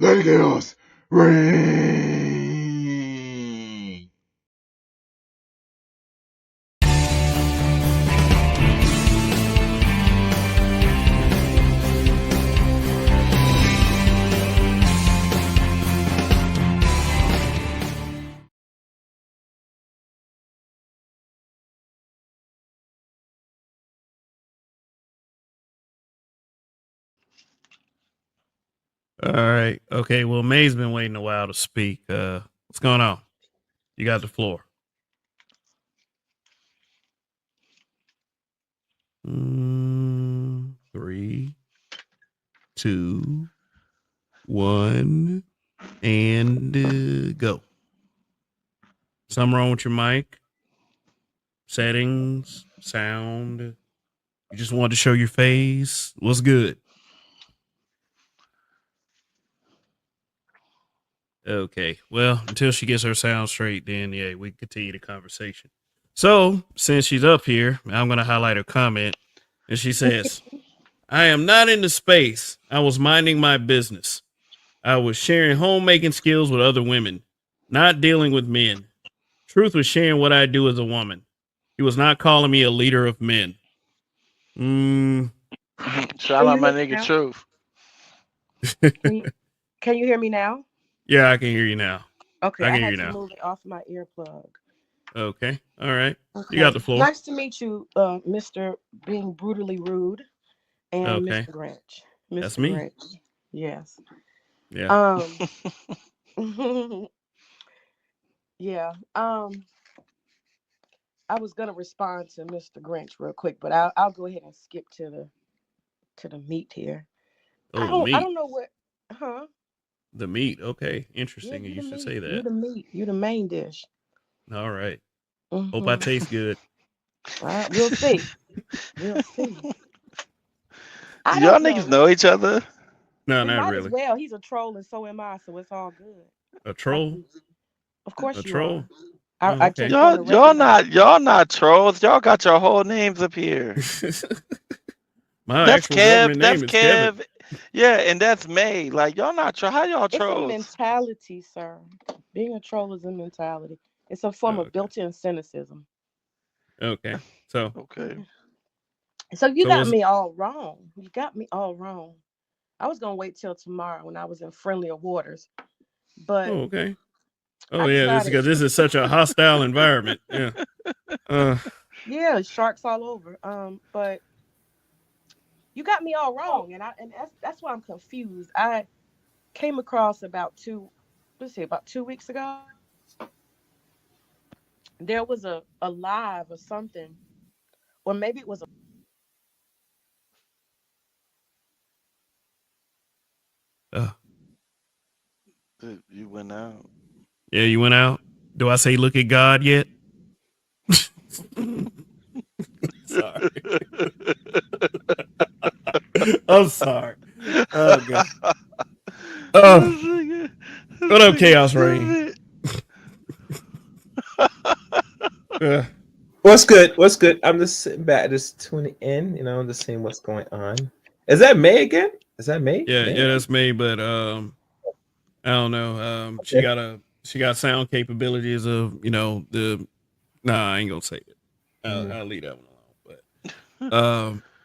Legolas ring. All right. Okay. Well, May's been waiting a while to speak. What's going on? You got the floor. Three, two, one, and go. Something wrong with your mic? Settings, sound. You just wanted to show your face. What's good? Okay. Well, until she gets her sound straight, then yeah, we can continue the conversation. So, since she's up here, I'm going to highlight her comment. And she says, I am not into space. I was minding my business. I was sharing homemaking skills with other women, not dealing with men. Truth was sharing what I do as a woman. He was not calling me a leader of men. Shout Can out you my hear me nigga now? Truth. Can you hear me now? Yeah, I can hear you now. Okay, I I can hear had you to now. move it off my earplug. Okay. All right. You Okay. got the floor. Nice to meet you, Mr. Being Brutally Rude and Okay. Mr. Grinch. That's Mr. me. Grinch. Yes. Yeah. Um yeah. I was gonna respond to Mr. Grinch real quick, but I'll go ahead and skip to the meat here. Oh, the I meat. don't know what huh? The meat. Okay. Yeah, Interesting. you You the should meat. say You that. the meat. You the main dish. All right. Hope I Mm-hmm. taste good. We'll see. We'll see. Do I y'all don't niggas know. know each other? No, We not might as really. well. He's a troll and so am I, so it's all good. A I troll? can, of A course you troll? are. Oh, I okay. take you on the record as a Y'all not trolls. Y'all got your whole names up here. My That's actual Kev. government That's name is Kevin. Kev. Yeah, and that's May. Like y'all not how y'all it's a trolls? mentality, sir. Being a troll is a mentality. It's a Oh, form of okay. built-in cynicism. Okay. So, Okay. So you so got was me all wrong. You got me all wrong. I was gonna wait till tomorrow when I was in friendlier waters, but oh, okay. Oh I yeah, this decided, because this is such a hostile environment. Yeah. Uh yeah, sharks all over. But you got me all wrong, and that's why I'm confused. I came across about 2 weeks ago. There was a live or something, or maybe it was a uh, You went out. yeah, you went out. Do I say look at God yet? Sorry. I'm sorry. Oh god. Oh, This what up, nigga Chaos Rain? stupid. Uh, What's good? What's good? I'm just sitting back, just tuning in. I'm just seeing what's going on. Is that May again? Is that May? yeah, May? yeah, that's me. But I don't know. Okay. She got sound capabilities of the. Nah, I ain't gonna say it. Mm. I'll leave that one alone. But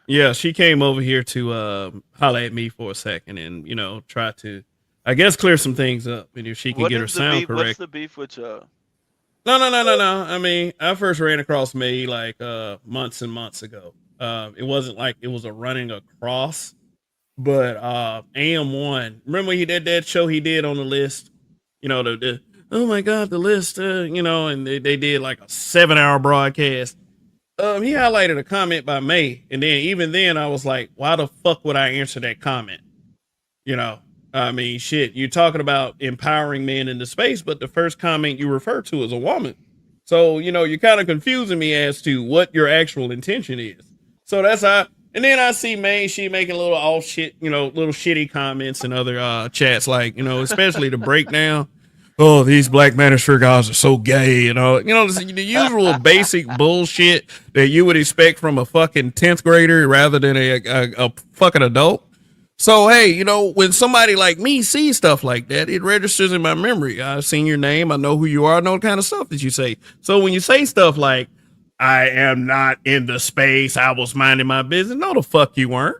yeah, she came over here to holler at me for a second and try to, I guess, clear some things up. And if she can What get her is the sound beef? What's correct. the beef with y'all? No. I mean, I first ran across May like months and months ago. It wasn't like it was a running across, but AM1. Remember he did that show he did on the list? The oh my god, the list. And they did like a 7-hour broadcast. He highlighted a comment by May, and then even then I was like, why the fuck would I answer that comment? You know, I mean, shit, you're talking about empowering men into space, but the first comment you refer to is a woman. So, you're kind of confusing me as to what your actual intention is. So that's how, and then I see May, she making little off shit, little shitty comments in other chats, like, especially the breakdown. Oh, these black manosphere guys are so gay, the usual basic bullshit that you would expect from a fucking 10th grader rather than a fucking adult. So hey, you know, when somebody like me sees stuff like that, it registers in my memory. I've seen your name, I know who you are, I know the kind of stuff that you say. So when you say stuff like, I am not in the space, I was minding my business, no the fuck you weren't.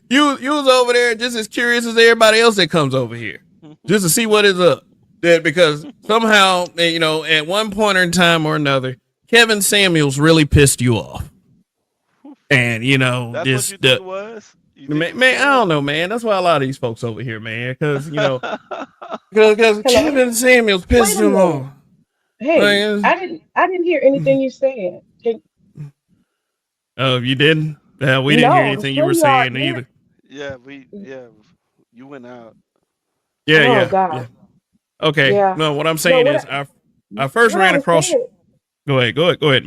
you was over there just as curious as everybody else that comes over here. Just to see what is up. That because somehow, you know, at one point in time or another, Kevin Samuels really pissed you off. And you know, That's this what you think it was? You think it man, was I don't know, man. That's why a lot of these folks over here, man, because you know, Kevin? because Kevin Samuels pissed Wait a him minute. off. Hey, Like, I didn't hear anything you said. oh, you didn't? We didn't No, hear I'm anything you sure were you are. saying either. Yeah, you went out. Yeah, Oh yeah. God. Okay. Yeah. No, what I'm No, saying is, I first what I ran was across. saying, Go ahead,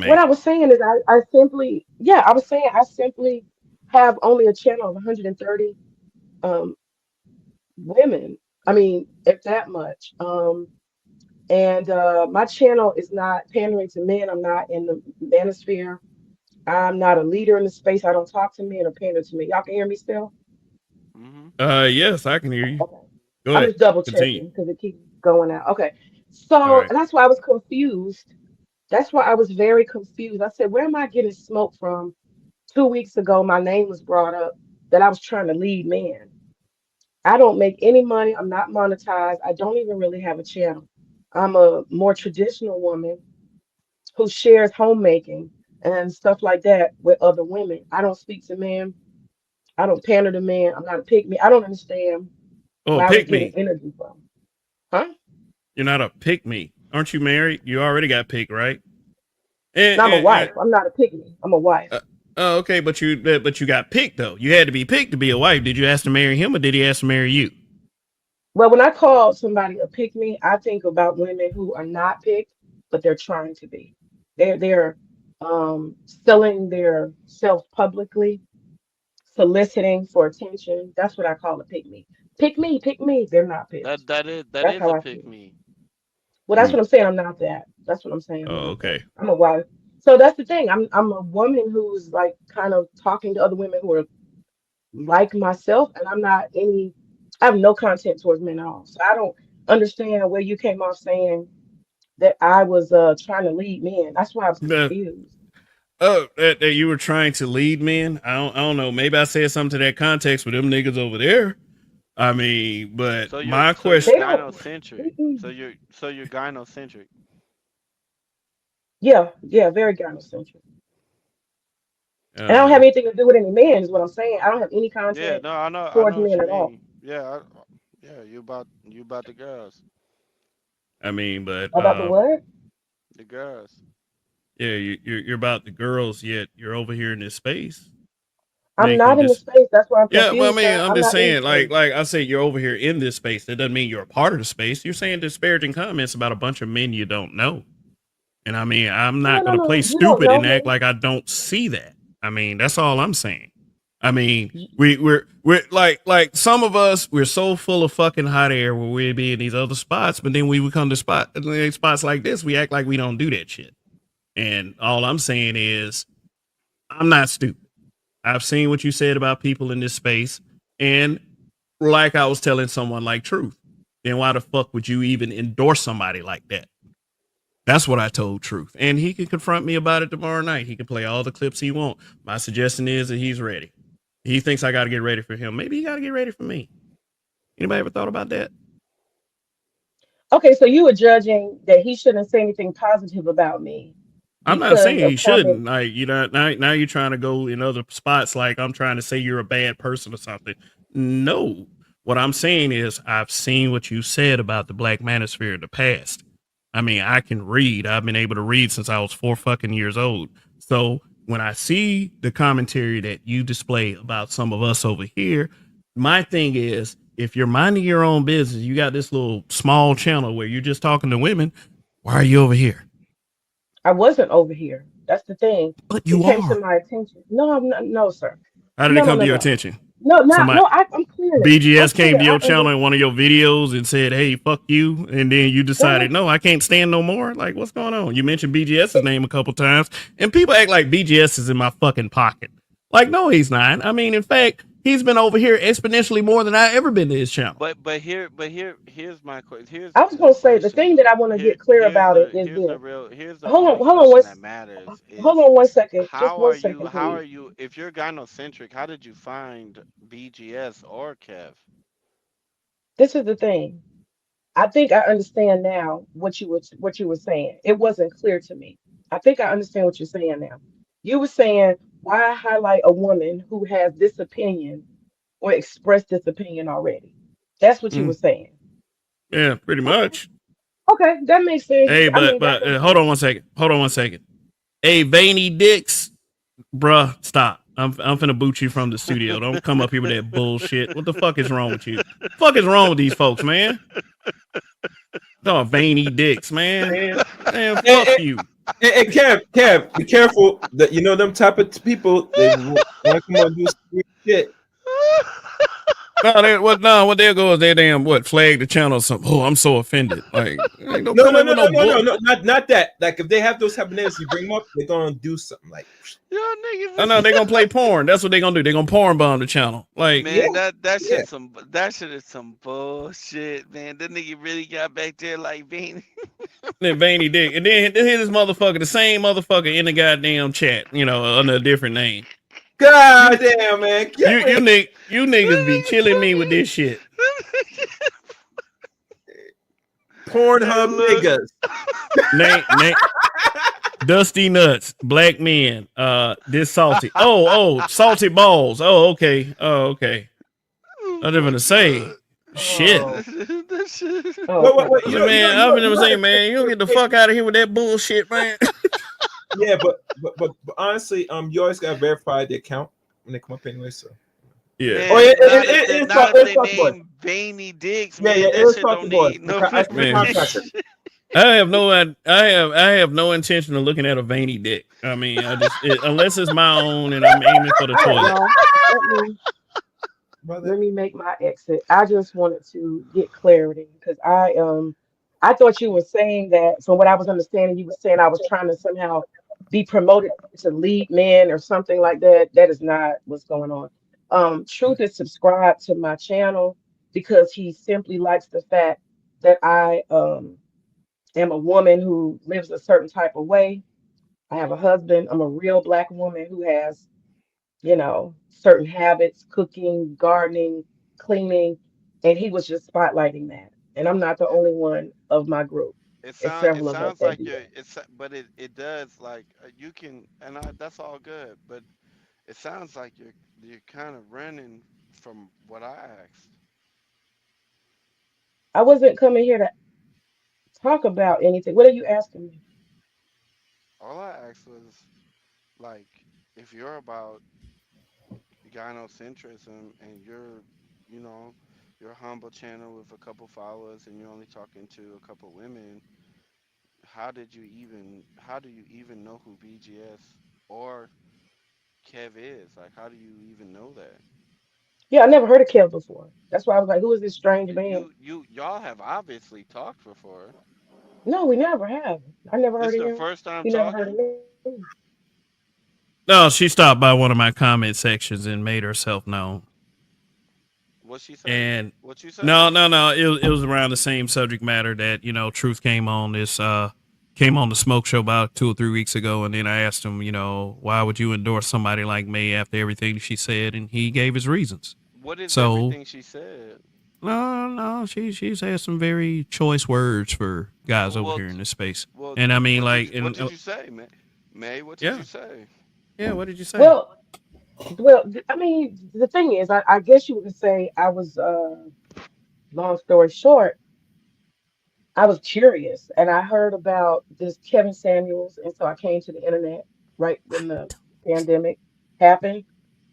what man. I was saying is I simply, yeah, I was saying I simply have only a channel of 130 um women. I mean, if that much. And my channel is not pandering to men. I'm not in the manosphere. I'm not a leader in the space. I don't talk to men or pander to men. Y'all can hear me still? Hmm. Yes, I can hear you. Okay. Go I'm ahead. just double Continue. checking because it keeps going out. Okay. All So right. that's why I was confused. That's why I was very confused. I said, where am I getting smoke from? 2 weeks ago, my name was brought up that I was trying to lead men. I don't make any money. I'm not monetized. I don't even really have a channel. I'm a more traditional woman who shares homemaking and stuff like that with other women. I don't speak to men. I don't pander to men. I'm not a pick me. I don't understand Oh, where I was pick getting me. energy from. Huh? You're not a pick me. Aren't you married? You already got picked, right? No, I'm a And wife. I'm not a pick me. I'm a wife. oh, okay, but you got picked though. You had to be picked to be a wife. Did you ask to marry him or did he ask to marry you? Well, when I call somebody a pick me, I think about women who are not picked, but they're trying to be. They're selling their self publicly, soliciting for attention. That's what I call a pick me. Pick me, pick me. They're not picked. That That's is how a I pick feel. me. Well, that's Hmm. what I'm saying. I'm not that. That's what I'm saying. I'm Oh, not that. okay. I'm a wife. So that's the thing. I'm a woman who's like kind of talking to other women who are like myself, and I'm not any. I have no content towards men at all. So I don't understand where you came off saying that I was trying to lead men. That's why I was The confused. oh, that you were trying to lead men. I don't know. Maybe I said something to that context with them niggas over there. I mean, but my So you're They question. don't. gynocentric. Mm-mm. So you're gynocentric. Yeah, yeah, very gynocentric. And I don't Uh, have anything to do with any men, is what I'm saying. I don't have any Yeah, content no, I towards know what men you at all. mean. Yeah, you about the girls. I mean, but About the what? The girls. yeah, you're about the girls, yet you're over here in this space I'm making not in the this. space. That's why I'm Yeah, but I confused, mean, sir. I'm I'm just not in the saying, space. like I say, you're over here in this space. That doesn't mean you're a part of the space. You're saying disparaging comments about a bunch of men you don't know. And I mean, I'm No, not no, gonna no. play You don't stupid know and act me. like I don't see that. I mean, that's all I'm saying. I mean, we're like some of us, we're so full of fucking hot air where we be in these other spots, but then we come to spots like this, we act like we don't do that shit. And all I'm saying is, I'm not stupid. I've seen what you said about people in this space, and like I was telling someone like Truth, then why the fuck would you even endorse somebody like that? That's what I told Truth. And he can confront me about it tomorrow night. He can play all the clips he wants. My suggestion is that he's ready. He thinks I got to get ready for him. Maybe he got to get ready for me. Anybody ever thought about that? Okay, so you were judging that he shouldn't say anything positive about me I'm not because saying of he comments. shouldn't. Like, you know, now you're trying to go in other spots like I'm trying to say you're a bad person or something. No. What I'm saying is I've seen what you said about the Black Manosphere in the past. I mean, I can read. I've been able to read since I was 4 fucking years old. So when I see the commentary that you display about some of us over here, my thing is if you're minding your own business, you got this little small channel where you're just talking to women, why are you over here? I wasn't over here. That's the thing. But It you came to are. my attention. No, I'm not. No, sir. How did it No, no, come no, to your no. attention? No, not. Somebody No, I'm clearly. I'm BGS came clear. to I your channel in understand. one of your videos and said, "Hey, fuck you," and then you decided, "No, I can't stand no more." Like, what's going on? You mentioned BGS's name a couple times, and people act like BGS is in my fucking pocket. Like, no, he's not. I mean, in fact, He's been over here exponentially more than I ever been to his channel. Here's my question. Here's I was the gonna say the question. thing that I want to Here get clear here's about it the is here's this. the real here's the Hold only on, question that matters hold is on 1 second, just how one are you second, how please. are you if you're gynocentric, how did you find BGS or Kev? This is the thing. I think I understand now what you were saying. It wasn't clear to me. I think I understand what you're saying now. You were saying why highlight a woman who has this opinion or expressed this opinion already. That's what you were Mm, saying. yeah, pretty Okay, much. okay, that makes sense. Hey, I but mean, that makes hold sense. on 1 second. Hold on 1 second. Hey, veiny dicks, bruh, stop. I'm finna boot you from the studio. Don't come up here with that bullshit. What the fuck is wrong with you? Fuck is wrong with these folks, man? Oh, veiny dicks, man. Man, And, fuck you. Kev, be careful that you know them type of people. They want to come on and do some weird shit. What there goes their damn flag the channel or something. Oh, I'm so offended. Like, hey, don't No, come no, in no, with no, no no, bull. no, no, not that. Like if they have those type of names, you bring them up, they're gonna do something like. Y'all niggas Oh is no, they're gonna play porn. That's what they're gonna do. They're gonna porn bomb the channel. Like, Yeah, man, yeah. that shit is some bullshit, man. That nigga really got back there like Beanie. that veiny dick. And then here's this motherfucker, the same motherfucker in the goddamn chat, under a different name. God You damn, man. you Wait, you niggas be killing me with this shit. Hey, Pornhub look. niggas. Name Dusty Nuts, Black Men, this salty. Salty balls. Oh, okay. Oh, okay. Oh I didn't my even say god. shit. Oh, That shit. oh, Wait, wait, okay. wait. I said, man, I've never saying, Hey, man, you don't get the wait. fuck out of here with that bullshit, man. Yeah, but honestly, you always gotta verify the account when they come up anyway. So. Yeah, Oh, Man, not if it's they Salty Boy. name Veiny Dicks, Yeah, man. it That is shit Salty don't Boy. need no It's the man. contractor. verification. I have no intention of looking at a veiny dick. I mean, unless it's my own and I'm aiming for the All right, toilet. y'all. Let me Brother. let me make my exit. I just wanted to get clarity because I thought you were saying that from what I was understanding, you were saying I was trying to somehow be promoted to lead men or something like that. That is not what's going on. Truth is subscribed to my channel because he simply likes the fact that I am a woman who lives a certain type of way. I have a husband. I'm a real black woman who has certain habits, cooking, gardening, cleaning, and he was just spotlighting that. And I'm not the only one of my group. It's It several of us sounds that like do that. but it does like you can, and that's all good. But it sounds like you're kind of running from what I asked. I wasn't coming here to talk about anything. What are you asking me? All I asked was like if you're about gynocentrism and you know, you're a humble channel with a couple followers and you're only talking to a couple women, how do you even know who BGS or Kev is? Like, how do you even know that? Yeah, I never heard of Kel before. That's why I was like, who is this strange man? Y'all have obviously talked before. No, we never have. I never This heard is of the him. first time He never heard of talking. me. No, she stopped by one of my comment sections and made herself known. What she say? And What you say? no, it was around the same subject matter that Truth came on the smoke show about 2 or 3 weeks ago, and then I asked him, why would you endorse somebody like me after everything she said, and he gave his reasons. What is So everything she said? no, she's had some very choice words for guys over Well, here in this space, well, and I mean what did you say, man? May, what did yeah, you say? yeah. What did you say? Well, I mean, the thing is, I guess you would say I was, long story short, I was curious and I heard about this Kevin Samuels. And so I came to the internet right when the pandemic happened.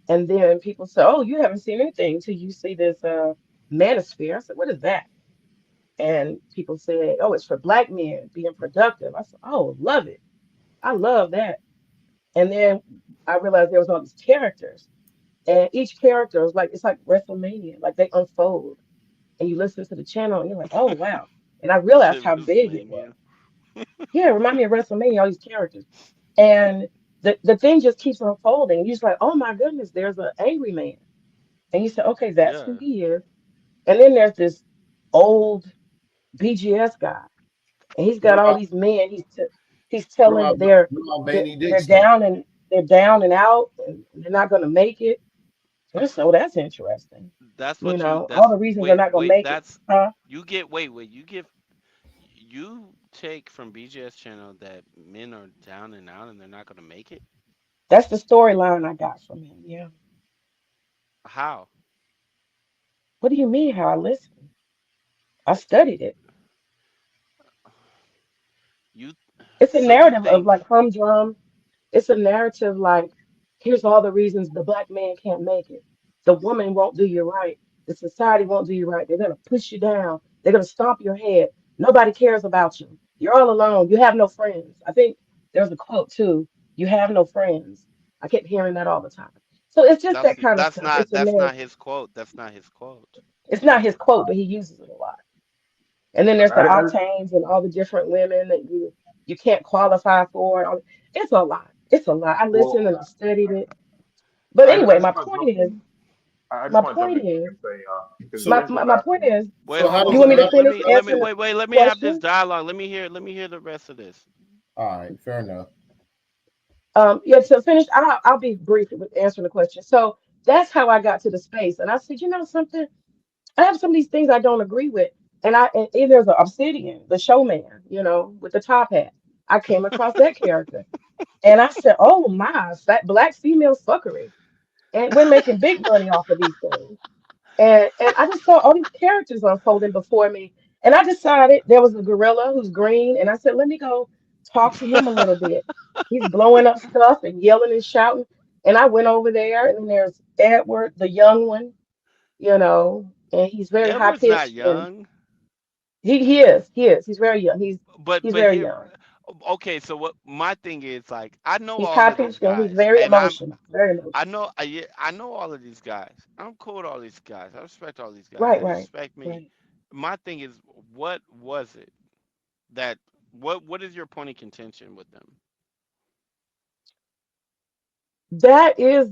And then people said, oh, you haven't seen anything till you see this manosphere. I said, what is that? And people said, oh, it's for black men being productive. I said, oh, love it. I love that. And then I realized there was all these characters. And each character was like, it's like WrestleMania. Like they unfold. And you listen to the channel and you're like, oh, wow. And I You realized said how big it was. WrestleMania. Yeah, it reminded me of WrestleMania, all these characters. And the thing just keeps unfolding. You're just like, oh my goodness, there's an angry man. And you say, okay, that's who Yeah, he is. And then there's this old BGS guy, and he's What got all about these men. He's telling that Vanny they're Dix though? down and they're down and out, and they're not going to make it. And so that's interesting. that's You what you. know, all That's the reasons they're wait, not going to wait. make it, That's huh? you get. Wait. You give. You take from BGS channel that men are down and out and they're not gonna make it. That's the storyline I got from him. Yeah. How? What do you mean? How I listen? I studied it. You. It's a So you narrative of think like humdrum. It's a narrative like, here's all the reasons the black man can't make it. The woman won't do you right. The society won't do you right. They're gonna push you down. They're gonna stomp your head. Nobody cares about you. You're all alone. You have no friends. I think there's a quote too. You have no friends. I kept hearing that all the time. So it's just that kind of that's stuff. not It's a that's not narrative. his quote. That's not his quote. It's not his quote, but he uses it a lot. And then there's the I, octanes and all the different women that you can't qualify for. It's a lot. It's a lot. I listened well, and I studied it. But I anyway, just want to jump in. I just my want to jump point in is, and say because So my point is, Wait, so how hold you does on. want it me to how finish Let me answering the wait. Let me have this question? dialogue. Let me hear the rest of this. all right, fair enough. Yeah, to finish, I'll be brief with answering the question. So that's how I got to the space. And I said, you know something? I have some of these things I don't agree with. And there's an Obsidian, the showman, with the top hat. I came across that character. And I said, oh my, that black female fuckery. And we're making big money off of these things. And I just saw all these characters unfolding before me. And I decided there was a gorilla who's green. And I said, let me go talk to him a little bit. He's blowing up stuff and yelling and shouting. And I went over there, and then there's Edward, the young one, and he's very high Edward's not pitched. And young, he is. He's very young. He's but very here, young. okay. So what my thing is like, I know He's all high of these pitched and he's guys, very and emotional. Very I emotional. know yeah, I know all of these guys. I'm cool with all these guys. I respect all these guys. Right, They right, respect me. right. My thing is, what was it that what is your point of contention with them? That is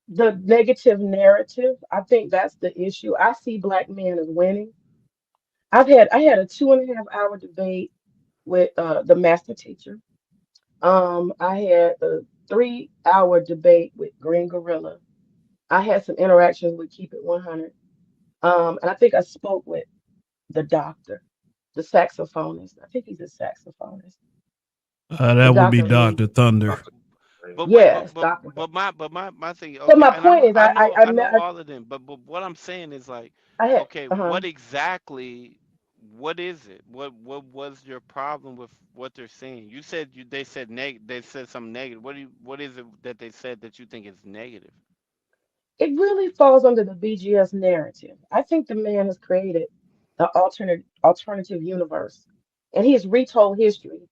the negative narrative. I think that's the issue. I see black men as winning. I had a 2.5 hour debate with the master teacher. I had a 3 hour debate with Green Gorilla. I had some interactions with Keep It 100. And I think I spoke with the doctor, the saxophonist. I think he's a saxophonist. The that would be doctor who, Dr. Thunder. Dr. But wait, yes, Doctor. my thing. So Okay, my and I point know is, I I met, know all of them. But what I'm saying is like, I had, okay, uh-huh. what exactly? What is it? What was your problem with what they're saying? You said they said they said something negative. What is it that they said that you think is negative? It really falls under the BGS narrative. I think the man has created the alternative universe, and he has retold history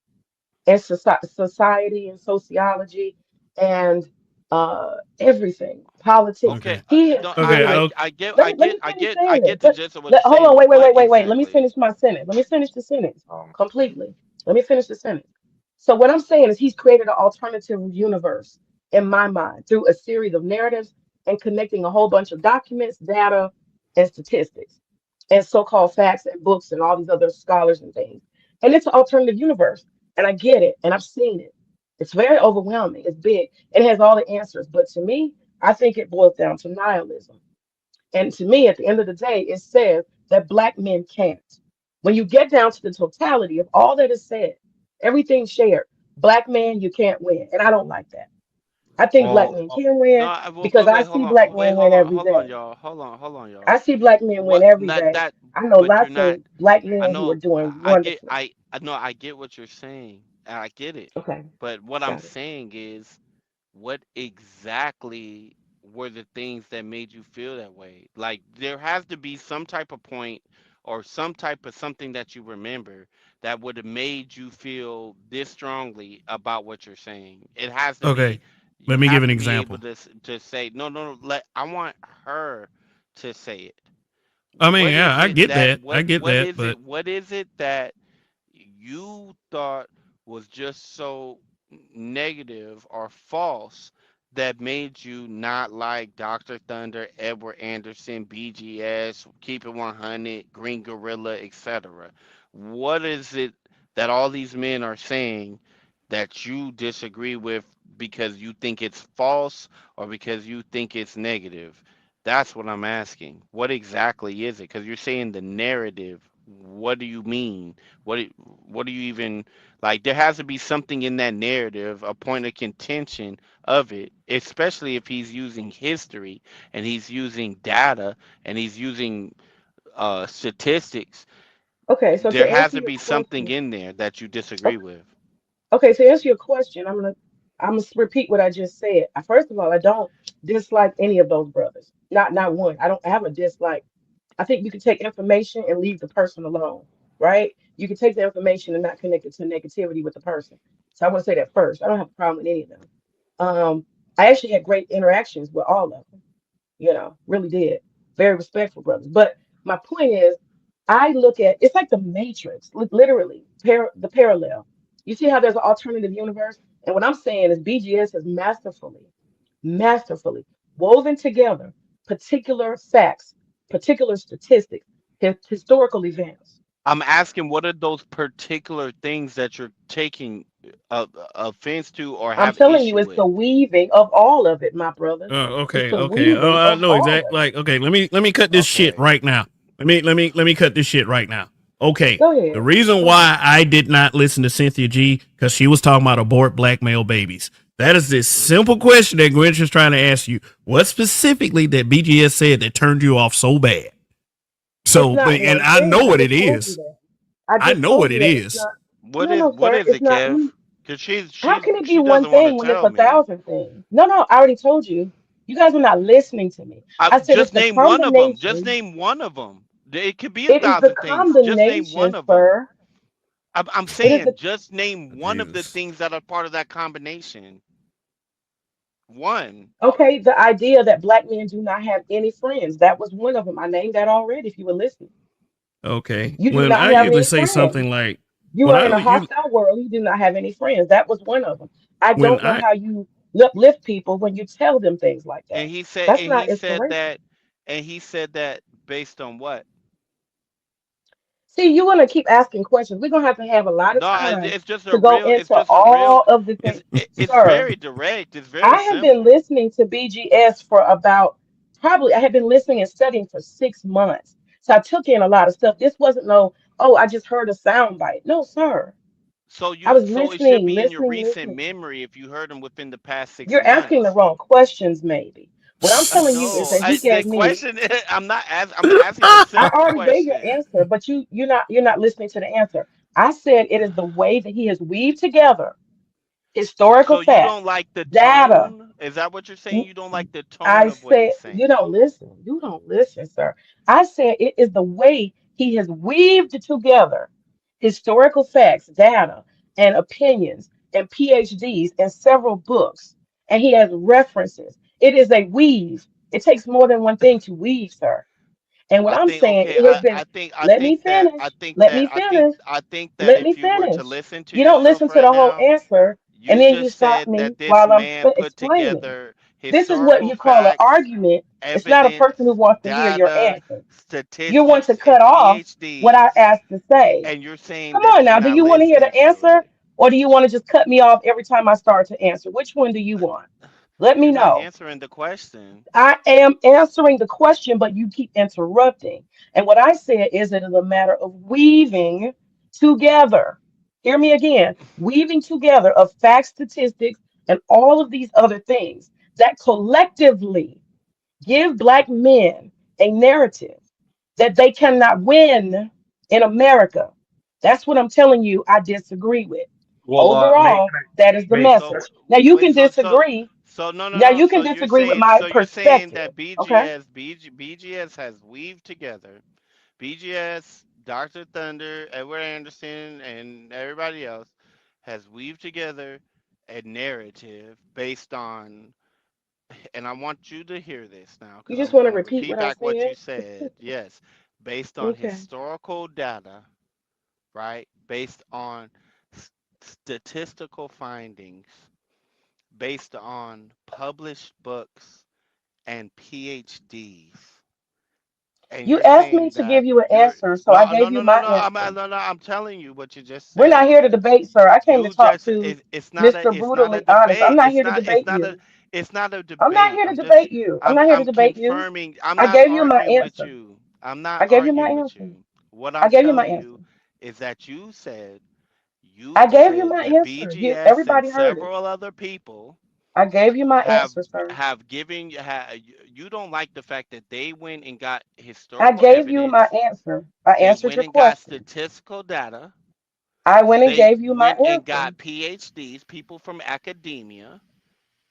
and society and sociology and everything, politics. Okay, Okay. He has no, Okay. created. I Let me get finish I saying this. get the gist of what you're Hold on, saying. What wait. Let me exactly? finish my sentence. Let me finish the sentence Um, completely. Let me finish the sentence. So what I'm saying is he's created an alternative universe in my mind through a series of narratives and connecting a whole bunch of documents, data, and statistics, and so-called facts and books and all these other scholars and things. And it's an alternative universe. And I get it, and I've seen it. It's very overwhelming. It's big. It has all the answers. But to me, I think it boils down to nihilism. And to me, at the end of the day, it says that black men can't. When you get down to the totality of all that is said, everything shared, black man, you can't win. And I don't like that. I think black well, men can No, win because I wait, see black men win every hold on, day. y'all, hold on, y'all. I see black men win What? every Not day. that, I know but you're lots not. of black I men who are know. doing wonderfully. I know. I get what you're saying, and I get it. Okay, But what I'm got it. saying is, what exactly were the things that made you feel that way? Like there has to be some type of point or some type of something that you remember that would have made you feel this strongly about what you're saying. It has to Okay. be. Let You me give have an to be able example. to say no, no, no. I want her to say it. I mean, What yeah, is I it get that that. I get what that, is but it what is it that you thought was just so negative or false that made you not like Dr. Thunder, Edward Anderson, BGS, Keep It 100, Green Gorilla, etc.? What is it that all these men are saying that you disagree with because you think it's false or because you think it's negative? That's what I'm asking. What exactly is it? Because you're saying the narrative. What do you mean? What do you even like? There has to be something in that narrative, a point of contention of it, especially if he's using history and he's using data and he's using statistics. Okay, so There to has answer to your be something question, in there that you disagree okay, with. okay, to answer your question, I'm gonna repeat what I just said. First of all, I don't dislike any of those brothers. Not one. I don't have a dislike. I think you can take information and leave the person alone, right? You can take the information and not connect it to negativity with the person. So I want to say that first. I don't have a problem with any of them. Um, I actually had great interactions with all of them. Really did. Very respectful brothers. But my point is, I look at it's like the Matrix, literally, the parallel. You see how there's an alternative universe? And what I'm saying is BGS has masterfully woven together particular facts, particular statistics, historical events. I'm asking, what are those particular things that you're taking offense to or I'm have telling you, issue it's with? the weaving of all of it, my brother. It's Okay, the okay. Oh, weaving I of know all exactly. of it. Like, okay, let me cut this shit Okay. right now. Let me cut this shit right now. Okay, Go the ahead. reason Go ahead. why I did not listen to Cynthia G because she was talking about abort black male babies. That is this simple question that Grinch is trying to ask you. What specifically that BGS said that turned you off so bad? It's So, not and one I thing. know I what it just told you is. that. I I just know what told you it that it's is. not. No, no, What sir. is It's it, not. Kev? Cause she's How she's can it be she one doesn't want to thing when it's tell a me. thousand things? No, no. I already told you. You guys are not listening to me. I said it's Just the name one of them. Just combination. name one of them. It could be a It is the thousand things. Just name combination, one of them. sir. I'm It is the saying just name one of the Jesus. things that are part of that combination. One. okay. The idea that black men do not have any friends. That was one of them. I named that already. If you were listening, Okay. you do When not I have usually any say friends. something like You when are I in a you hostile world. You do not have any friends. That was one of them. I when don't know I how you uplift people when you tell them things like that. And he said That's and not he said inspiration. that and he said that based on what? See, you're gonna keep asking questions. We're gonna have a lot of No, time it's just a to go real. It's into just a real. all of the things. It's Sir, very direct. It's very I have been simple. listening to BGS for about probably I have been listening and studying for 6 months. So I took in a lot of stuff. This wasn't no, oh, I just heard a sound bite. No, sir. I was So it should listening, be in your listening, recent listening. memory if you heard him within the past six You're asking the months. wrong questions, maybe. What I'm telling you is No, that he the gave me. question. I'm asking a I simple already gave your question. answer, but you're not listening to the answer. I said it is the way that he has weaved together historical So you facts, don't like the data. tone? Is that what you're saying? You don't like the tone I of what said, he's you saying? don't listen. You don't listen, sir. I said it is the way he has weaved together historical facts, data, and opinions, and PhDs, and several books. And he has references. It is a weave. It takes more than one thing to weave, sir. And what I I'm think saying, okay. it has been, let me finish. Let me finish. I think that Let me if you were to finish. listen to You don't yourself listen to right the whole now, answer, and you then you just stop said me that this while I'm man put explaining. together This is what historical you call an facts, argument. It's not a evidence, person who wants to hear your data, answer. You want to statistics, cut and off what I PhDs, asked to say. and you're saying Come on that you're now. Do not you want to hear listening the to answer? it. Or do you want to just cut me off every time I start to answer? Which one do you want? Let me You're not know. answering the question. I am answering the question, but you keep interrupting. And what I said is it is a matter of weaving together. Hear me again. Weaving together of facts, statistics, and all of these other things that collectively give black men a narrative that they cannot win in America. That's what I'm telling you. I disagree with. Well, May, Overall, that is the May, So message. Now you wait, can disagree. no, no, Now no. you can disagree with my So you're saying perspective. that Okay. BGS has weaved together BGS, Dr. Thunder, Edward Anderson, and everybody else has weaved together a narrative based on, and I want you to hear this now You because just I'm want to going to repeat repeat what I back what you said? said. Yes, based on Okay. historical data, right? Based on statistical findings, based on published books and PhDs, and You you're asked me saying to that give you an you're answer, so I no no gave you no no my no I'm answer. no, no, I'm telling you what you just We're not said. here to debate, sir. I came to You talk just to it's Mr. not a Brutally Honest. I'm debate. not here to debate you. It's not a I'm not debate. here to debate you. I'm not here to I'm debate you. confirming. I'm I not gave you my arguing with answer. you. I'm not I gave you my arguing with answer. you. What I I'm gave you my telling answer. you is that I you gave you said my that answer. BGS and Everybody heard it. several other people I gave you my have answer, sir. you don't like the fact that they went and got I historical gave you my evidence. answer. I They answered went your and got question. statistical data. I went and They gave you my went and answer. got PhDs, people from academia,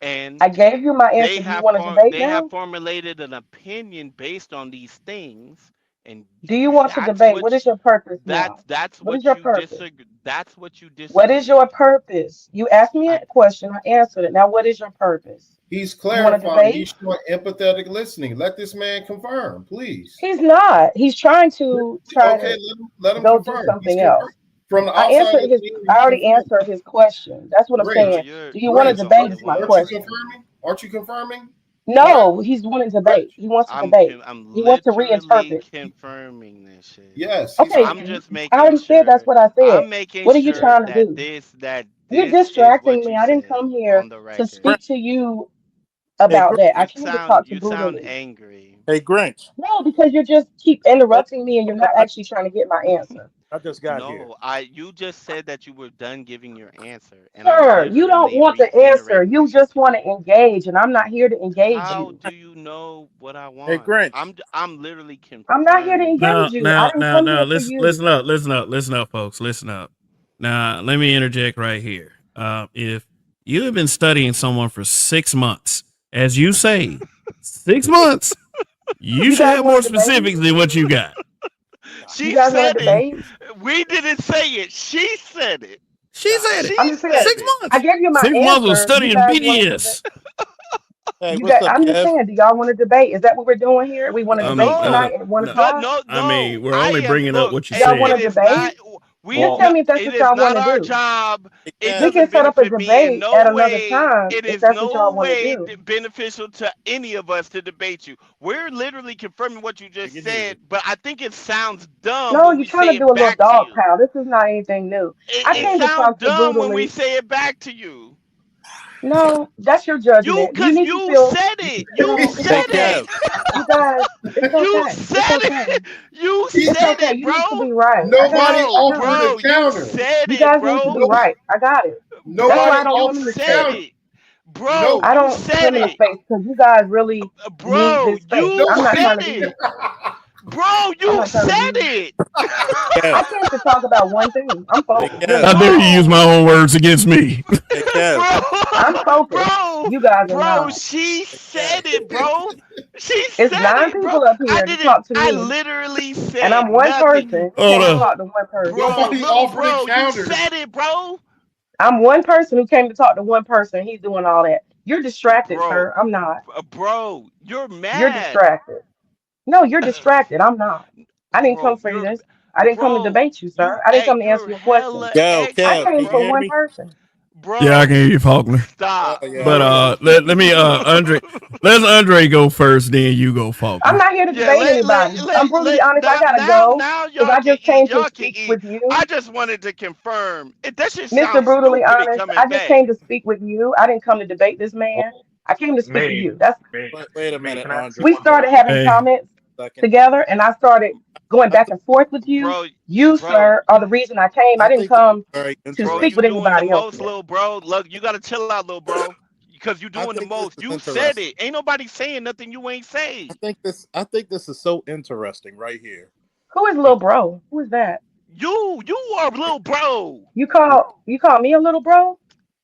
and I gave you my answer. Do you want to debate they have now? formulated an opinion based on these things, and Do you want to that's debate? what What is your purpose now? that's What is what your you purpose? disagree. That's what you What is disagree your with. purpose? You asked me I a question. I answered it. Now, what is your purpose? He's You want to clarifying. debate? He's showing empathetic listening. Let this man confirm, please. He's not. He's trying to Okay, let him go do confirm. He's something confirmed. else. From the I outside answered looking his. in, I he already confirmed. answered his question. That's what I'm bro, saying. Grace, you're Do you want to you're Grace, the only debate? Is my one. aren't you question. confirming? Aren't you confirming? Right, No, he's wanting to Grace? debate. He wants to debate. I'm He wants to literally reinterpret. confirming this shit. Yes, he's Okay, I'm confirming. just I making already said that's sure. what I said. I'm making What are you sure trying to do? that You're this is distracting what me. you I didn't said come here on the to record. Grinch. speak to you Hey, about that. I came to talk to You sound brutally. angry. hey, Grinch. No, because you just keep Hold, interrupting me and you're hold on. not actually trying to get my answer. I just got here. No, you just said that you were done giving your answer, and I'm Sir, you don't literally want the answer. reiterating You it. just want to engage, and I'm not here to engage How you. do you know what I Hey, want? Grinch. I'm literally I'm not here to confirming. Now, engage you. I now, didn't now, come now, here for listen, you. listen up, folks, listen up. Now, let me interject right here. If you have been studying someone for 6 months, as you say, 6 months, you You should guys have more want to debate? specifics than what you got. You She guys want said to it. debate? We didn't say it. She said it. She said it. She I'm just saying. said Six it. I months. gave you my 6 months was answer. You studying guys want to debate? BDS. Hey, You what's guys, up, I'm just Kev? saying. Do y'all want to debate? Is that what we're doing here? We want to debate No, tonight at 1 o'clock. no, I no. mean, we're I only am. bringing up Look, what you Y'all want it said. to is debate? not. Just No, tell me if that's it what is y'all want not to our do. job. Hey, It Kev. We can doesn't set up a benefit me in debate no at another way. time It if is that's what y'all no want to way do. beneficial to any of us to debate you. We're literally confirming what you Hey, just get here. said, but I think it sounds dumb No, when you're we trying say to do it a little back to dog you. pound. This is not anything new. I It Hey, came to sounds talk to dumb when we brutally. say it back to you. No, that's your judgment. You Cause need to you feel. said it. You No, it's hey, said okay. it. Kev. You guys, it's You okay. It's said okay. it. You He, It's said okay. it, You need to bro. be right. I got nobody it. I got offered it. a You counter. said You it, guys need to bro. be No, right. I got it. That's nobody why Bro, I don't you come in offered the a said space. counter. it. No, Bro, I you don't said come in the it. space because you guys really need Bro, this space. you I'm not nobody. trying said to be. it. Bro, I'm you not trying to said be. it. I Kev. came to talk about one thing. I'm Hey, focused, Kev. How really. dare you use my Bro, own words against me? Hey, Kev. bro, I'm focused. bro, You guys are bro, not. she Hey, Kev. said it, bro. She It's said 9 it, bro. people up here to talk to I me, literally and said I'm one nothing. person who Hold came to on. talk Bro, to one person. bro, Nobody little offered a bro, you counter. said it, bro. I'm one person who came to talk to one person. He's doing all that. You're distracted, Bro, sir. I'm not. bro, you're You're mad. distracted. No, you're distracted. I'm not. I didn't come Bro, for this. I didn't come to bro, debate you, sir. I didn't come to answer you're your question. hella Yo, I extra, Kev. came Can you for bro. hear one me? person. Yeah, I Bro, can hear you, Faulkner. Oh, stop, yeah. But bro. let me Andre, let's Andre go first, then you go, I'm Faulkner. not here to Yeah, debate anybody. I'm brutally honest. I gotta go now because y'all I can just eat. came to Y'all can speak eat. with you. I just wanted to confirm. That shit Mr. sounds Brutally stupid and honest, coming I just back. came to speak with you. I didn't come to debate this man. I came to speak to Manny, you. That's Wait a Manny, minute, can I ask you Andre. we one started question? having Hey, comments Second. together and I started going I back think, and forth with you. Bro, You, bro, sir, are the reason I came. I I didn't think this come is very to bro, speak you with interesting. doing the anybody else most, here. little bro. Look, you gotta chill out, little bro. Because you I doing the think this most. is You said interesting. it. Ain't nobody saying nothing you ain't say. I think this is so interesting right here. Who is Be- little bro? Who is that? You are little bro. You call me a little bro?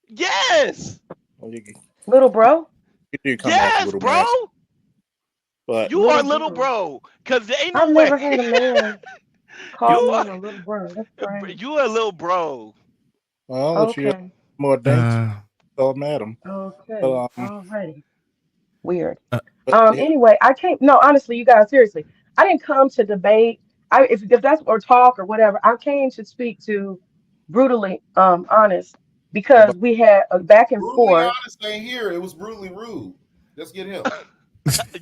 Yes. well, Little bro? you do come off a Yes, little bro. nasty, but You are Little little bro. bro. Cause there ain't I've no way. never had a man You call me are a little bro. That's strange. you a little bro. I'll let you Okay. more dainty. uh, So, madam. Okay. But Alrighty. Weird. uh, yeah, Anyway, I came. No, honestly, you guys, seriously, I didn't come to debate. If that's or talk or whatever, I came to speak to brutally honest. because we had a back and Brutally forth. honest ain't here. It was brutally rude. Let's get him.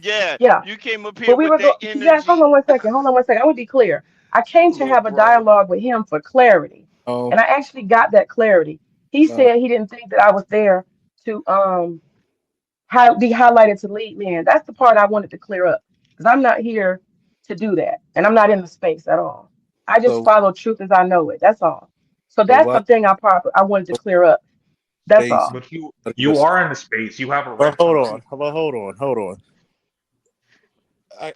Yeah, Yeah. you came up here But we with were that going. Yes, hold energy. on one second. Hold on one second. I want to be clear. I came to Little have a bro. dialogue with him for clarity, Oh, and I actually got that clarity. He said he didn't think that I was there to be highlighted to lead man. That's the part I wanted to clear up because I'm not here to do that, and I'm not in the space at all. I just so follow truth as I know it. That's all. So so that's the what thing I wanted to clear up. That's space? all. But you Just are in the space. You have a well, right to hold listen. on. Well, hold on.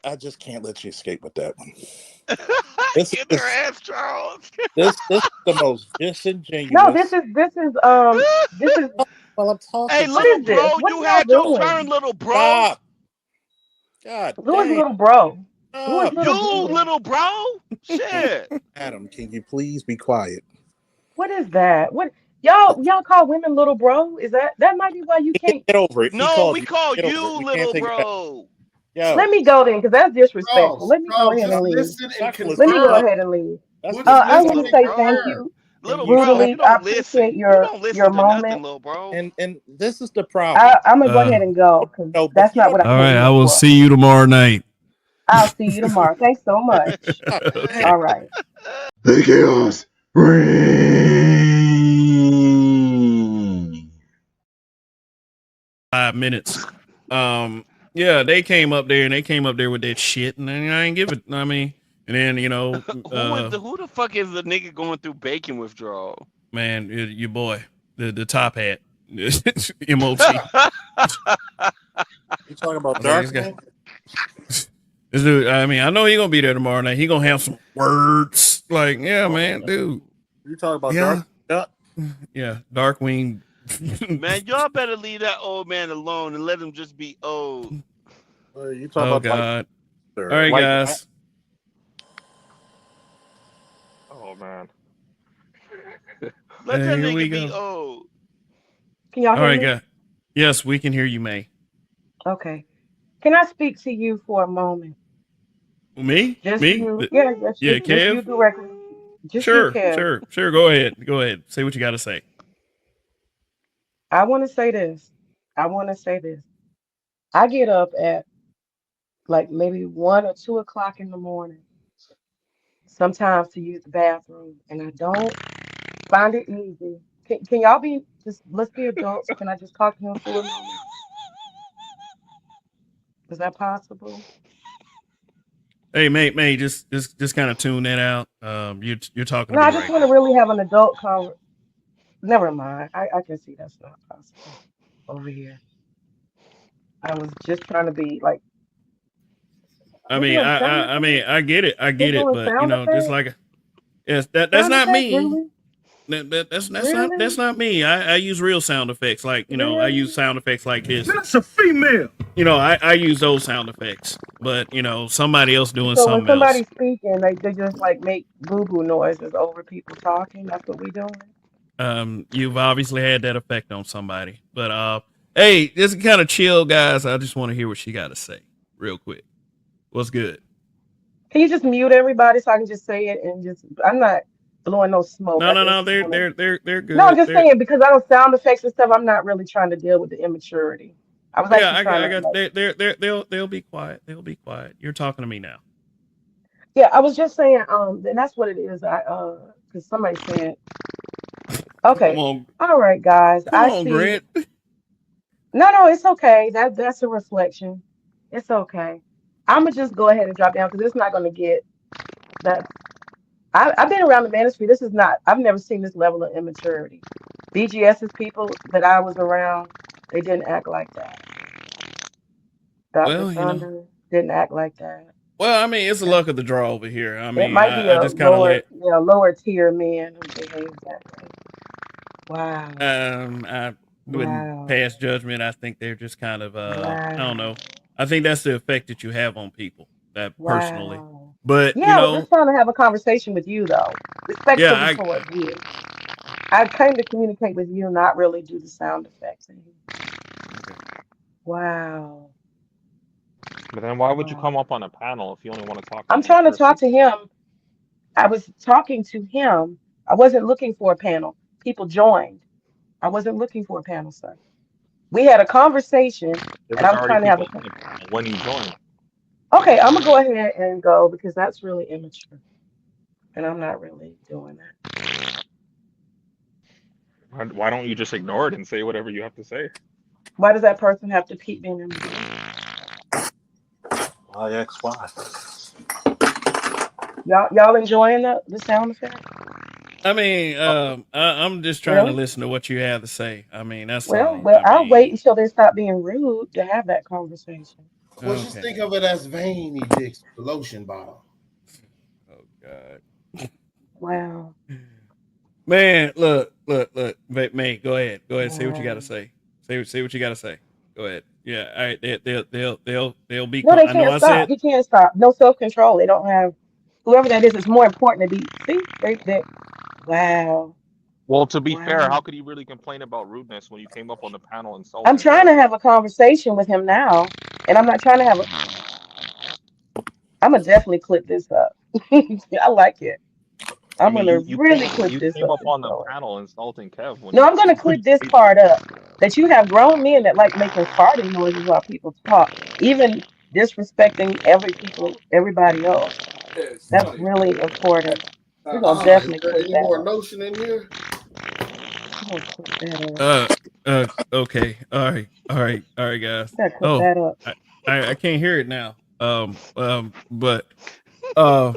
I just can't let you escape with that one. This Get is her ass, Charles. this is the most No, disingenuous. this is. Well, I'm Hey, talking. What little is this? bro, What you are had y'all your turn, doing? little bro. Stop. God Who is dang. little bro? Who is Stop. little You, bro? little bro. Shit. Adam, can you please be quiet? What is that? What y'all call women little bro? Is that might be why you can't? Get over it. He No, called we you. call Get over you it. We can't little take it back. bro. Yo, Let me go then, because that's disrespectful. Charles, Let me go ahead just and leave. listen and That's Let me go confirm. ahead and leave. that's We'll just I listen want to Little and say bro. thank confirm. you Little you bro, talk, you brutally. I don't appreciate listen. You don't your listen to nothing, moment. little bro. and this is the problem. I'm gonna go Uh, ahead and go because No, but that's you not don't. what I all came right. I here will for. see you tomorrow night. I'll see you tomorrow. Thanks so much. God dang. All right. The chaos reigns. 5 minutes. Yeah, they came up there with that shit, and then I ain't give it. I mean, and then Who the fuck is the nigga going through bacon withdrawal? man, your boy, the top hat, MOT. You talking about I was like, this Dark guy, Man? this dude. I mean, I know he gonna be there tomorrow night. He gonna have some words. Like, yeah, man, dude. You talking about Yeah, Dark? yeah, Darkwing. Man, y'all better leave that old man alone and let him just be old. You talking Oh about like, God. sir. All right, Like, guys. oh man. Let that Here we nigga be go. old. Can y'all All hear right, me? guys. Yes, we can hear you, May. Okay. Can I speak to you for a moment? Me? Just Me? you. Yeah, Yeah, just you Kev. directly. Just you, Sure, Kev. sure. Go ahead. Say what you got to say. I want to say this. I get up at like maybe 1 or 2 o'clock in the morning, sometimes to use the bathroom, and I don't find it easy. Can y'all be just let's be adults? Can I just talk to him for a moment? Is that possible? Hey, May, just kind of tune that out. You're talking to No, I me just right want to now. really have an adult conversation. Never mind. I can see that's not possible over here. I was just trying to be like, I we're mean, doing sound effects. I get We're it, doing but sound just effects. like, yes, that's Sound not effects, me. really? That's Really? not me. I use real sound effects, like I use Really? sound effects like this. That's a female. I use those sound effects, but somebody else doing So when something else. somebody's speaking, they just like make boo boo noises over people talking. That's what we doing. You've obviously had that effect on somebody, but hey, just kind of chill, guys. I just want to hear what she got to say, real quick. What's good? Can you just mute everybody so I can just say it and just I'm not blowing no smoke. I No. just want to. They're No, I'm good. just They're saying because I don't sound effects and stuff. I'm not really trying to deal with the immaturity. I was yeah. actually trying I to got. like. They'll be quiet. They'll be quiet. You're talking to me now. Yeah, I was just saying. And that's what it is. Because somebody said, Come okay, on, all right, guys. I see. Grant. No, it's okay. That's a reflection. It's okay. I'm gonna just go ahead and drop down because it's not gonna get that. I've been around the ministry. This is not. I've never seen this level of immaturity. BGS's people that I was around, they didn't act like that. Dr. Well, Thunder didn't act like that. Well, I mean, it's the luck of the draw over here. I It mean, might be I a just kind of let lower tier man who behaves that way. Wow. I wouldn't Wow. pass judgment. I think they're just kind of I don't know. Wow. I think that's the effect that you have on people. That personally, Wow. but Yeah, I was trying to have a conversation with you though, yeah, respectfully towards you. I came to communicate with you, not really do the sound effects. Wow. But then why would you come Wow. up on a panel if you only want to talk to I'm one trying to talk person? to him. I was talking to him. I wasn't looking for a panel. People joined. I wasn't looking for a panel, sir. We had a conversation, There and was I'm already trying to have people a. on the panel when you joined. Okay, I'm gonna go ahead and go because that's really immature, and I'm not really doing that. Why don't you just ignore it and say whatever you have to say? Why does that person have to keep being immature? I ask why. Y'all enjoying the sound effect? I mean, I'm just trying to Really? listen to what you have to say. I mean, that's Well, all. well, I I'll wait mean, until they stop being rude to have that conversation. Well, just okay. think of it as veiny dicks, the lotion bottle. Oh God. Wow. Man, look. May, go ahead. Say what you got to Wow. say. Say what you got to say. Go ahead. Yeah. All right. They'll be. No, they I know. can't I stop. said. He can't stop. No self-control. They don't have whoever that is. It's more important to be. See, they. Wow. Well, to be fair, Wow. how could he really complain about rudeness when you came up on the panel I'm insulting trying to Kev? have a conversation with him now, and I'm not trying to have a. I'm gonna definitely clip this up. I like it. I I'm mean, gonna really clip you this came up up and on the show it. panel insulting Kev when No, he I'm gonna when clip he this part up. That you have grown men that like making farting noises while people talk, even disrespecting everybody else. That's really important. We're gonna Is definitely there clip any that more up. lotion in here? We're gonna clip that up. Okay. All right, guys. We gotta clip Oh, that up. I can't hear it now. But uh,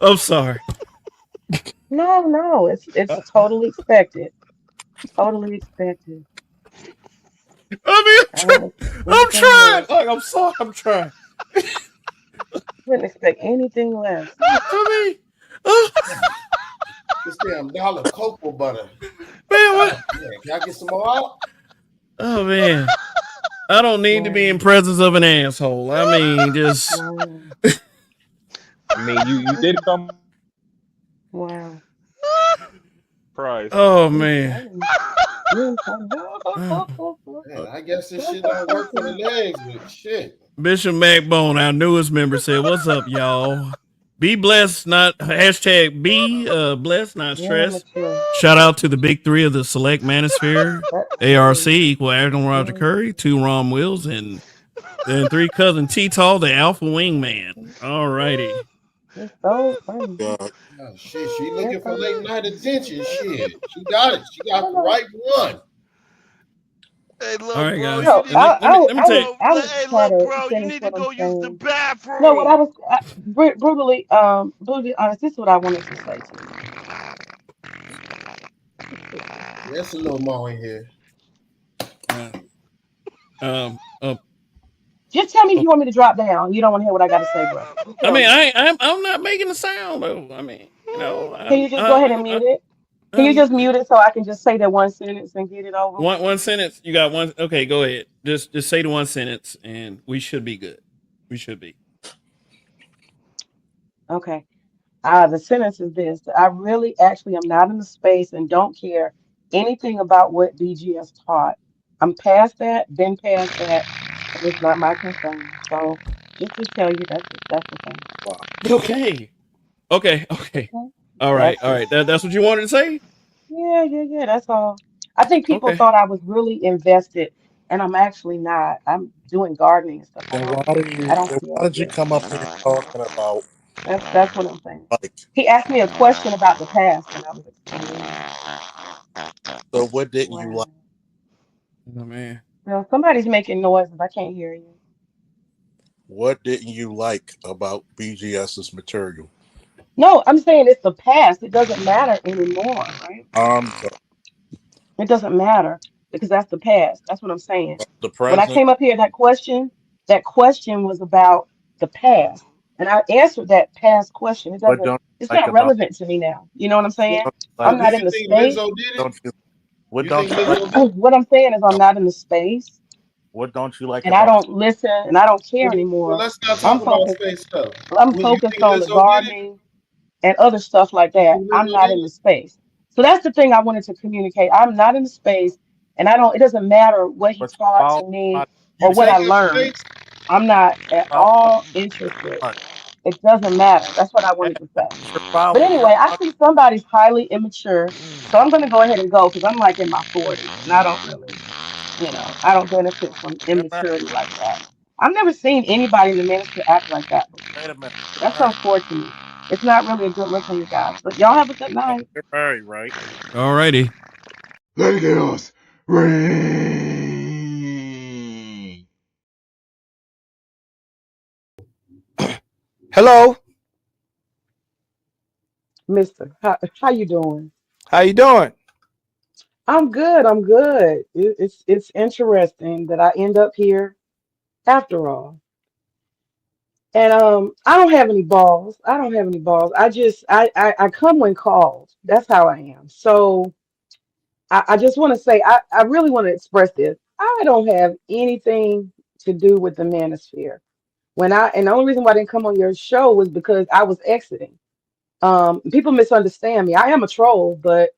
I'm sorry. No, it's totally expected. Totally expected. I I mean, I'm wouldn't expect anything trying. less. Like, I'm sorry. I'm trying. Wouldn't expect anything less. I mean, oh, This damn dollar cocoa butter. man, what? God, man, can I get some more out? Oh man, I don't need to be in Wow. presence of an asshole. I mean, just Wow. I mean, you did come Wow. surprise. oh You're man. funny. You're funny. Man, I guess this shit don't work for the legs, but shit. Bishop Backbone, our newest member, said, "What's up, y'all? Be blessed, not hashtag be blessed, not Very stressed." mature. Shout out to the big three of the Select Manosphere, ARC, equal Admiral Roger Curry, 2 Rom Wills, and 3 cousin T-Tall, the Alpha Wingman. All righty. It's so funny. God. Oh, shit, she looking Yes, for I late do. night attention. Shit, she got it. She got the Hello. right one. Hey, All look, right, bro, guys. you No, need And to, let me tell you. I would hey, try look, to bro, you finish need to what I'm go use the saying. No, what bathroom. I was brutally honest. This is what I wanted to say to you. There's a little more in here. Just tell me if you want me to drop down. You don't want to hear what I got to say, bro. Just I tell mean, me. I'm not making a sound though. I mean, you know, Can you just go ahead and mute it? Can you just mute it so I can just say that one sentence and get it over with? one sentence. You got one. Okay, go ahead. Just say the one sentence, and we should be good. We should be. Okay. The sentence is this. I really actually am not in the space and don't care anything about what BGS taught. I'm past that, been past that, and it's not my concern. So just to tell you that's the thing. Wow. Okay. Okay. Okay? All right. That's All it. right. That's what you wanted to say. Yeah, that's all. I think people Okay. thought I was really invested, and I'm actually not. I'm doing gardening and stuff. Then I don't why feel did you invested. come up here talking about That's what I'm saying. like? He asked me a question about the past, and I was explaining. So what didn't you Wow. like? Oh man. Well, somebody's making noises. I can't hear you. What didn't you like about BGS's material? No, I'm saying it's the past. It doesn't matter anymore, right? The It doesn't matter because that's the past. That's what I'm saying. When I present, came up here, that question was about the past. And I answered that past question. what don't It's you like not about? relevant to me now. You know what I'm saying? What So I'm don't do you not like? in you the think space. Lizzo did it? Don't you? What You don't think you like? Lizzo did it? What I'm saying is I'm not in the space What don't you like and I about? don't listen and I don't care Well, anymore. let's not I'm talk about focused. space stuff. I'm Well, you focused think on the Lizzo did it? gardening and other stuff like You that. think I'm Lizzo not did in the it? space. So that's the thing I wanted to communicate. I'm not in the space and I don't, it doesn't matter what he But you taught to follow me somebody. You or what take I up learned. space? I'm not at Follow all interested. somebody. It doesn't matter. That's what I wanted to say. Your power, But your anyway, I think somebody's highly immature. So I'm going to go ahead and go because I'm like in my 40s and I don't really, I don't benefit from wait a minute, immaturity like that. I've never seen anybody in the ministry act like that before. wait a minute. That's unfortunate. It's not really a good look on you guys. But y'all have a good night. You're married, right? Alrighty. The chaos reign. Hello, Mister, how you doing? how you doing? I'm good. I'm good. It's interesting that I end up here after all. And I don't have any balls. I don't have any balls. I come when called. That's how I am. So I just want to say I really want to express this. I don't have anything to do with the manosphere. And the only reason why I didn't come on your show was because I was exiting. People misunderstand me. I am a troll, but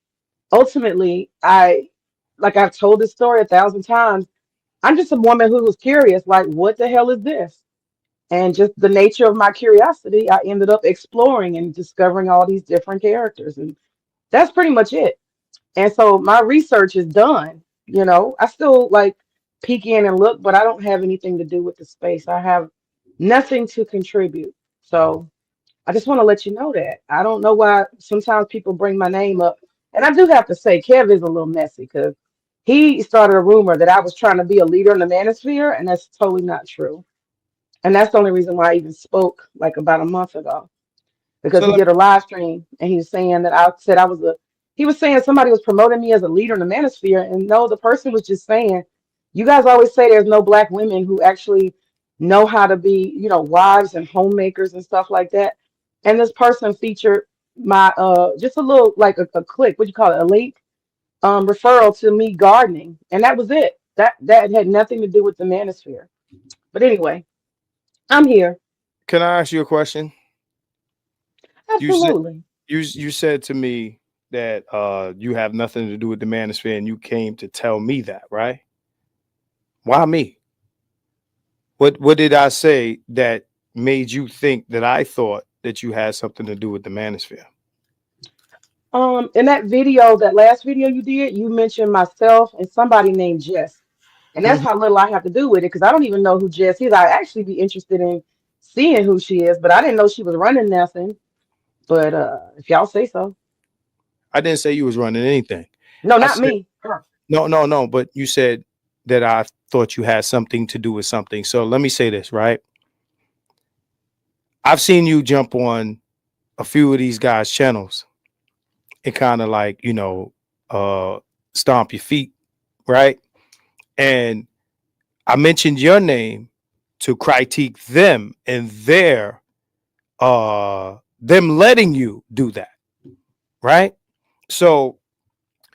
ultimately like I've told this story 1,000 times. I'm just a woman who was curious, like, what the hell is this? And just the nature of my curiosity, I ended up exploring and discovering all these different characters. And that's pretty much it. And so my research is done. I still like peek in and look, but I don't have anything to do with the space. I have nothing to contribute. So I just want to let you know that. I don't know why sometimes people bring my name up. And I do have to say, Kev is a little messy because he started a rumor that I was trying to be a leader in the manosphere, and that's totally not true. And that's the only reason why I even spoke like about a month ago, because So he let did a live stream and he was saying that I said I was he was saying somebody was promoting me as a leader in the manosphere. And no, the person was just saying, you guys always say there's no black women who actually know how to be, wives and homemakers and stuff like that. And this person featured my just a little like a click, what do you call it, a link referral to me gardening. And that was it. That had nothing to do with the manosphere. But anyway, I'm here. can I ask you a question? You said Absolutely. you said to me that you have nothing to do with the manosphere, and you came to tell me that, right? Why me? What did I say that made you think that I thought that you had something to do with the manosphere? In that video, that last video you did, you mentioned myself and somebody named Jess. And that's how little I have to do with it because I don't even know who Jess is. I'd actually be interested in seeing who she is, but I didn't know she was running nothing. But if y'all say so. I didn't say you was running anything. No, I not said me. Her. no. But you said that I thought you had something to do with something. So let me say this, right? I've seen you jump on a few of these guys' channels and kind of like, stomp your feet, right? And I mentioned your name to critique them and them letting you do that, right? So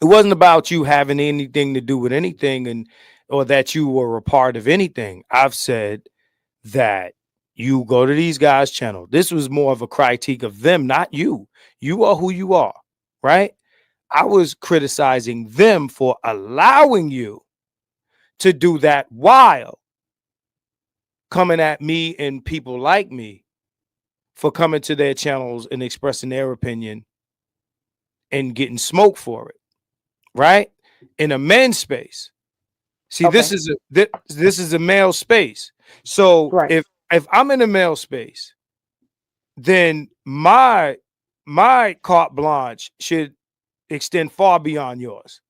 it wasn't about you having anything to do with anything or that you were a part of anything. I've said that you go to these guys' channel. This was more of a critique of them, not you. You are who you are, right? I was criticizing them for allowing you to do that while coming at me and people like me for coming to their channels and expressing their opinion and getting smoke for it, right? In a men's space. See, Okay. this is a male space. So Right. if I'm in a male space, then my carte blanche should extend far beyond yours.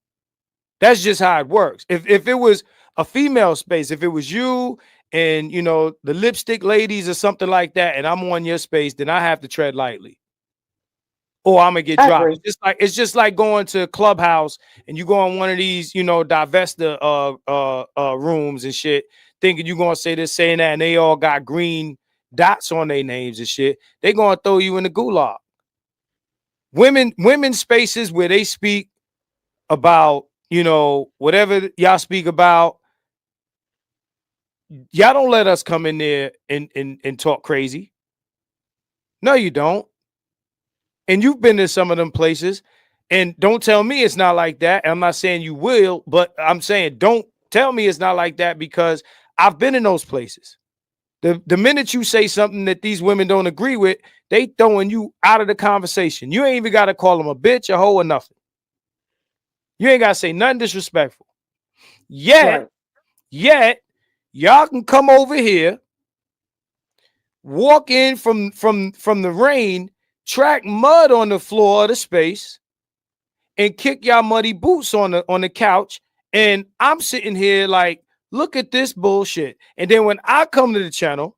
That's just how it works. If it was a female space, if it was you and the lipstick ladies or something like that, and I'm on your space, then I have to tread lightly, or I'm gonna get I dropped. agree. It's just like going to Clubhouse and you go on one of these, divesta rooms and shit, thinking you're gonna say this, saying that, and they all got green dots on their names and shit. They're gonna throw you in the gulag. Women spaces where they speak about whatever y'all speak about, y'all don't let us come in there and talk crazy. No, you don't. And you've been to some of them places, and don't tell me it's not like that. I'm not saying you will, but I'm saying don't tell me it's not like that because I've been in those places. The minute you say something that these women don't agree with, they throwing you out of the conversation. You ain't even got to call them a bitch, a hoe, or nothing. You ain't got to say nothing disrespectful. Yet y'all can come over here, walk in from the rain, track mud on the floor of the space, and kick y'all muddy boots on the couch. And I'm sitting here like, look at this bullshit. And then when I come to the channel,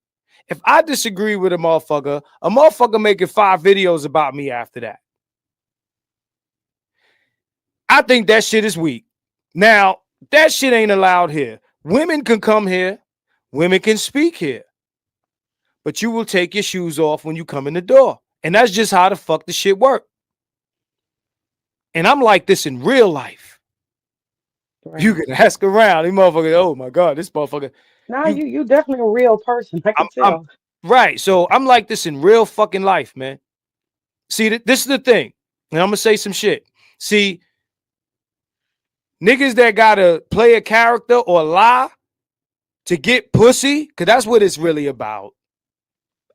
if I disagree with a motherfucker making 5 videos about me after that. I think that shit is weak. Now, that shit ain't allowed here. Women can come here. Women can speak here. But you will take your shoes off when you come in the door. And that's just how the fuck the shit work. And I'm like this in real life. Right. You can ask around. These motherfuckers, oh my God, this motherfucker. No, you definitely a real person. I can tell. Right. So I'm like this in real fucking life, man. See, this is the thing. And I'm going to say some shit. See, niggas that got to play a character or lie to get pussy, because that's what it's really about.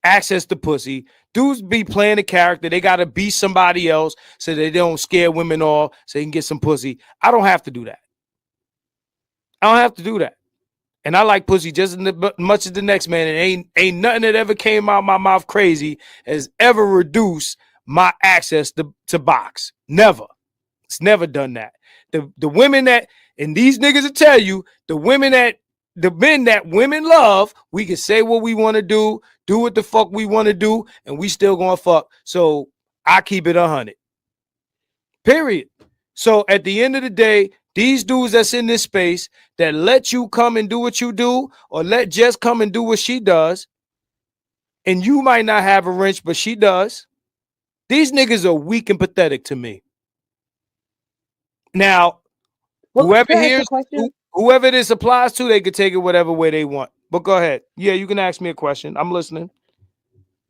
Access to pussy. Dudes be playing a character. They got to be somebody else so they don't scare women off so they can get some pussy. I don't have to do that. I don't have to do that. And I like pussy just as much as the next man. And ain't nothing that ever came out of my mouth crazy has ever reduced my access to box. Never. It's never done that. The women that, and these niggas will tell you, the men that women love, we can say what we want to do what the fuck we want to do, and we still gonna fuck. So I keep it 100. Period. So at the end of the day, these dudes that's in this space that let you come and do what you do, or let Jess come and do what she does, and you might not have a wrench, but she does. These niggas are weak and pathetic to me. Now, whoever this applies to, they could take it whatever way they want. But go ahead. Yeah, you can ask me a question. I'm listening.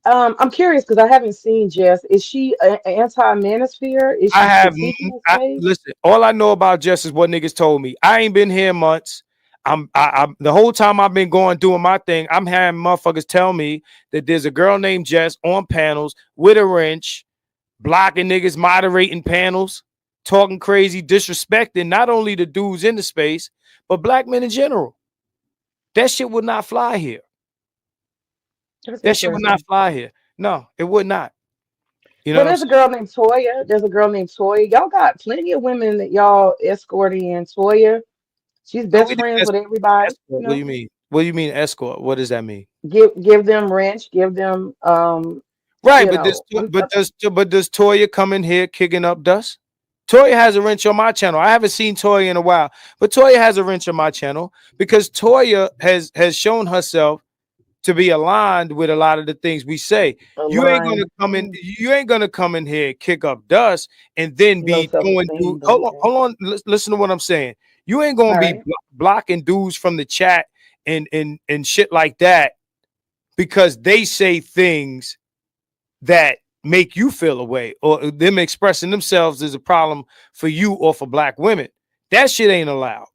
I'm curious because I haven't seen Jess. Is she an anti-manosphere? Is she listen, all I know about Jess is what niggas told me. I ain't been here months. I'm the whole time I've been doing my thing, I'm having motherfuckers tell me that there's a girl named Jess on panels with a wrench, blocking niggas, moderating panels, talking crazy, disrespecting not only the dudes in the space, but black men in general. That shit would not fly here. That shit would not fly here. No, it would not. You know, there's a girl named Toya. Y'all got plenty of women that y'all escorting in. Toya, she's best friends with everybody. You know? What do you mean? What do you mean escort? What does that mean? Give them wrench. Give them right. But does Toya come in here kicking up dust? Toya has a wrench on my channel. I haven't seen Toya in a while, but Toya has a wrench on my channel because Toya has shown herself to be aligned with a lot of the things we say. You ain't gonna come in here, kick up dust, and then be going through. Hold on, listen to what I'm saying. You ain't gonna be blocking dudes from the chat and shit like that because they say things that make you feel away, or them expressing themselves is a problem for you or for black women. That shit ain't allowed.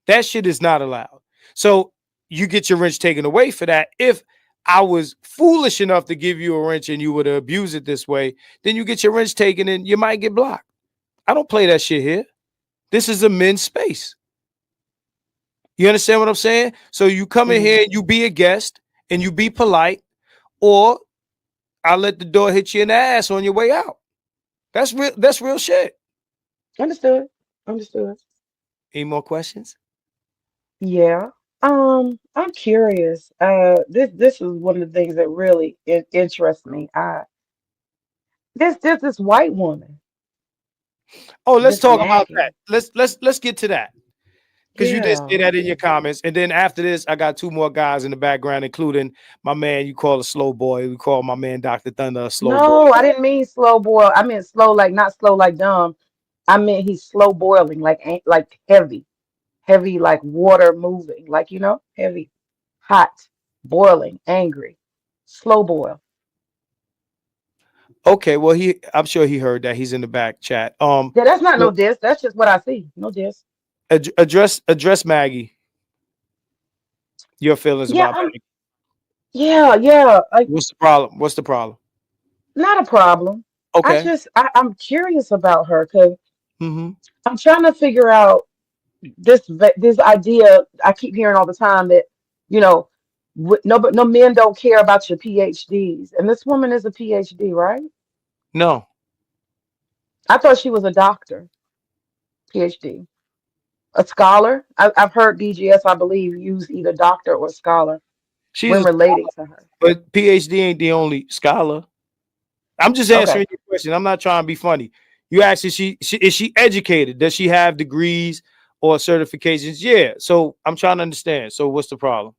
That shit is not allowed. So you get your wrench taken away for that. If I was foolish enough to give you a wrench and you would abuse it this way, then you get your wrench taken and you might get blocked. I don't play that shit here. This is a men's space. You understand what I'm saying? So you come in here and you be a guest and you be polite, or I'll let the door hit you in the ass on your way out. That's real shit. Understood. Any more questions? Yeah. I'm curious. This is one of the things that really interests me. This white woman. Oh, let's talk about that. Let's get to that. Because you did say that in your comments. And then after this, I got 2 more guys in the background, including my man you call a slow boy. We call my man Dr. Thunder a slow boy. No, I didn't mean slow boy. I meant slow, like not slow like dumb. I meant he's slow boiling, like heavy, like water moving, like, you know, heavy, hot, boiling, angry, slow boil. Okay, well, I'm sure he heard that. He's in the back chat. Yeah, that's not no diss. That's just what I see. No diss. Address Maggie. Your feelings about Maggie. Yeah. Like, What's the problem? What's the problem? not a problem. Okay. I'm curious about her because Mm-hmm. I'm trying to figure out this idea I keep hearing all the time that, you know, no men don't care about your PhDs, and this woman is a PhD, right? No, I thought she was a doctor, PhD, a scholar. I've heard BGS, I believe, use either doctor or scholar she's when a, relating to her. but PhD ain't the only scholar. I'm just Okay. answering your question. I'm not trying to be funny. You asked, is she educated? Does she have degrees or certifications? Yeah. So I'm trying to understand. So what's the problem?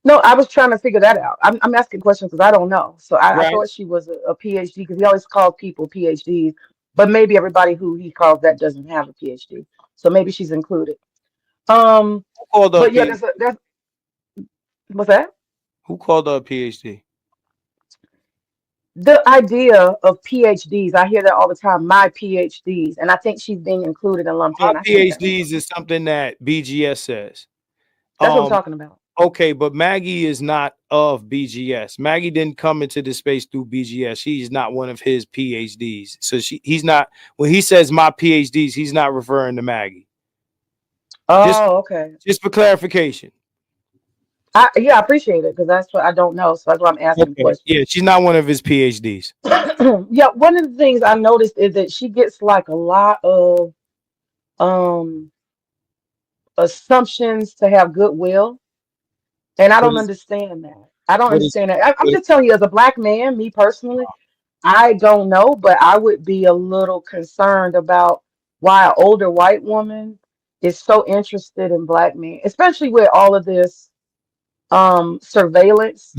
No, I was trying to figure that out. I'm asking questions because I don't know. So I Right. thought she was a PhD because he always calls people PhDs, but maybe everybody who he calls that doesn't have a PhD. So maybe she's included. Who called her a But yeah, PhD? there's what's that? Who called her a PhD? The idea of PhDs, I hear that all the time. My PhDs, and I think she's being included and lumped My in. I think that's PhDs is something that BGS says. what I'm talking about. Okay, but Maggie is not of BGS. Maggie didn't come into this space through BGS. She's not one of his PhDs. So he's not, when he says my PhDs, he's not referring to Maggie. Oh, okay. Just for clarification. I appreciate it because that's what I don't know. So that's why I'm asking Okay. questions. Yeah, she's not one of his PhDs. Yeah, one of the things I noticed is that she gets like a lot of assumptions to have goodwill, and I What don't is understand that. I don't what is understand that. I'm what is just telling you, as a black man, me personally, I don't know, but I would be a little concerned about why an older white woman is so interested in black men, especially with all of this surveillance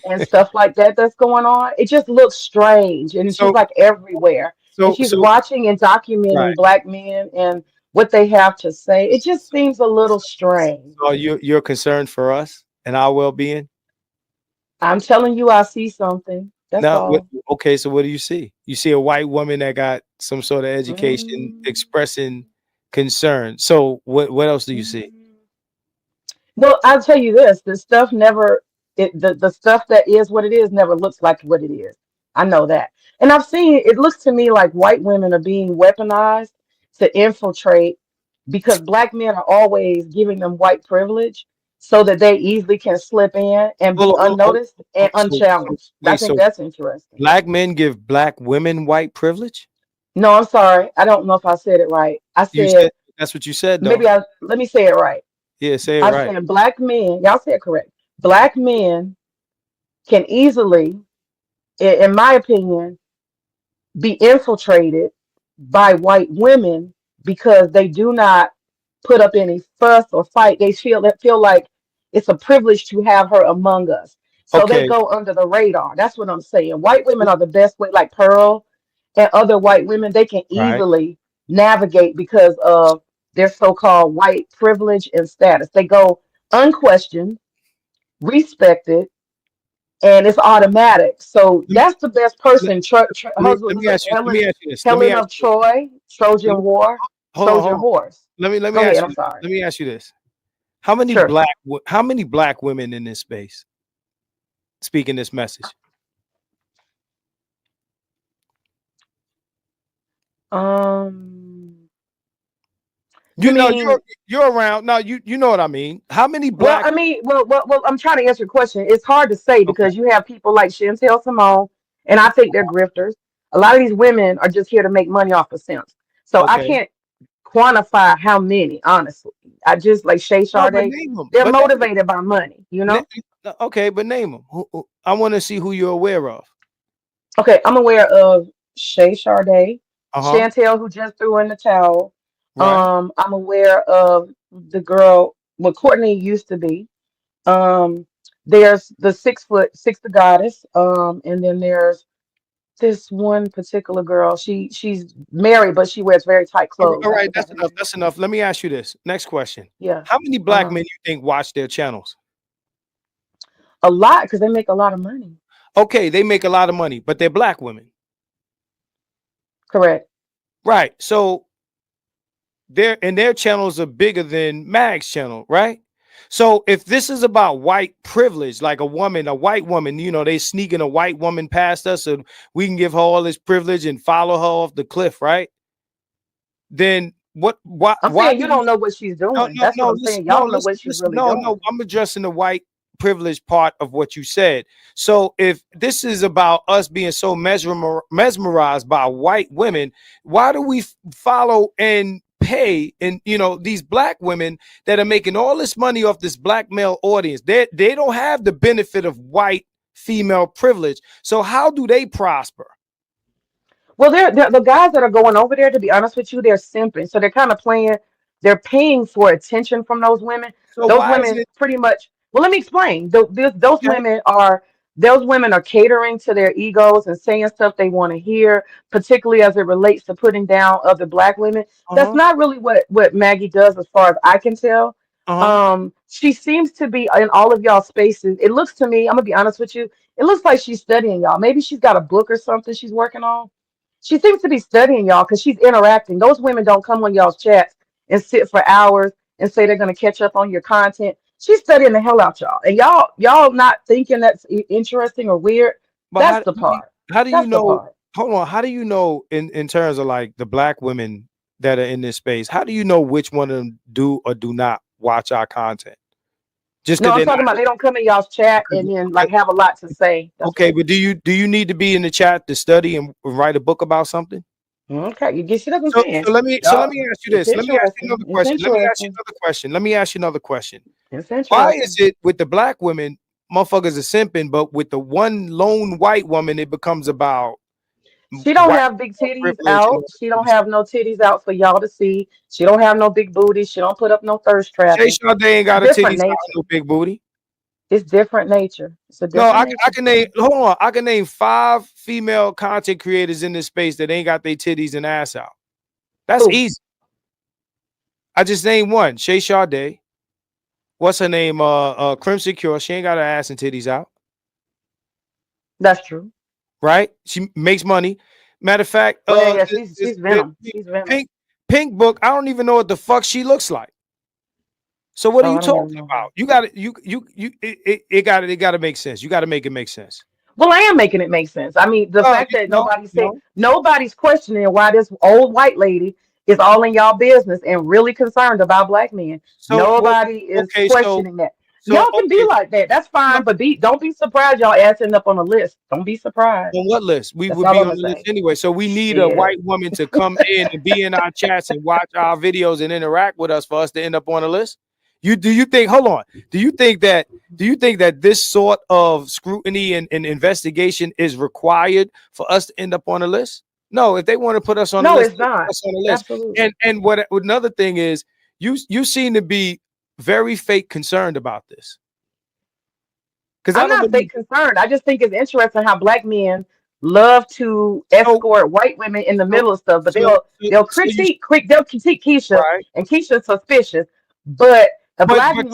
and stuff like that that's going on. It just looks strange, and she's so like everywhere, and so she's so watching and right. documenting black men and what they have to say. It just seems a little strange. So you're concerned for us and our well-being? I'm telling you, I see something. That's Now, all. okay, so what do you see? You see a white woman that got some sort of education Mm. expressing concern. So what else do you see? Well, I'll tell you this: the stuff never, the stuff that is what it is never looks like what it is. I know that, and I've seen it. Looks to me like white women are being weaponized to infiltrate because black men are always giving them white privilege so that they easily can slip in and be Hold unnoticed and on. unchallenged. I Wait, think so that's interesting. black men give black women white privilege? No, I'm sorry. I don't know if I said it right. I You said said that's what you said though. maybe let me say it right. Yeah, say it I right. said black men, y'all said it correct. Black men can easily, in my opinion, be infiltrated by white women because they do not put up any fuss or fight. They feel like it's a privilege to have her among us. So they Okay, go under the radar. That's what I'm saying. White women are the best way, like Pearl and other white women, they can right. easily navigate because of their so-called white privilege and status. They go unquestioned, respected, and it's automatic. So Let me that's the best person. let me ask you this. Let me Helen ask of Troy, let me Trojan War, hold Trojan on. horse. Let me Go ahead. ask I'm you sorry. let me ask you this. Sure. How many black women in this space speaking this message? You You know, mean? you're around. No, you know what I mean. How many Well, black I mean, well. I'm trying to answer your question. It's hard to say okay, because you have people like Chantel Simone, and I think they're grifters. A lot of these women are just here to make money off of simps. So I okay. can't quantify how many. Honestly, I just like Shay No, but Sade. name them. They're But name motivated by money. You them. know. Okay, but name them. I want to see who you're aware of. Okay, I'm aware of Shay Sade, Uh-huh. Chantel, who just threw in the towel. Right. I'm aware of the girl what Courtney used to be. Um, there's the 6'6" the goddess. And then there's this one particular girl. She's married, but she wears very tight clothes. All I right, forgot that's her enough. name. That's enough. Let me ask you this. Next question. Yeah. How many black Uh-huh. men you think watch their channels? A lot because they make a lot of money. Okay, they make a lot of money, but they're black women. Correct. Right. So their channels are bigger than Mag's channel, right? So if this is about white privilege, like a white woman, you know, they sneaking a white woman past us and we can give her all this privilege and follow her off the cliff, right? Then why saying you don't know what she's doing. That's what I'm saying. Y'all don't know what she's really doing. No, I'm addressing the white privilege part of what you said. So if this is about us being so mesmerized by white women, why do we follow and pay and these black women that are making all this money off this black male audience? They don't have the benefit of white female privilege. So how do they prosper? Well, they're the guys that are going over there, to be honest with you, they're simping. So they're kind of they're paying for attention from those women. So Those women pretty much, well, let me explain. Those women are catering to their egos and saying stuff they want to hear, particularly as it relates to putting down other black women. That's not really what Maggie does, as far as I can tell. She seems to be in all of y'all spaces. It looks to me, I'm gonna be honest with you, it looks like she's studying y'all. Maybe she's got a book or something she's working on. She seems to be studying y'all because she's interacting. Those women don't come on y'all's chats and sit for hours and say they're going to catch up on your content. She's studying the hell out y'all. And y'all not thinking that's interesting or weird. But that's the part. How do you know? Hold on. How do you know in terms of like the black women that are in this space? How do you know which one of them do or do not watch our content? I'm talking about they don't come in y'all's chat and then like have a lot to say. Okay, but do you need to be in the chat to study and write a book about something? Okay, you get what I'm saying. So let me ask you this. Let me ask you another question. Let me ask you another question. Why is it with the black women, motherfuckers are simping, but with the one lone white woman, it becomes about she don't have big titties out. She don't have no titties out for y'all to see. She don't have no big booty. She don't put up no thirst trap. Shay Sade ain't got a titties out, no big booty. It's different nature. It's a different nature. I can name. Hold on, I can name 5 female content creators in this space that ain't got their titties and ass out. That's easy. I just named one. Shay Sade. What's her name? Crimson Cure. She ain't got her ass and titties out. That's true. Right? She makes money. Matter of fact, she's Venom. She's Venom. Pink Book. I don't even know what the fuck she looks like. So what are you talking about? You got it got to make sense. You got to make it make sense. Well, I am making it make sense. I mean, the fact that nobody's questioning why this old white lady is all in y'all business and really concerned about black men. So, nobody is questioning that. Y'all can be like that. That's fine, but don't be surprised y'all ass end up on a list. Don't be surprised. On what list? We would be on the list anyway. So we need a white woman to come in and be in our chats and watch our videos and interact with us for us to end up on a list. Do you think that this sort of scrutiny and investigation is required for us to end up on a list? No, if they want to put us on a list, it's not. Us on a list. Absolutely. And what another thing is, you seem to be very fake concerned about this. Because I'm not fake concerned. I just think it's interesting how black men love to escort white women in the middle of stuff, but they'll critique Keisha, right? And Keisha's suspicious, but a white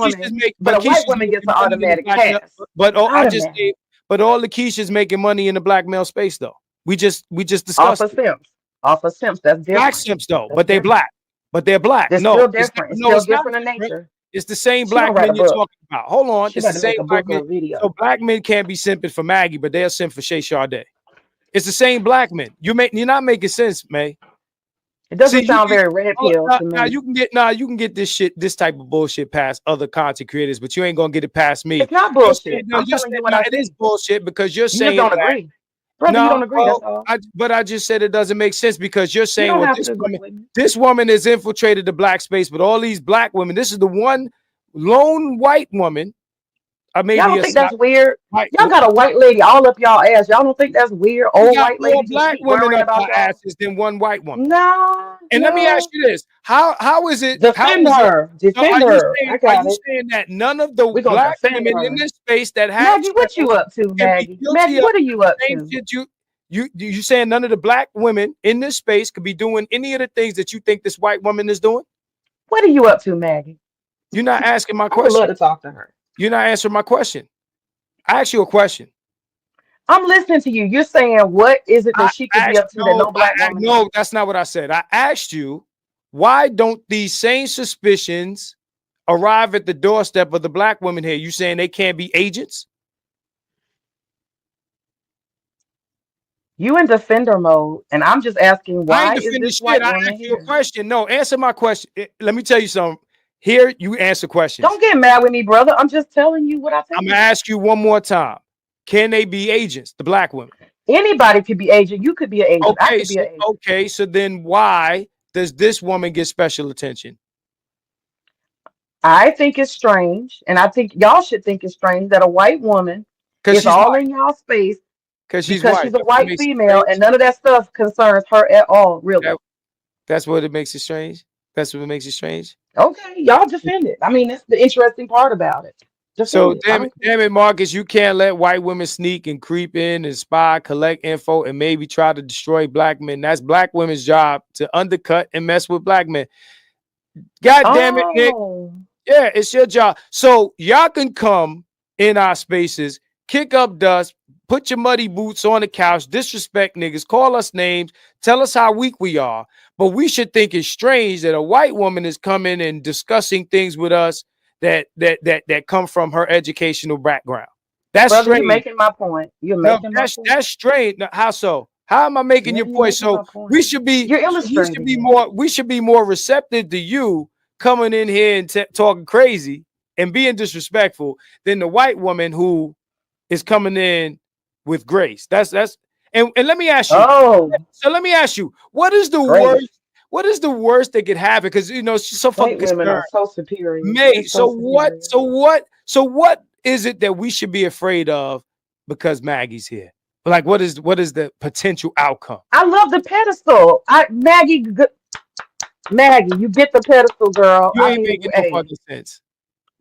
woman gets an automatic pass. But all the Keisha's making money in the black male space, though. We just discussed off of simps. That's different. Black simps, though, but they're black. But they're black. It's still different. It's still different in nature. It's the same black men you're talking about. Hold on, it's the same black men. So black men can't be simping for Maggie, but they'll simp for Shay Sade. It's the same black men. You're not making sense, May. It doesn't sound very red pill to me. You can get this type of bullshit past other content creators, but you ain't gonna get it past me. It's not bullshit. It is bullshit because you're saying you don't agree. Brother, you don't agree. That's all. But I just said it doesn't make sense because you're saying this woman has infiltrated the black space, but all these black women, this is the one lone white woman. Y'all don't think that's weird? Y'all got a white lady all up y'all ass. Y'all don't think that's weird? Old white lady, black women up our asses than one white woman. No. And let me ask you this: How is it? Defend her. Defend her. Are you saying that none of the black women in this space that have Maggie, what you up to, Maggie? Maggie, what are you up to? You saying none of the black women in this space could be doing any of the things that you think this white woman is doing? What are you up to, Maggie? You're not asking my question. I would love to talk to her. You're not answering my question. I asked you a question. I'm listening to you. You're saying, what is it that she could be up to that no black woman? No, that's not what I said. I asked you, why don't these same suspicions arrive at the doorstep of the black women here, you saying they can't be agents? You in defender mode, and I'm just asking I why ain't is defending this shit. white I woman asked you a here? question. No, answer my question. Let me tell you something. Here, you answer questions. Don't get mad with me, brother. I'm just telling you what I I'm think. gonna ask you one more time. Can they be agents, the black women? Anybody could be agent. You could be an agent. I Okay, could be so an agent. okay, so then why does this woman get special attention? I think it's strange, and I think y'all should think it's strange that a white woman Because is she's all white. in y'all space Because she's because white. she's a That's what white makes it female, strange. and none of that stuff concerns her at all, really. That's what it makes it strange. That's what makes it strange. Okay, y'all defend it. I mean, that's the interesting part about it. So Defend it. I don't care. damn it, Marcus, you can't let white women sneak and creep in and spy, collect info, and maybe try to destroy black men. That's black women's job to undercut and mess with black men. God damn it, Nick. Oh, Yeah, it's your job. So y'all can come in our spaces, kick up dust, put your muddy boots on the couch, disrespect niggas, call us names, tell us how weak we are. But we should think it's strange that a white woman is coming and discussing things with us that come from her educational background. That's brother, strange. you're making my point. You're No, making my point. that's strange. Now, how so? How am I making Yeah, your you're point? making So my point. we should be You're we illustrating should be it. more receptive to you coming in here and talking crazy and being disrespectful than the white woman who is coming in with grace. That's and let me ask you. Oh, So let me ask you, what is the grace. worst? What is the worst that could happen? Because you know she's so fucking White women concerned. are so superior. May They're so what? superior. So what is it that we should be afraid of because Maggie's here? Like what is the potential outcome? I love the pedestal. Maggie, you get the pedestal, girl. You I ain't mean, making no hey. fucking sense.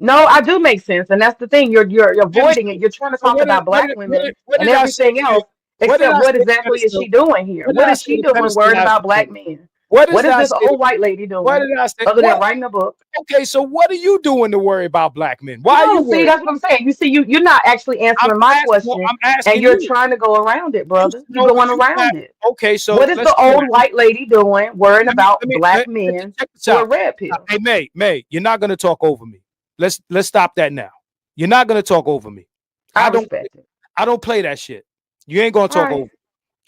No, I do make sense, and that's the thing. You're avoiding it. You're trying to So talk about black women what and did I say everything to you? else, What did except I what say exactly is pedestal? she doing here? What did What I is say she to doing pedestal worried last about black week? men? What What did is I this say? old white lady doing What did I say? other than What? writing a book? Okay, so what are you doing to worry about black men? Why are No, you see, worried? that's what I'm saying. You see, you're not actually answering my question, I'm asking and you're you. trying to go around it, brother. You're No, going you around it. okay, so What is let's the do old that. white lady doing worrying about black let- men check this who are out. red pill? Hey, May, you're not gonna talk over me. Let's stop that now. You're not gonna talk over me. I respect it. I don't play that shit. You ain't gonna All talk right. over me.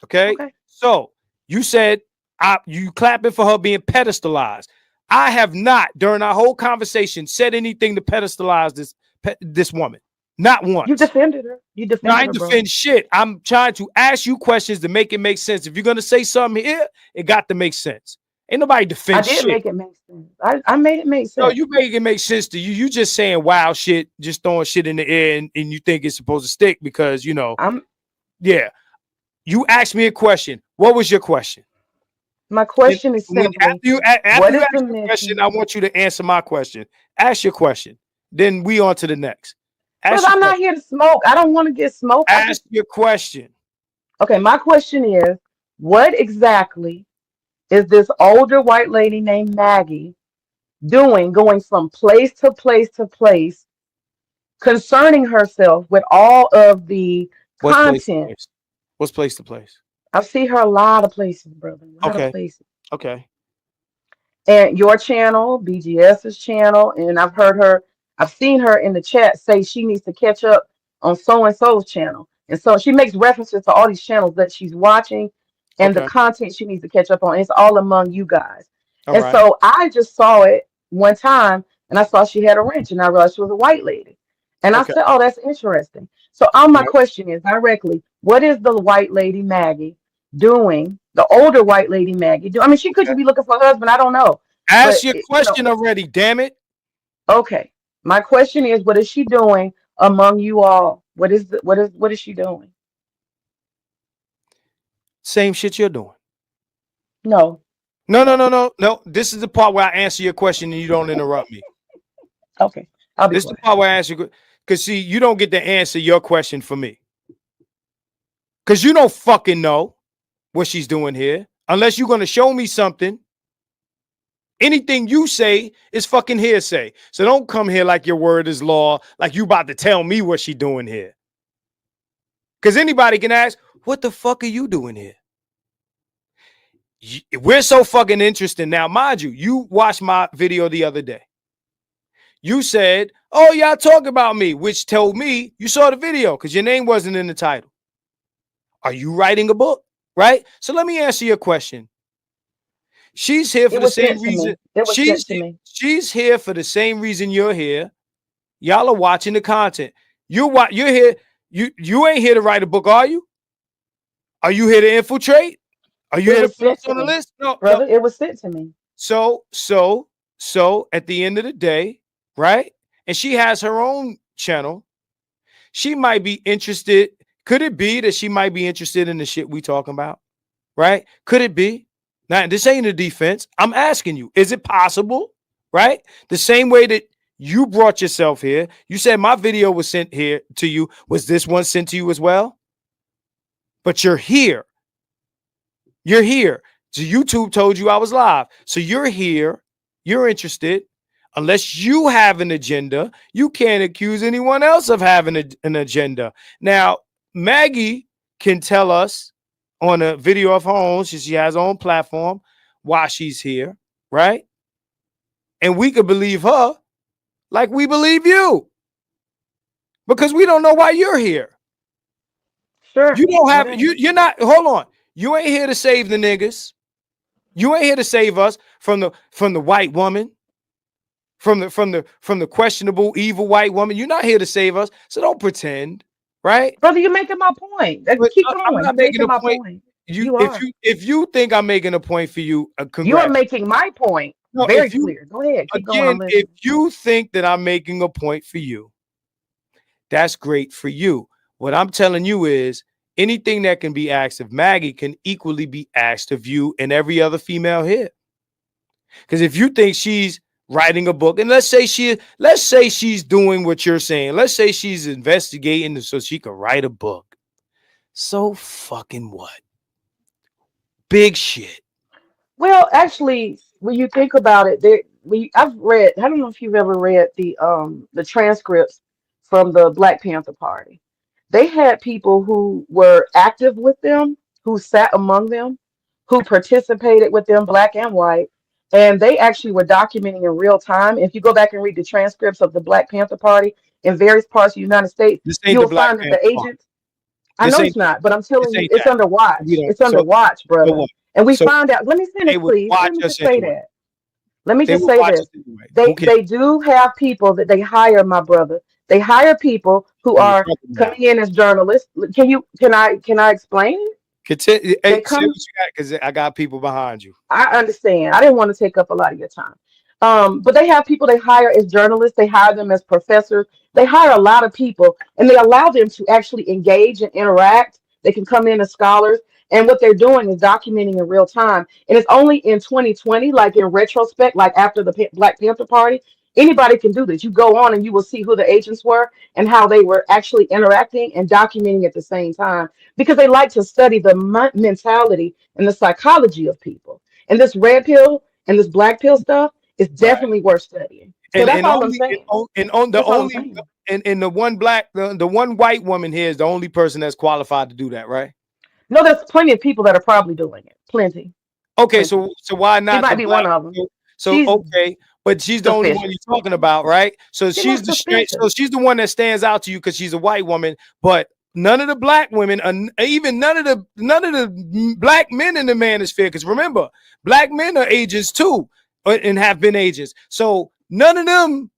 Okay? Okay. So you said you clapping for her being pedestalized. I have not during our whole conversation said anything to pedestalize this woman. Not once. You defended her. You No, defended I her, ain't bro. defend shit. I'm trying to ask you questions to make it make sense. If you're gonna say something here, it got to make sense. Ain't nobody I defend did shit. make it make sense. I made it make No, sense. you make it make sense to you. You just saying wild shit, just throwing shit in the air, and you think it's supposed to stick because you know. Yeah. You asked me a question. What was your question? My question is simply, after you what ask is the your question, mission? I want you to answer my question. Ask your question. Then we on to the next. Because I'm not here to smoke. I don't want to get smoked. Ask your question. Okay, my question is, what exactly is this older white lady named Maggie doing, going from place to place to place, concerning herself with all of the What's place to content? place? What's place to place? I've seen her a lot of places, brother. A lot of places. Okay. And your channel, BGS's channel, and I've seen her in the chat say she needs to catch up on so and so's channel. And so she makes references to all these channels that she's watching and the Okay. content she needs to catch up on. It's all among you guys. All and right. so I just saw it one time and I saw she had a wrench and I realized she was a white lady. And Okay. I said, oh, that's interesting. So my question is directly, what is the white lady Maggie doing? The older white lady Maggie do? I mean, she could just be looking for a husband. I don't know. Ask But your you know, question already, damn it. okay. My question is, what is she doing among you all? What is she doing? Same shit you're doing. No. No. This is the part where I answer your question and you don't interrupt me. Okay. I'll be This is the part where I answer because see, you don't get to answer your question for me. Because you don't fucking know what she's doing here unless you're gonna show me something. Anything you say is fucking hearsay. So don't come here like your word is law, like you about to tell me what she doing here. Because anybody can ask, what the fuck are you doing here? We're so fucking interesting. Now, mind you, you watched my video the other day. you said, "Oh, y'all talk about me," which told me you saw the video because your name wasn't in the title. Are you writing a book? Right? So let me answer your question. She's here for the same reason. She's here for the same reason you're here. Y'all are watching the content. You're here. You ain't here to write a book, are you? Are you here to infiltrate? Are you here to put us on the list? No, brother. It was sent to me. So at the end of the day, right? And she has her own channel. She might be interested. Could it be that she might be interested in the shit we talking about? Right? Could it be? Now, this ain't a defense. I'm asking you, is it possible? Right? The same way that you brought yourself here. You said my video was sent here to you. Was this one sent to you as well? But you're here. You're here. So YouTube told you I was live. So you're here. You're interested. Unless you have an agenda, you can't accuse anyone else of having an agenda. Now, Maggie can tell us on a video of her own, she has her own platform, why she's here, right? And we could believe her like we believe you. Because we don't know why you're here. Sure. You don't have you're not, hold on. You ain't here to save the niggas. You ain't here to save us from the white woman. From the questionable evil white woman. You're not here to save us. So don't pretend, right? Brother, you're making my point. Keep going. I'm not making a point. If you think I'm making a point for you, you are making my point. No, very clear. Go ahead. Keep going. If you think that I'm making a point for you, that's great for you. What I'm telling you is anything that can be asked of Maggie can equally be asked of you and every other female here. Because if you think she's writing a book, and let's say she's doing what you're saying. Let's say she's investigating so she can write a book. So fucking what? Big shit. Well, actually, when you think about it, I've read. I don't know if you've ever read the transcripts from the Black Panther Party. They had people who were active with them, who sat among them, who participated with them, black and white. And they actually were documenting in real time. If you go back and read the transcripts of the Black Panther Party in various parts of the United States, you'll find that the agents. I know it's not, but I'm telling you, it's under watch. It's under watch, brother. And we found out. Let me finish, please. Let me just say that. Let me just say this. They do have people that they hire, my brother. They hire people who are coming in as journalists. Can I explain? Continue, because I got people behind you. I understand. I didn't want to take up a lot of your time. But they have people they hire as journalists. They hire them as professors. They hire a lot of people, and they allow them to actually engage and interact. They can come in as scholars, and what they're doing is documenting in real time. And it's only in 2020, like in retrospect, like after the Black Panther Party, anybody can do this. You go on and you will see who the agents were and how they were actually interacting and documenting at the same time, because they like to study the mentality and the psychology of people. And this red pill and this black pill stuff is definitely worth studying. So that's all I'm saying. And the one white woman here is the only person that's qualified to do that, right? No, there's plenty of people that are probably doing it. Plenty. Okay, so why not? She might be one of them. Okay, but she's the only one you're talking about, right? So she's the one that stands out to you because she's a white woman, but none of the black women, even none of the black men in the manosphere. Because remember, black men are agents too, and have been agents. So none of them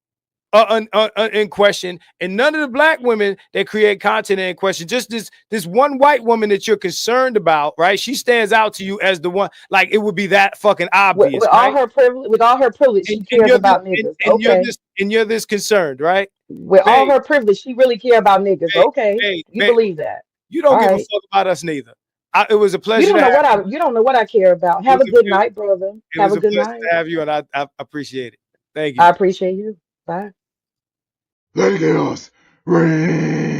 are in question, and none of the black women that create content are in question. Just this one white woman that you're concerned about, right? She stands out to you as the one. Like it would be that fucking obvious. With all her privilege, she cares about niggas. And you're this concerned, right? With all her privilege, she really care about niggas. You believe that? You don't give a fuck about us neither. It was a pleasure. You don't know what I care about. Have a good night, brother. Have a good night. To have you, and I appreciate it. Thank you. I appreciate you. Bye. Legeos ring.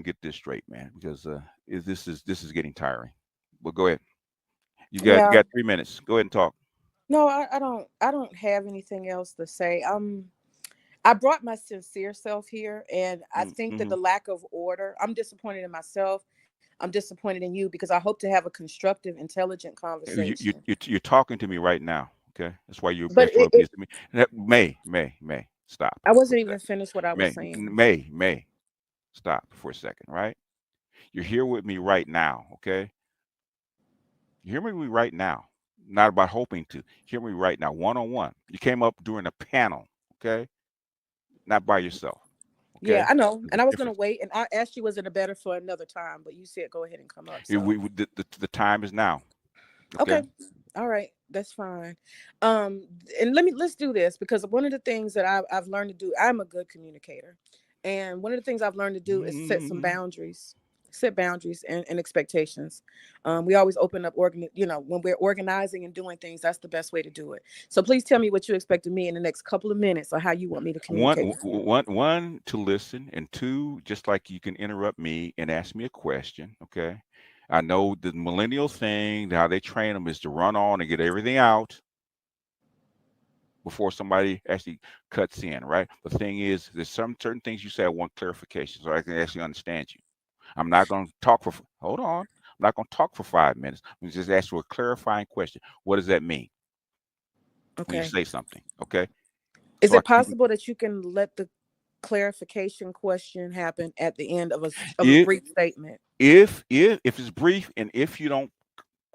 Get this straight, man, because this is getting tiring. Well, go ahead. You got 3 minutes. Go ahead and talk. No, I don't have anything else to say. I brought my sincere self here, and I think that the lack of order, I'm disappointed in myself I'm disappointed in you because I hope to have a constructive, intelligent conversation. You're talking to me right now. Okay, that's why you're But abusing me. May, stop. I wasn't even finished what I was May, saying. May, stop for a second, right? You're here with me right now, okay? You hear me right now. Not about hoping to. Hear me right now, one-on-one. You came up during a panel, okay? Not by yourself. Okay? Yeah, I know. There's And a I was going to difference. wait. And I asked you, was it a better for another time? But you said go ahead and come up. Yeah, So. The time is now. Okay. All right. That's fine. And let's do this, because one of the things that I've learned to do, I'm a good communicator. And one of the things I've learned to do is set some boundaries. Set boundaries and expectations. We always open up when we're organizing and doing things, that's the best way to do it. So please tell me what you expect of me in the next couple of minutes, or how you want me to communicate. One, to listen, and two, just like you can interrupt me and ask me a question. Okay. I know the millennial thing, how they train them is to run on and get everything out before somebody actually cuts in, right? The thing is, there's some certain things you say I want clarification so I can actually understand you. I'm not going to talk for, hold on. I'm not going to talk for 5 minutes. I'm just ask you a clarifying question. What does that mean? Okay. When you say something, okay? Is it possible that you can let the clarification question happen at the end of a brief statement? If it's brief, and if you don't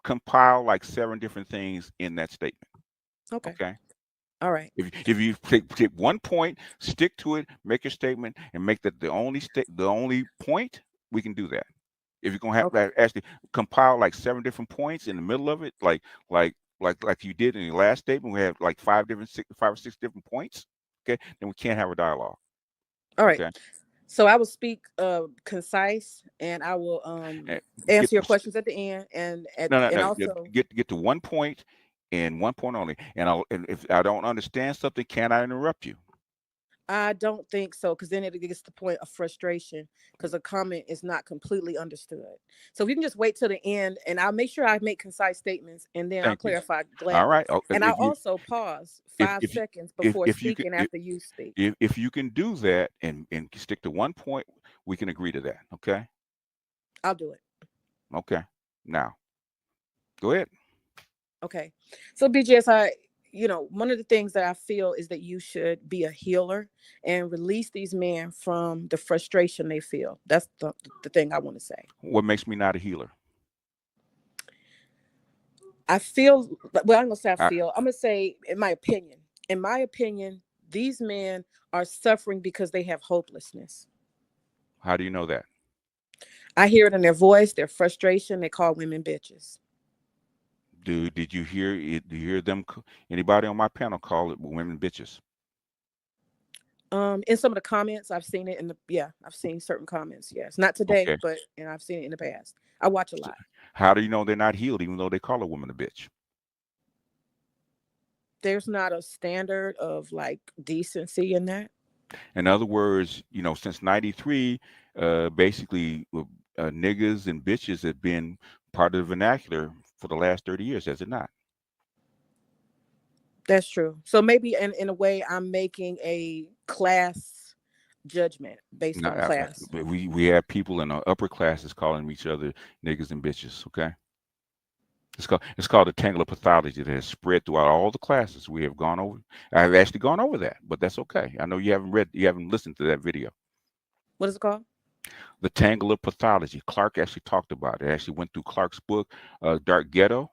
compile like 7 different things in that statement. Okay. All right. If you take one point, stick to it, make your statement, and make that the only point, we can do that. If you're gonna have to actually compile like 7 different points in the middle of it, like you did in your last statement, we have like 5 or 6 different points. Okay, then we can't have a dialogue. All right. Okay. So I will speak concise, and I will answer your questions at the end, and also get to one point and one point only. And if I don't understand something, can I interrupt you? I don't think so, because then it gets to the point of frustration because a comment is not completely understood. So if you can just wait till the end, and I'll make sure I make concise statements, and then I'll clarify gladly. All right. And I'll also pause 5 seconds before speaking after you speak. If you can do that and stick to one point, we can agree to that. Okay. I'll do it. Okay. Now, go ahead. Okay. So BGS, one of the things that I feel is that you should be a healer and release these men from the frustration they feel. That's the thing I want to say. What makes me not a healer? I feel, well, I'm going to say I feel. I'm going to say, in my opinion, these men are suffering because they have hopelessness. How do you know that? I hear it in their voice, their frustration. They call women bitches. Did you hear it? Do you hear them? Anybody on my panel call it women bitches? In some of the comments, I've seen it I've seen certain comments. Yes, not today, but I've seen it in the past. I watch a lot. How do you know they're not healed, even though they call a woman a bitch? There's not a standard of like decency in that. In other words, since '93, basically niggas and bitches have been part of the vernacular for the last 30 years, has it not? That's true. So maybe in a way, I'm making a class judgment based on class. We have people in the upper classes calling each other niggas and bitches. Okay. It's called the tangle of pathology that has spread throughout all the classes we have gone over. I've actually gone over that, but that's okay. I know you haven't listened to that video. What is it called? The tangle of pathology. Clark actually talked about it. Actually went through Clark's book, Dark Ghetto.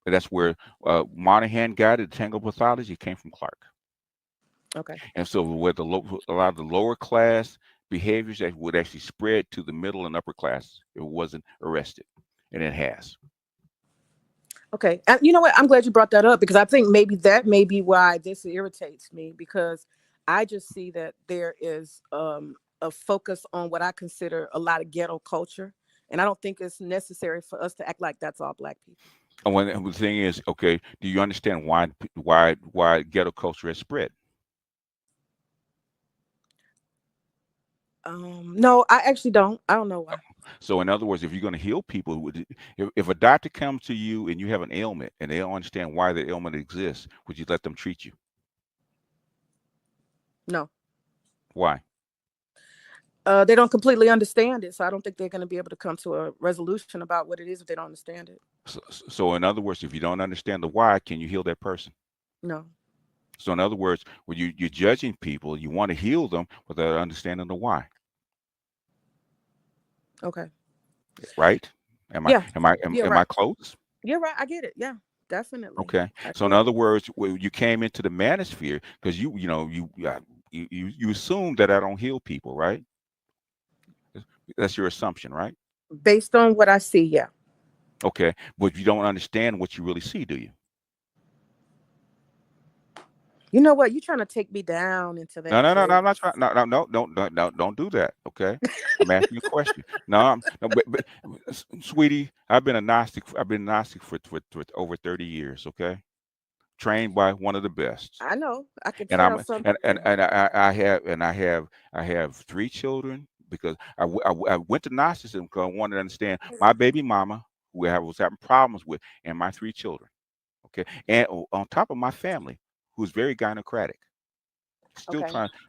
That's where Monahan got it. The tangle of pathology came from Clark. Okay. And so where a lot of the lower class behaviors that would actually spread to the middle and upper class, it wasn't arrested, and it has. Okay. And you know what? I'm glad you brought that up, because I think maybe that may be why this irritates me, because I just see that there is a focus on what I consider a lot of ghetto culture. And I don't think it's necessary for us to act like that's all Black people. And the thing is, okay, do you understand why ghetto culture has spread? No, I actually don't. I don't know why. So in other words, if you're going to heal people, if a doctor comes to you and you have an ailment and they don't understand why the ailment exists, would you let them treat you? No. Why? They don't completely understand it, so I don't think they're going to be able to come to a resolution about what it is if they don't understand it. So in other words, if you don't understand the why, can you heal that person? No. So in other words, when you're judging people, you want to heal them without understanding the why. Okay. Right? Am Yeah. I Right. close? You're right. I get it. Yeah, definitely. Okay. So in other words, you came into the manosphere because you assume that I don't heal people, right? That's your assumption, right? Based on what I see, yeah. Okay, but you don't understand what you really see, do you? You know what? You're trying to take me down into that. No, I'm not trying. No, don't do that. Okay, I'm asking you a question. But sweetie, I've been a Gnostic. I've been Gnostic for over 30 years. Okay, trained by one of the best. I know. I can And tell I'm something. and I have 3 children because I went to Gnosticism because I wanted to understand my baby mama who I was having problems with and my 3 children. Okay, and on top of my family who's very gynocratic.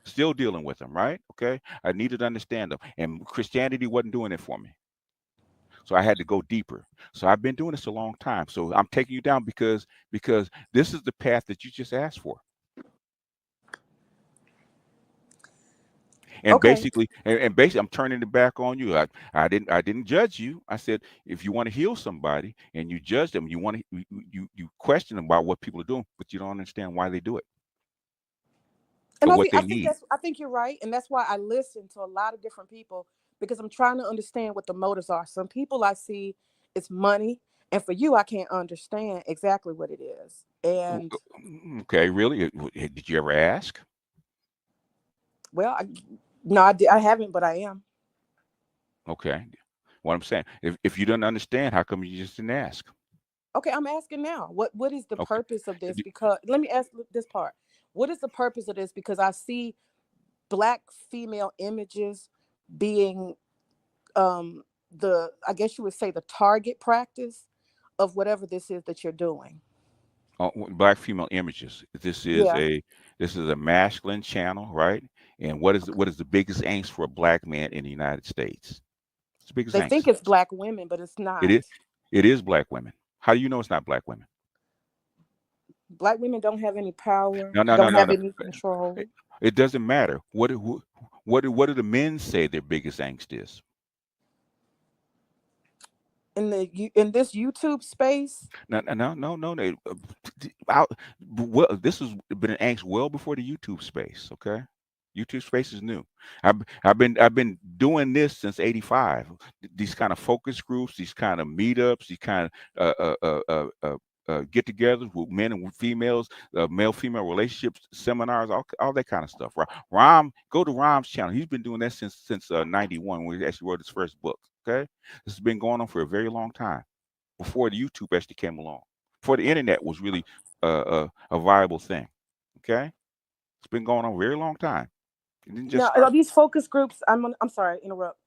Still dealing with them, right? Okay, I needed to understand them, and Christianity wasn't doing it for me, so I had to go deeper. So I've been doing this a long time. So I'm taking you down because this is the path that you just asked for, and basically, I'm turning it back on you. I didn't judge you. I said if you want to heal somebody and you judge them, you question them about what people are doing, but you don't understand why they do it. And I think you're right, and that's why I listen to a lot of different people because I'm trying to understand what the motives are. Some people I see it's money, and for you, I can't understand exactly what it is. And okay, really, did you ever ask? Well, no, I haven't, but I am. Okay, what I'm saying, if you don't understand, how come you just didn't ask? Okay, I'm asking now. What is the purpose of this? Because let me ask this part. What is the purpose of this? Because I see Black female images being I guess you would say the target practice of whatever this is that you're doing. Black female images. This is a masculine channel, right? And what is the biggest angst for a Black man in the United States? It's the biggest They angst. think it's Black women, but it's not. It is Black women. How do you know it's not Black women? Black women don't have any power. No. Don't have any control. It doesn't matter. What do the men say their biggest angst is? In this YouTube space? No. This has been an angst well before the YouTube space. Okay, YouTube space is new. I've been doing this since '85. These kind of focus groups, these kind of meetups, these kind of get-togethers with men and females, male-female relationships seminars, all that kind of stuff. Right? Go to Rom's channel. He's been doing that since '91 when he actually wrote his first book. Okay, this has been going on for a very long time before the YouTube actually came along. Before the internet was really a viable thing. Okay, it's been going on a very long time. Now, are these focus groups? I'm sorry, interrupt.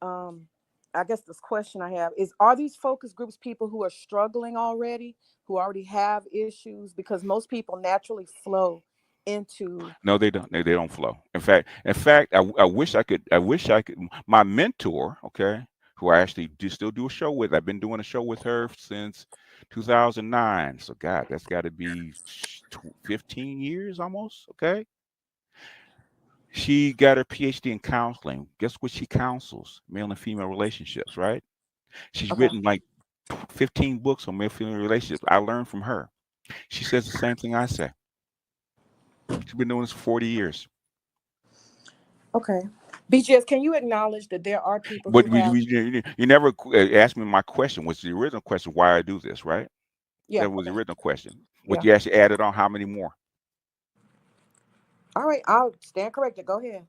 I guess this question I have is: are these focus groups people who are struggling already, who already have issues? Because most people naturally flow into. No, they don't. They don't flow. In fact, I wish I could. My mentor, okay, who I actually still do a show with. I've been doing a show with her since 2009. So God, that's got to be 15 years almost. Okay. She got her PhD in counseling. Guess what she counsels? Male and female relationships, right? She's written like 15 books on male female relationships. I learned from her. She says the same thing I say. She's been doing this for 40 years. Okay. BGS, can you acknowledge that there are people But you never asked me my question, which is the original question, why I do this, right? Yeah. That was the original question. But you actually added on how many more? All right, I'll stand corrected. Go ahead.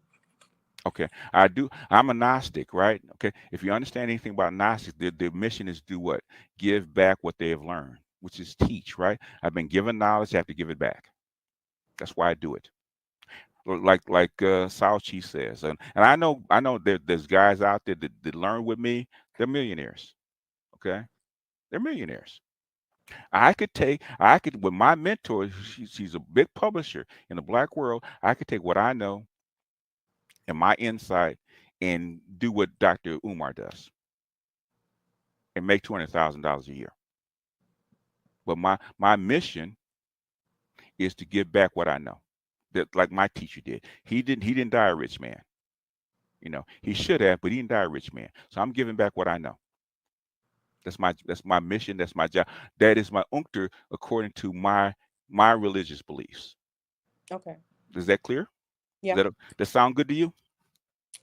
Okay, I'm a Gnostic, right? Okay, if you understand anything about Gnostics, their mission is to do what? Give back what they have learned, which is teach, right? I've been given knowledge, I have to give it back. That's why I do it. Like Sauchi says, and I know there's guys out there that learn with me. They're millionaires. Okay, they're millionaires. I could with my mentor. She's a big publisher in the Black world. I could take what I know and my insight and do what Dr. Umar does and make $200,000 a year. But my mission is to give back what I know. That, like my teacher did. He didn't die a rich man. You know, he should have, but he didn't die a rich man. So I'm giving back what I know. That's my mission. That's my job. That is my unctor according to my religious beliefs. Okay. Is that clear? Yeah. Does that sound good to you?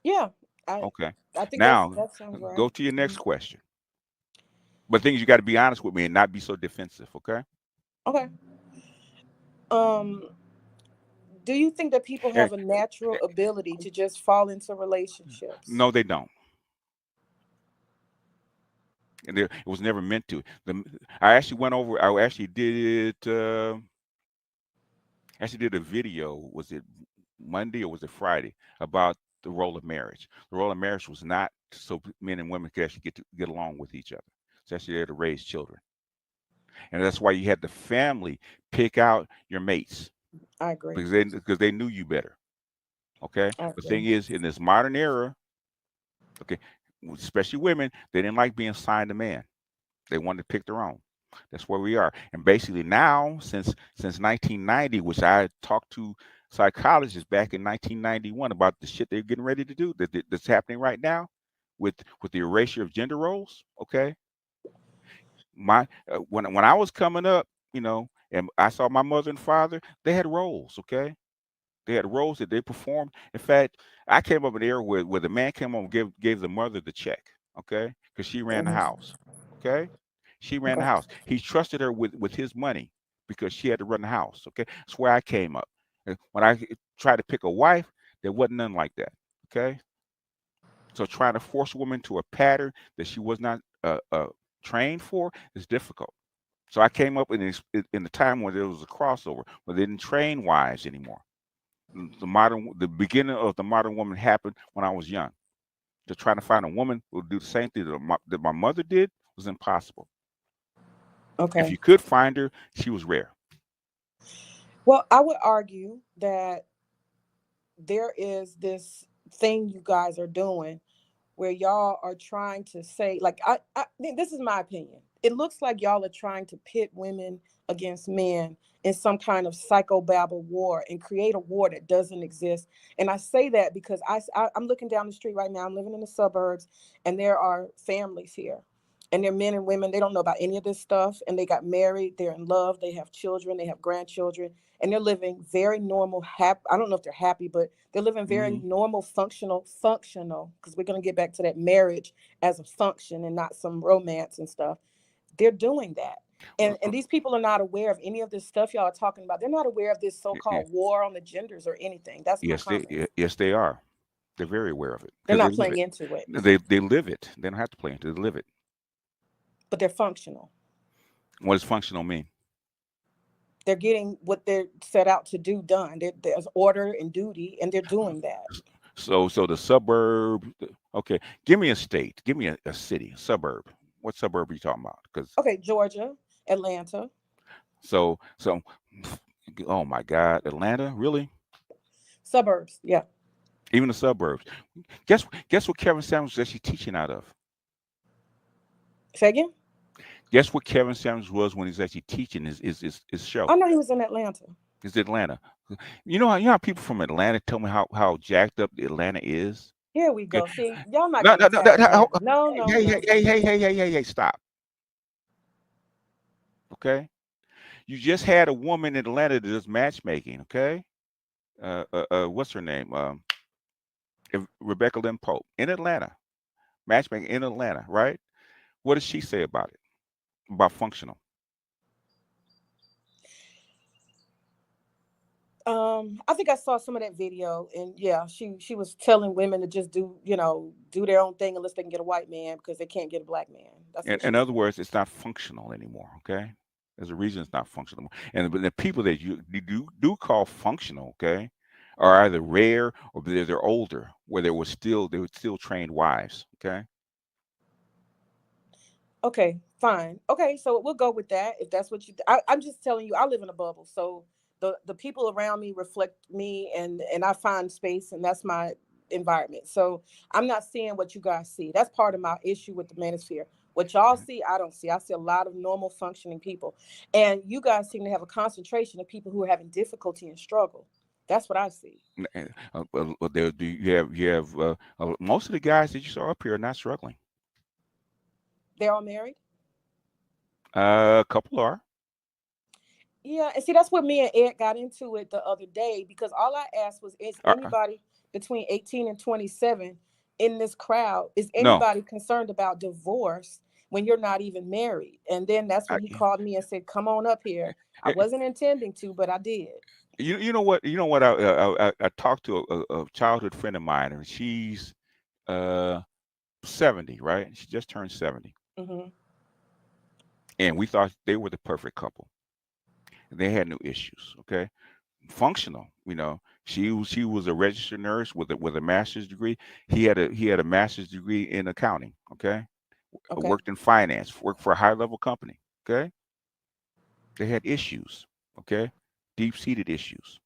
Yeah. Okay. I think Now that sounds right. go to your next question. But things you got to be honest with me and not be so defensive. Okay. Okay. Do you think that people have a natural ability to just fall into relationships? No, they don't. And it was never meant to. I actually went over. I actually did it. Actually did a video. Was it Monday or was it Friday about the role of marriage? The role of marriage was not so men and women could actually get along with each other. It's actually there to raise children, and that's why you had the family pick out your mates. I agree. Because they knew you better. Okay. The thing is, in this modern era, okay, especially women, they didn't like being assigned a man. They wanted to pick their own. That's where we are. And basically now, since 1990, which I talked to psychologists back in 1991 about the shit they're getting ready to do that's happening right now with the erasure of gender roles. Okay. When I was coming up, you know, and I saw my mother and father, they had roles. Okay. They had roles that they performed. In fact, I came up in an era where the man came home and gave the mother the check. Okay. Because she ran the house. Okay. She ran the house. He trusted her with his money because she had to run the house. Okay. That's where I came up. And when I tried to pick a wife, there wasn't none like that. Okay. So trying to force a woman to a pattern that she was not trained for is difficult. So I came up in the time when there was a crossover, where they didn't train wives anymore. The beginning of the modern woman happened when I was young. To try to find a woman who would do the same thing that my mother did was impossible. Okay. If you could find her, she was rare. Well, I would argue that there is this thing you guys are doing where y'all are trying to say, like, I this is my opinion. It looks like y'all are trying to pit women against men in some kind of psychobabble war and create a war that doesn't exist. And I say that because I'm looking down the street right now. I'm living in the suburbs, and there are families here. And they're men and women. They don't know about any of this stuff. And they got married. They're in love. They have children. They have grandchildren. And they're living very normal, happy. I don't know if they're happy, but they're living very normal, functional, because we're going to get back to that marriage as a function and not some romance and stuff. They're doing that. And these people are not aware of any of this stuff y'all are talking about. They're not aware of this so-called war on the genders or anything. That's my comment. Yes, they are. They're very aware of it. They're not playing into it. They live it. They don't have to play into it. They live it. But they're functional. What does functional mean? They're getting what they're set out to do done. There's order and duty, and they're doing that. So the suburb. Okay, give me a state. Give me a city, a suburb. What suburb are you talking about? Okay, Georgia, Atlanta. So, oh my God, Atlanta, really? Suburbs, yeah. Even the suburbs. Guess what Kevin Samuels is actually teaching out of? Say again? Guess what Kevin Samuels was when he's actually teaching his show? I know he was in Atlanta. It's Atlanta. You know how people from Atlanta tell me how jacked up Atlanta is? Here we go. See, y'all not no. Hey, stop. Okay? You just had a woman in Atlanta that does matchmaking, okay? What's her name? Rebecca Lynn Pope in Atlanta. Matchmaking in Atlanta, right? What does she say about it? About functional? I think I saw some of that video, and yeah, she was telling women to just do their own thing unless they can get a white man because they can't get a black man. In other words, it's not functional anymore. Okay, there's a reason it's not functional. And the people that you do call functional, okay, are either rare or they're older, where they would still train wives. Okay. Okay, fine. Okay, so we'll go with that if that's what you. I'm just telling you, I live in a bubble, so the people around me reflect me, and I find space, and that's my environment. So I'm not seeing what you guys see. That's part of my issue with the manosphere. What y'all see, I don't see. I see a lot of normal functioning people. And you guys seem to have a concentration of people who are having difficulty and struggle. That's what I see. You have most of the guys that you saw up here are not struggling. They're all married? A couple are. Yeah, and see, that's what me and Ed got into it the other day, because all I asked was, is anybody between 18 and 27 in this crowd, is No. anybody concerned about divorce when you're not even married? And then that's when he called me and said, come on up here. I wasn't intending to, but I did. You know what? I talked to a childhood friend of mine, and she's 70, right? She just turned 70. Mm-hmm. And we thought they were the perfect couple. They had no issues. Okay, functional. You know, she was a registered nurse with a master's degree. He had a master's degree in accounting. Okay, worked in finance. Worked for a high level company. Okay, they had issues. Okay, deep seated issues.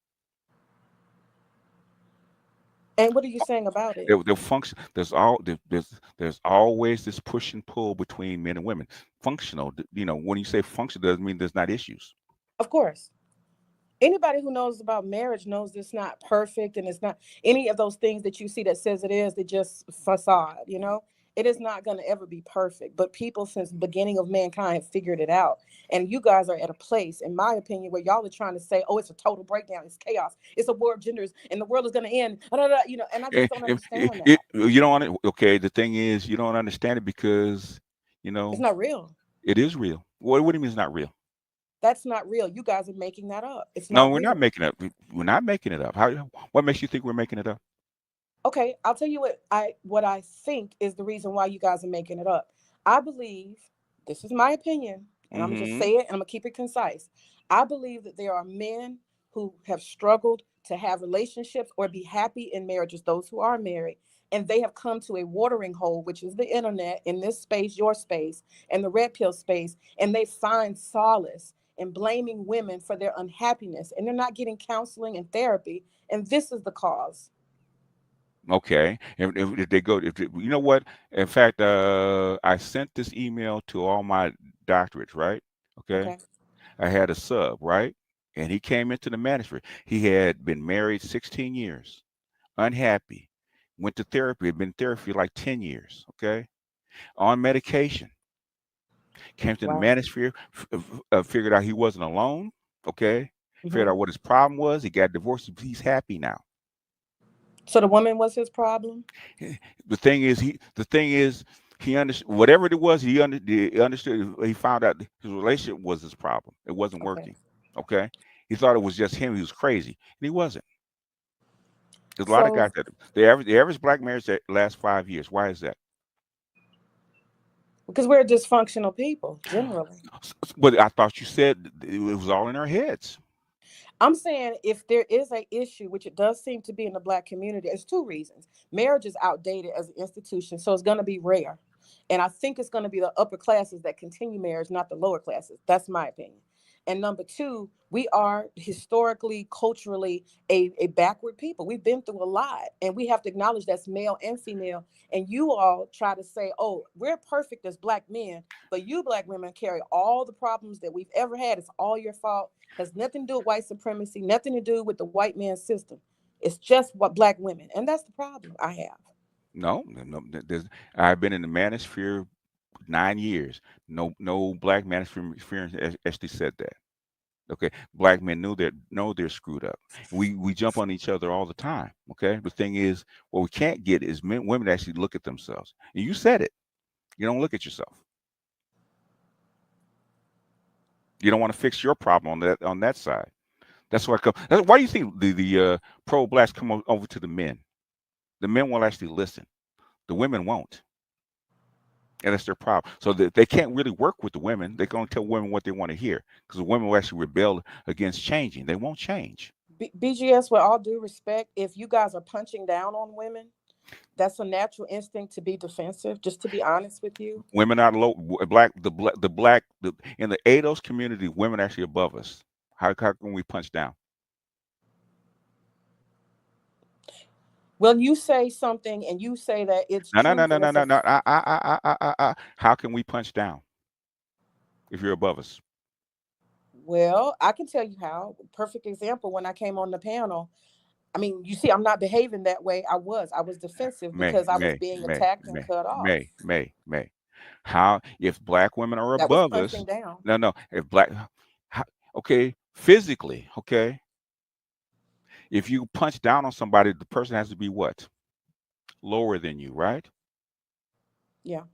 And what are you saying about it? The function. There's always this push and pull between men and women. Functional. You know, when you say functional, doesn't mean there's not issues. Of course. Anybody who knows about marriage knows it's not perfect, and it's not any of those things that you see that says it is. They're just facade, you know. It is not going to ever be perfect. But people since the beginning of mankind have figured it out. And you guys are at a place, in my opinion, where y'all are trying to say, oh, it's a total breakdown. It's chaos. It's a war of genders, and the world is going to end. You know, and I just don't understand that. You don't. Okay, the thing is, you don't understand it because, you know, it's not real. It is real. What do you mean it's not real? That's not real. You guys are making that up. It's no, not we're real. not making it up. We're not making it up. What makes you think we're making it up? Okay, I'll tell you what I think is the reason why you guys are making it up. I believe, this is my opinion, and I'm gonna just say it, and I'm gonna keep it concise. I believe that there are men who have struggled to have relationships or be happy in marriages, those who are married, and they have come to a watering hole, which is the internet, in this space, your space, and the red pill space, and they find solace in blaming women for their unhappiness, and they're not getting counseling and therapy, and this is the cause. Okay, if they go, you know what? In fact, I sent this email to all my doctorates, right? Okay. I had a sub, right? And he came into the management. He had been married 16 years, unhappy, went to therapy, had been in therapy like 10 years, okay? On medication. Came to the manosphere, figured out he wasn't alone, okay? Figured out what his problem was. He got divorced. He's happy now. So the woman was his problem? The thing is, he understood whatever it was. He understood. He found out his relationship was his problem. It wasn't working. Okay, he thought it was just him. He was crazy, and he wasn't. There's a lot of guys that the average black marriage that lasts 5 years. Why is that? Because we're dysfunctional people generally. But I thought you said it was all in our heads. I'm saying if there is an issue, which it does seem to be in the black community, there's two reasons. Marriage is outdated as an institution, so it's going to be rare. And I think it's going to be the upper classes that continue marriage, not the lower classes. That's my opinion. And number two, we are historically, culturally a backward people. We've been through a lot, and we have to acknowledge that's male and female. And you all try to say, oh, we're perfect as black men, but you black women carry all the problems that we've ever had. It's all your fault. Has nothing to do with white supremacy, nothing to do with the white man's system. It's just what black women. And that's the problem I have. No, I've been in the manosphere 9 years. No black manosphere actually said that. Okay, black men know they're screwed up. We jump on each other all the time. Okay, the thing is, what we can't get is women actually look at themselves. And you said it. You don't look at yourself. You don't want to fix your problem on that side. That's why. Why do you think the pro blacks come over to the men? The men will actually listen. The women won't. And that's their problem. So they can't really work with the women. They're going to tell women what they want to hear, because the women will actually rebel against changing. They won't change. BGS, with all due respect, if you guys are punching down on women, that's a natural instinct to be defensive, just to be honest with you. Women are low. In the ADOS community, women are actually above us. How can we punch down? Well, you say something and you say that it's No, no, no, truth no, and no, it's a no, no. How can we punch down if you're above us? well, I can tell you how. Perfect example when I came on the panel. I mean, you see, I'm not behaving that way. I was defensive May, because I was may, being may, attacked and may, cut off. may. How if black women are That was above punching us? down. No. If black, okay, physically, okay. If you punch down on somebody, the person has to be what? Lower than you, right? Yeah.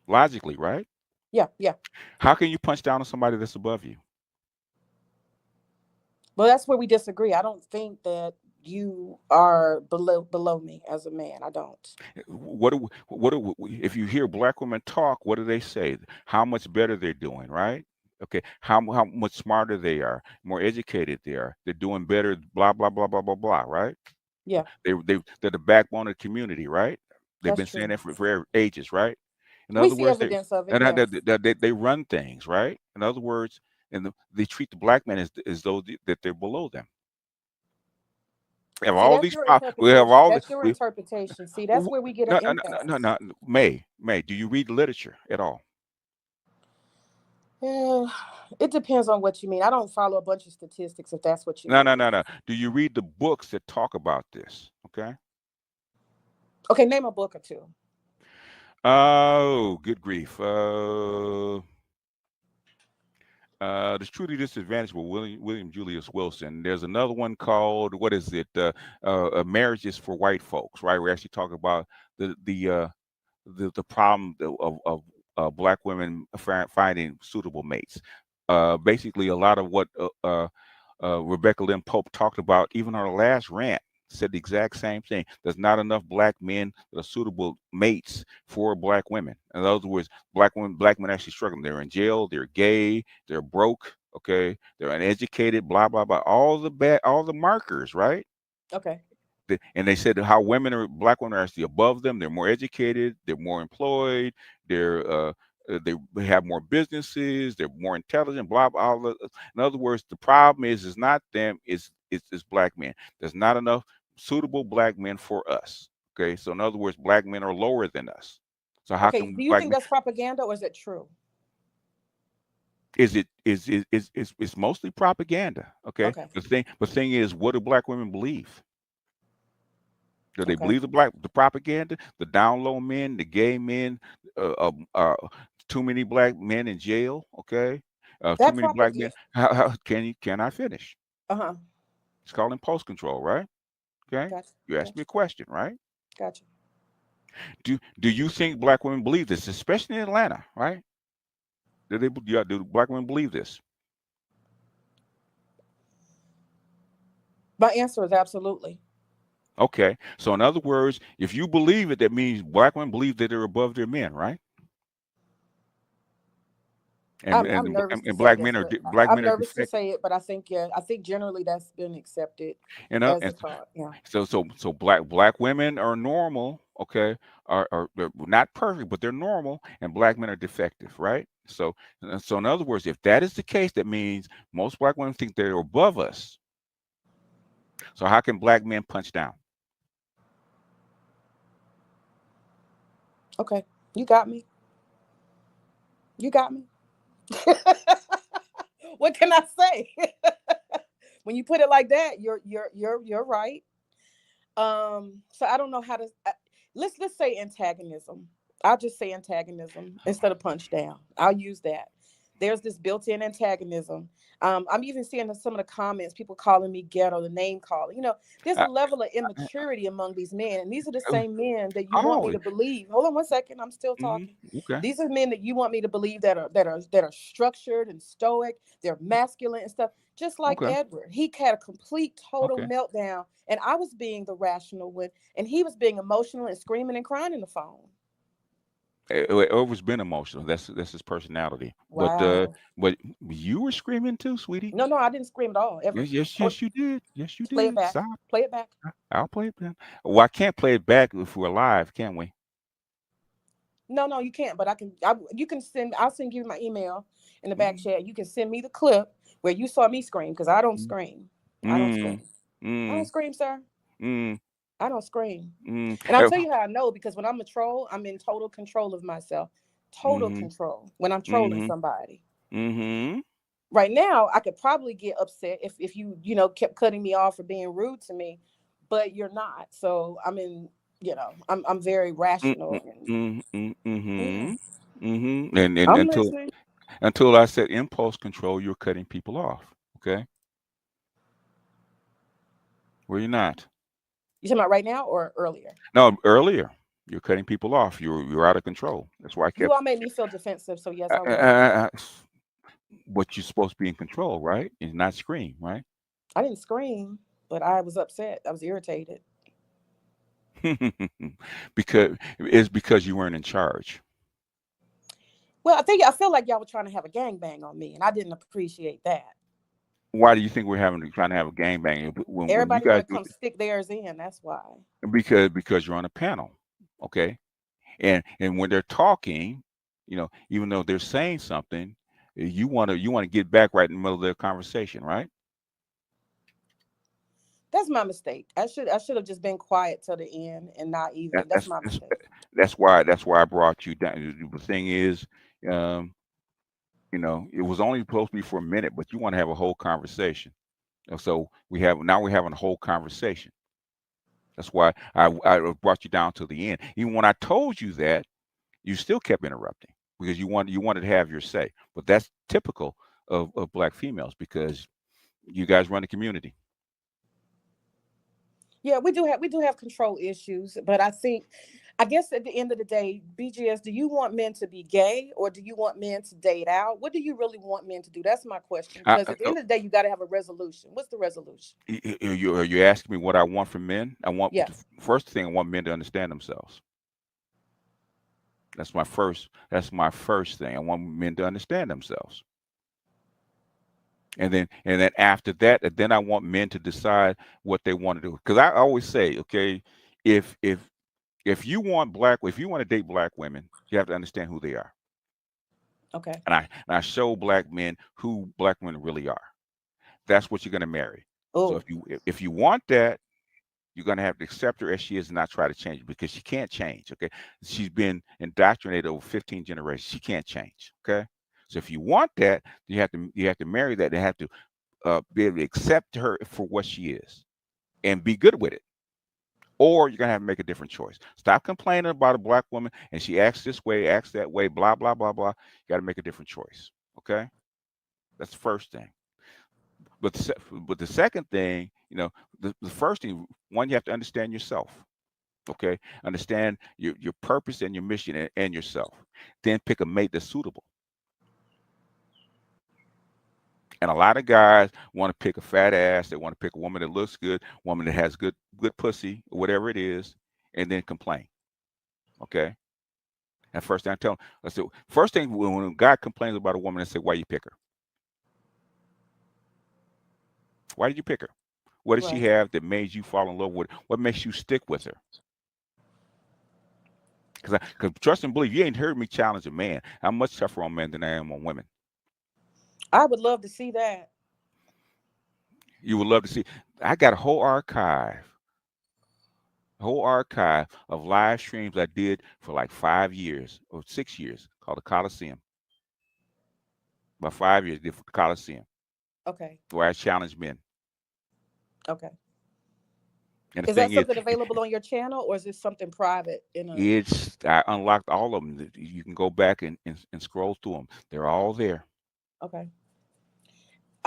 Logically, right? Yeah. Yeah. How can you punch down on somebody that's above you? Well, that's where we disagree. I don't think that you are below me as a man. I don't. If you hear black women talk, what do they say? How much better they're doing, right? Okay, how much smarter they are, more educated they are. They're doing better, blah blah blah blah blah blah, right? Yeah. They're the backbone of the community, right? They've That's been saying true. that for ages, right? In We other see words, evidence of it. Yes. they run things, right? In other words, they treat the black man as though that they're below them. We have See, all that's these your problems. We have interpretation. all the That's your we, interpretation. See, that's where we get an no, no, no, no, impasse. no, no. May, do you read literature at all? Yeah, it depends on what you mean. I don't follow a bunch of statistics if that's what you No, no, mean. no, no. Do you read the books that talk about this? Okay. Okay, name a book or two. Oh, good grief. The Truly Disadvantaged with William Julius Wilson. There's another one called, what is it? Marriages for White Folks, right? We actually talk about the problem of black women finding suitable mates. Basically, a lot of what Rebecca Lynn Pope talked about, even on her last rant, said the exact same thing. There's not enough black men that are suitable mates for black women. In other words, black men actually struggling. They're in jail, they're gay, they're broke, okay, they're uneducated, blah blah blah. All the markers, right? Okay. And they said how black women are actually above them. They're more educated, they're more employed, they have more businesses, they're more intelligent, blah blah. In other words, the problem is not them, it's black men. There's not enough suitable black men for us. Okay, so in other words, black men are lower than us. So how Okay, can do you black think men? that's propaganda or is it true? It's mostly propaganda. Okay, Okay. the thing is, what do black women believe? Do they Okay. believe the propaganda? The down low men, the gay men, too many black men in jail. Okay, too That many black propaganda. men. Can I finish? Uh-huh. It's called impulse control, right? Okay, Gotcha. you asked me a question, right? Gotcha. Do you think black women believe this, especially in Atlanta, right? Do black women believe this? My answer is absolutely. Okay, so in other words, if you believe it, that means black women believe that they're above their men, right? And I'm nervous to say black this, men are but black I'm men are nervous to defective. say it, but I think generally that's been accepted And as a thought. Yeah. so black women are normal, okay? They're not perfect, but they're normal, and black men are defective, right? So in other words, if that is the case, that means most black women think they're above us. So how can black men punch down? Okay. You got me. You got me. What can I say? When you put it like that, you're right. So I don't know how to let's say antagonism. I'll just say antagonism instead of punch down. I'll use that. There's this built-in antagonism. I'm even seeing some of the comments, people calling me ghetto, the name calling. There's a level of immaturity among these men, and these are the same men that you want me Oh, to believe. Hold on one second, I'm still talking. okay. These are men that you want me to believe that are structured and stoic. They're masculine and stuff. Just like Okay. Edward, he had a complete total Okay. meltdown, and I was being the rational one, and he was being emotional and screaming and crying in the phone. Edward's been emotional. That's his personality. Wow. But you were screaming too, sweetie. No, I didn't scream at all, ever. Yes, you did. Yes, you Play it did. back. Stop. Play it back. I'll play it back. Well, I can't play it back if we're live, can we? No, you can't. But you can send. I'll send you my email in the back Mm, chat. You can send me the clip where you saw me scream because I don't mm, scream. I don't mm, scream. I don't mm, scream, sir. mm. I don't scream. Mm. And I'll tell you how I know, because when I'm a troll, I'm in total control of myself. Total Mm-hmm. control when I'm trolling Mm-hmm. somebody. Mm-hmm. Right now, I could probably get upset if you kept cutting me off or being rude to me, but you're not. So I'm in, I'm very rational. And yeah, And I'm listening. until I said impulse control, you're cutting people off. Okay, were you not? You talking about right now or earlier? No, earlier you're cutting people off. You're out of control. That's why I You kept. all made me feel defensive, so yes, I was. But you're supposed to be in control, right? And not scream, right? I didn't scream, but I was upset. I was irritated. because you weren't in charge. Well, I feel like y'all were trying to have a gangbang on me, and I didn't appreciate that. Why do you think we're trying to have a gangbang when you Everybody guys want to come stick theirs in. That's why. because you're on a panel, okay? And when they're talking, even though they're saying something, you want to get back right in the middle of their conversation, right? That's my mistake. I should have just been quiet till the end and not even. That's my mistake. That's why I brought you down. The thing is, it was only supposed to be for a minute, but you want to have a whole conversation. So we're having a whole conversation. That's why I brought you down to the end. Even when I told you that, you still kept interrupting because you wanted to have your say. But that's typical of Black females because you guys run the community. Yeah, we do have control issues, but I guess at the end of the day, BGS, do you want men to be gay or do you want men to date out? What do you really want men to do? That's my question. Because at the end of the day, you got to have a resolution. What's the resolution? Are you asking me what I want from men? Yeah. First thing, I want men to understand themselves. That's my first thing. I want men to understand themselves. And then after that, then I want men to decide what they want to do. Because I always say, okay, if you want to date Black women, you have to understand who they are. Okay. And I show Black men who Black women really are. That's what you're going to marry. Oh. So if you want that, you're going to have to accept her as she is and not try to change her because she can't change. Okay. She's been indoctrinated over 15 generations. She can't change. Okay. So if you want that, you have to marry that. They have to be able to accept her for what she is and be good with it. Or you're going to have to make a different choice. Stop complaining about a Black woman and she acts this way, acts that way, blah, blah, blah, blah. You got to make a different choice. Okay. That's the first thing. But the second thing, the first thing, one, you have to understand yourself. Okay. Understand your purpose and your mission and yourself. Then pick a mate that's suitable. And a lot of guys want to pick a fat ass. They want to pick a woman that looks good, woman that has good pussy, or whatever it is, and then complain. Okay. And first thing I tell them, first thing when a guy complains about a woman, I say, why you pick her? Why did you pick her? What did she have that made you fall in love with her? What makes you stick with her? Because trust and believe, you ain't heard me challenge a man. I'm much tougher on men than I am on women. I would love to see that. You would love to see. I got a whole archive of live streams I did for like 5 years or 6 years called the Coliseum. About 5 years, did for the Coliseum. Okay. Where I challenge men. Okay. And is that something available on your channel or is this something private? I unlocked all of them. You can go back and scroll through them. They're all there. Okay.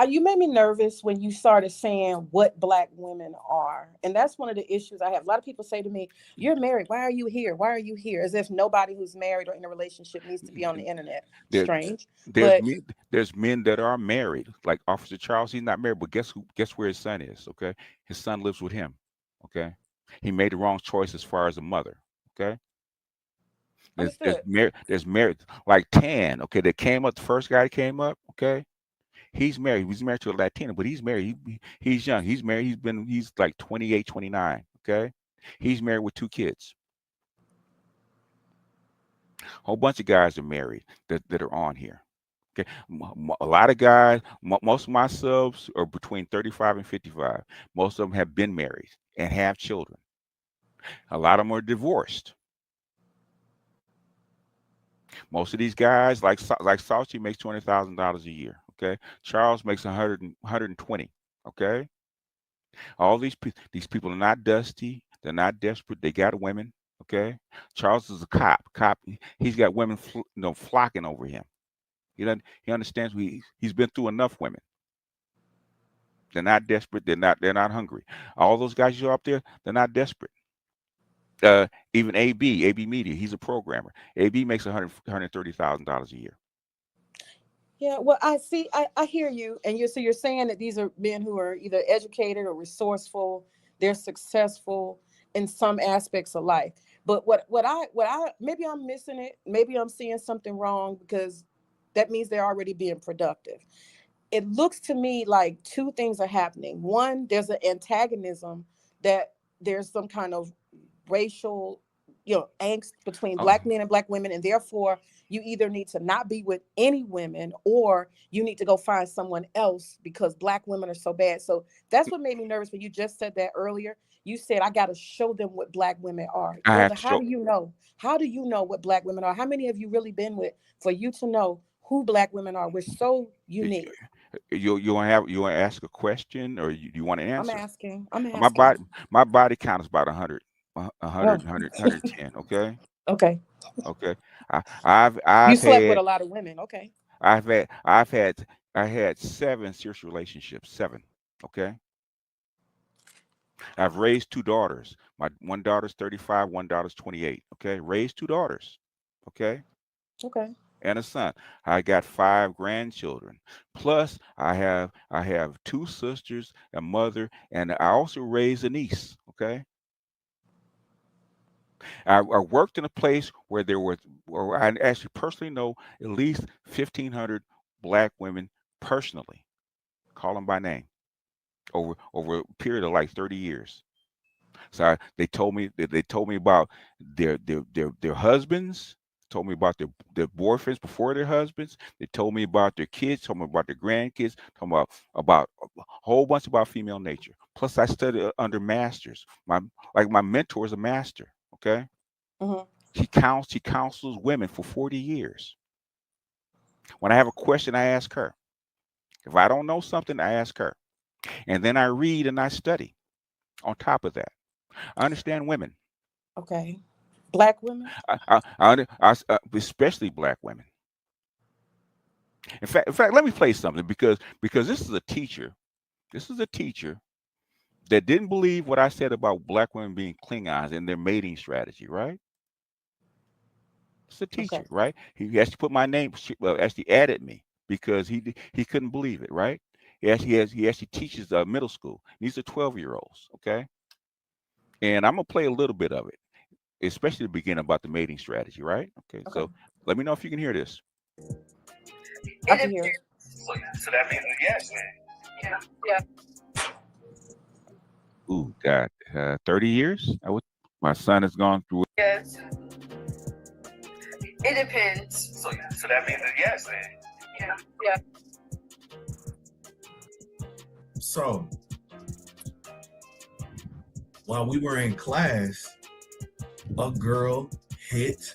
You made me nervous when you started saying what Black women are. And that's one of the issues I have. A lot of people say to me, you're married. Why are you here? Why are you here? As if nobody who's married or in a relationship needs to be on the internet. Strange. There's men that are married. Like Officer Charles, he's not married, but guess where his son is? Okay. His son lives with him. Okay. He made the wrong choice as far as a mother. Okay. There's married like Tan. Okay. That came up, the first guy that came up. Okay. He's married. He's married to a Latina, but he's married. He's young. He's married. He's like 28, 29. Okay. He's married with 2 kids. A whole bunch of guys are married that are on here. Okay. A lot of guys, most of my subs are between 35 and 55. Most of them have been married and have children. A lot of them are divorced. Most of these guys, like Saucy, makes $20,000 a year. Okay, Charles makes 120. Okay, all these people are not dusty. They're not desperate. They got women. Okay, Charles is a cop. He's got women, flocking over him. He understands he's been through enough women. They're not desperate. They're not hungry. All those guys you up there, they're not desperate. Even AB Media, he's a programmer. AB makes $130,000 a year. Yeah, well, I hear you, and you're saying that these are men who are either educated or resourceful. They're successful in some aspects of life. But what I maybe I'm missing it. Maybe I'm seeing something wrong, because that means they're already being productive. It looks to me like two things are happening. One, there's an antagonism, that there's some kind of racial, angst between Black men and Black women, and therefore you either need to not be with any women, or you need to go find someone else because Black women are so bad. So that's what made me nervous when you just said that earlier. You said, I got to show them what Black women are. Brother, how do you know? How do you know what Black women are? How many have you really been with for you to know who Black women are? We're so unique. You want to ask a question, or you want to answer? I'm asking. My body count is about 100, 110. Okay. Okay. I've you slept had, with a lot of women. Okay. I had 7 serious relationships. 7. Okay. I've raised 2 daughters. My one daughter's 35, one daughter's 28. Okay. Raised 2 daughters. Okay. Okay. And a son. I got 5 grandchildren. Plus, I have 2 sisters, a mother, and I also raised a niece. Okay. I worked in a place where I actually personally know at least 1,500 Black women personally, call them by name, over a period of like 30 years. So they told me about their husbands. Told me about their boyfriends before their husbands. They told me about their kids, told me about their grandkids, told me about a whole bunch about female nature. Plus, I studied under masters. My mentor is a master. Okay. Mm-hmm. She counsels women for 40 years. When I have a question, I ask her. If I don't know something, I ask her. And then I read and I study on top of that. I understand women. Okay. Black women? I especially Black women. In fact, let me play something because this is a teacher. This is a teacher that didn't believe what I said about Black women being Klingons in their mating strategy, right? It's a teacher, Okay. right? He actually put my name, actually added me because he couldn't believe it, right? He actually teaches middle school. These are 12-year-olds, okay? And I'm gonna play a little bit of it, especially the beginning about the mating strategy, right? Okay. So let me know if you can hear this. I can hear it. So that means a yes, man. Yeah. Ooh, God, 30 years? My son has gone through it. Yes. It depends. So that means a yes, man. Yeah. So while we were in class, a girl hit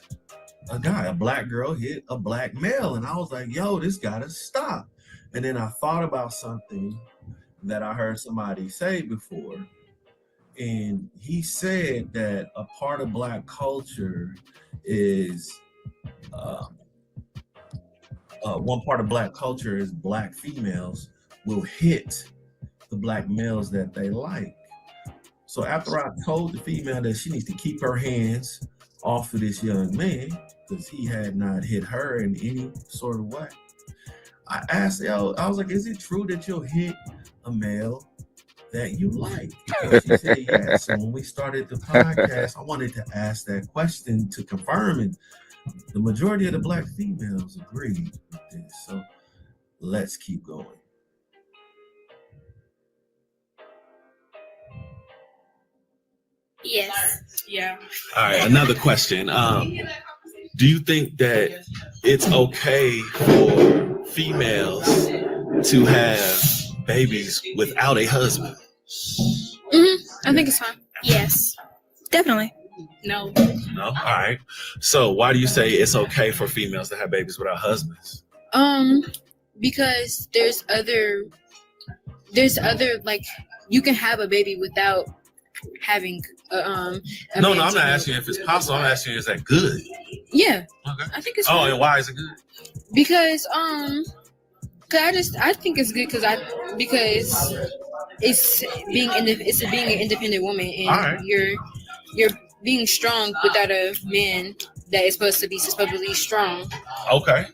a guy. A Black girl hit a Black male. And I was like, yo, this gotta stop. And then I thought about something that I heard somebody say before. And he said that a part of Black culture is, one part of Black culture is Black females will hit the Black males that they like. So after I told the female that she needs to keep her hands off of this young man because he had not hit her in any sort of way, I asked her, I was like, is it true that you'll hit a male that you like? And she said yes. So when we started the podcast, I wanted to ask that question to confirm, and the majority of the Black females agreed with this. So let's keep going. Yes. Yeah. All right, another question. Do you think that it's okay for females to have babies without a husband? I think it's fine. Yes. Definitely. No. No. All right. So why do you say it's okay for females to have babies without husbands? Because there's other like you can have a baby without having a No, man I'm to not you. asking you if it's possible. I'm asking you, is that good? Yeah, Okay. I think it's Oh, good. and why is it good? Because I think it's good because it's being an independent woman, and All right. you're being strong without a man that is supposed to be supposedly strong. Okay.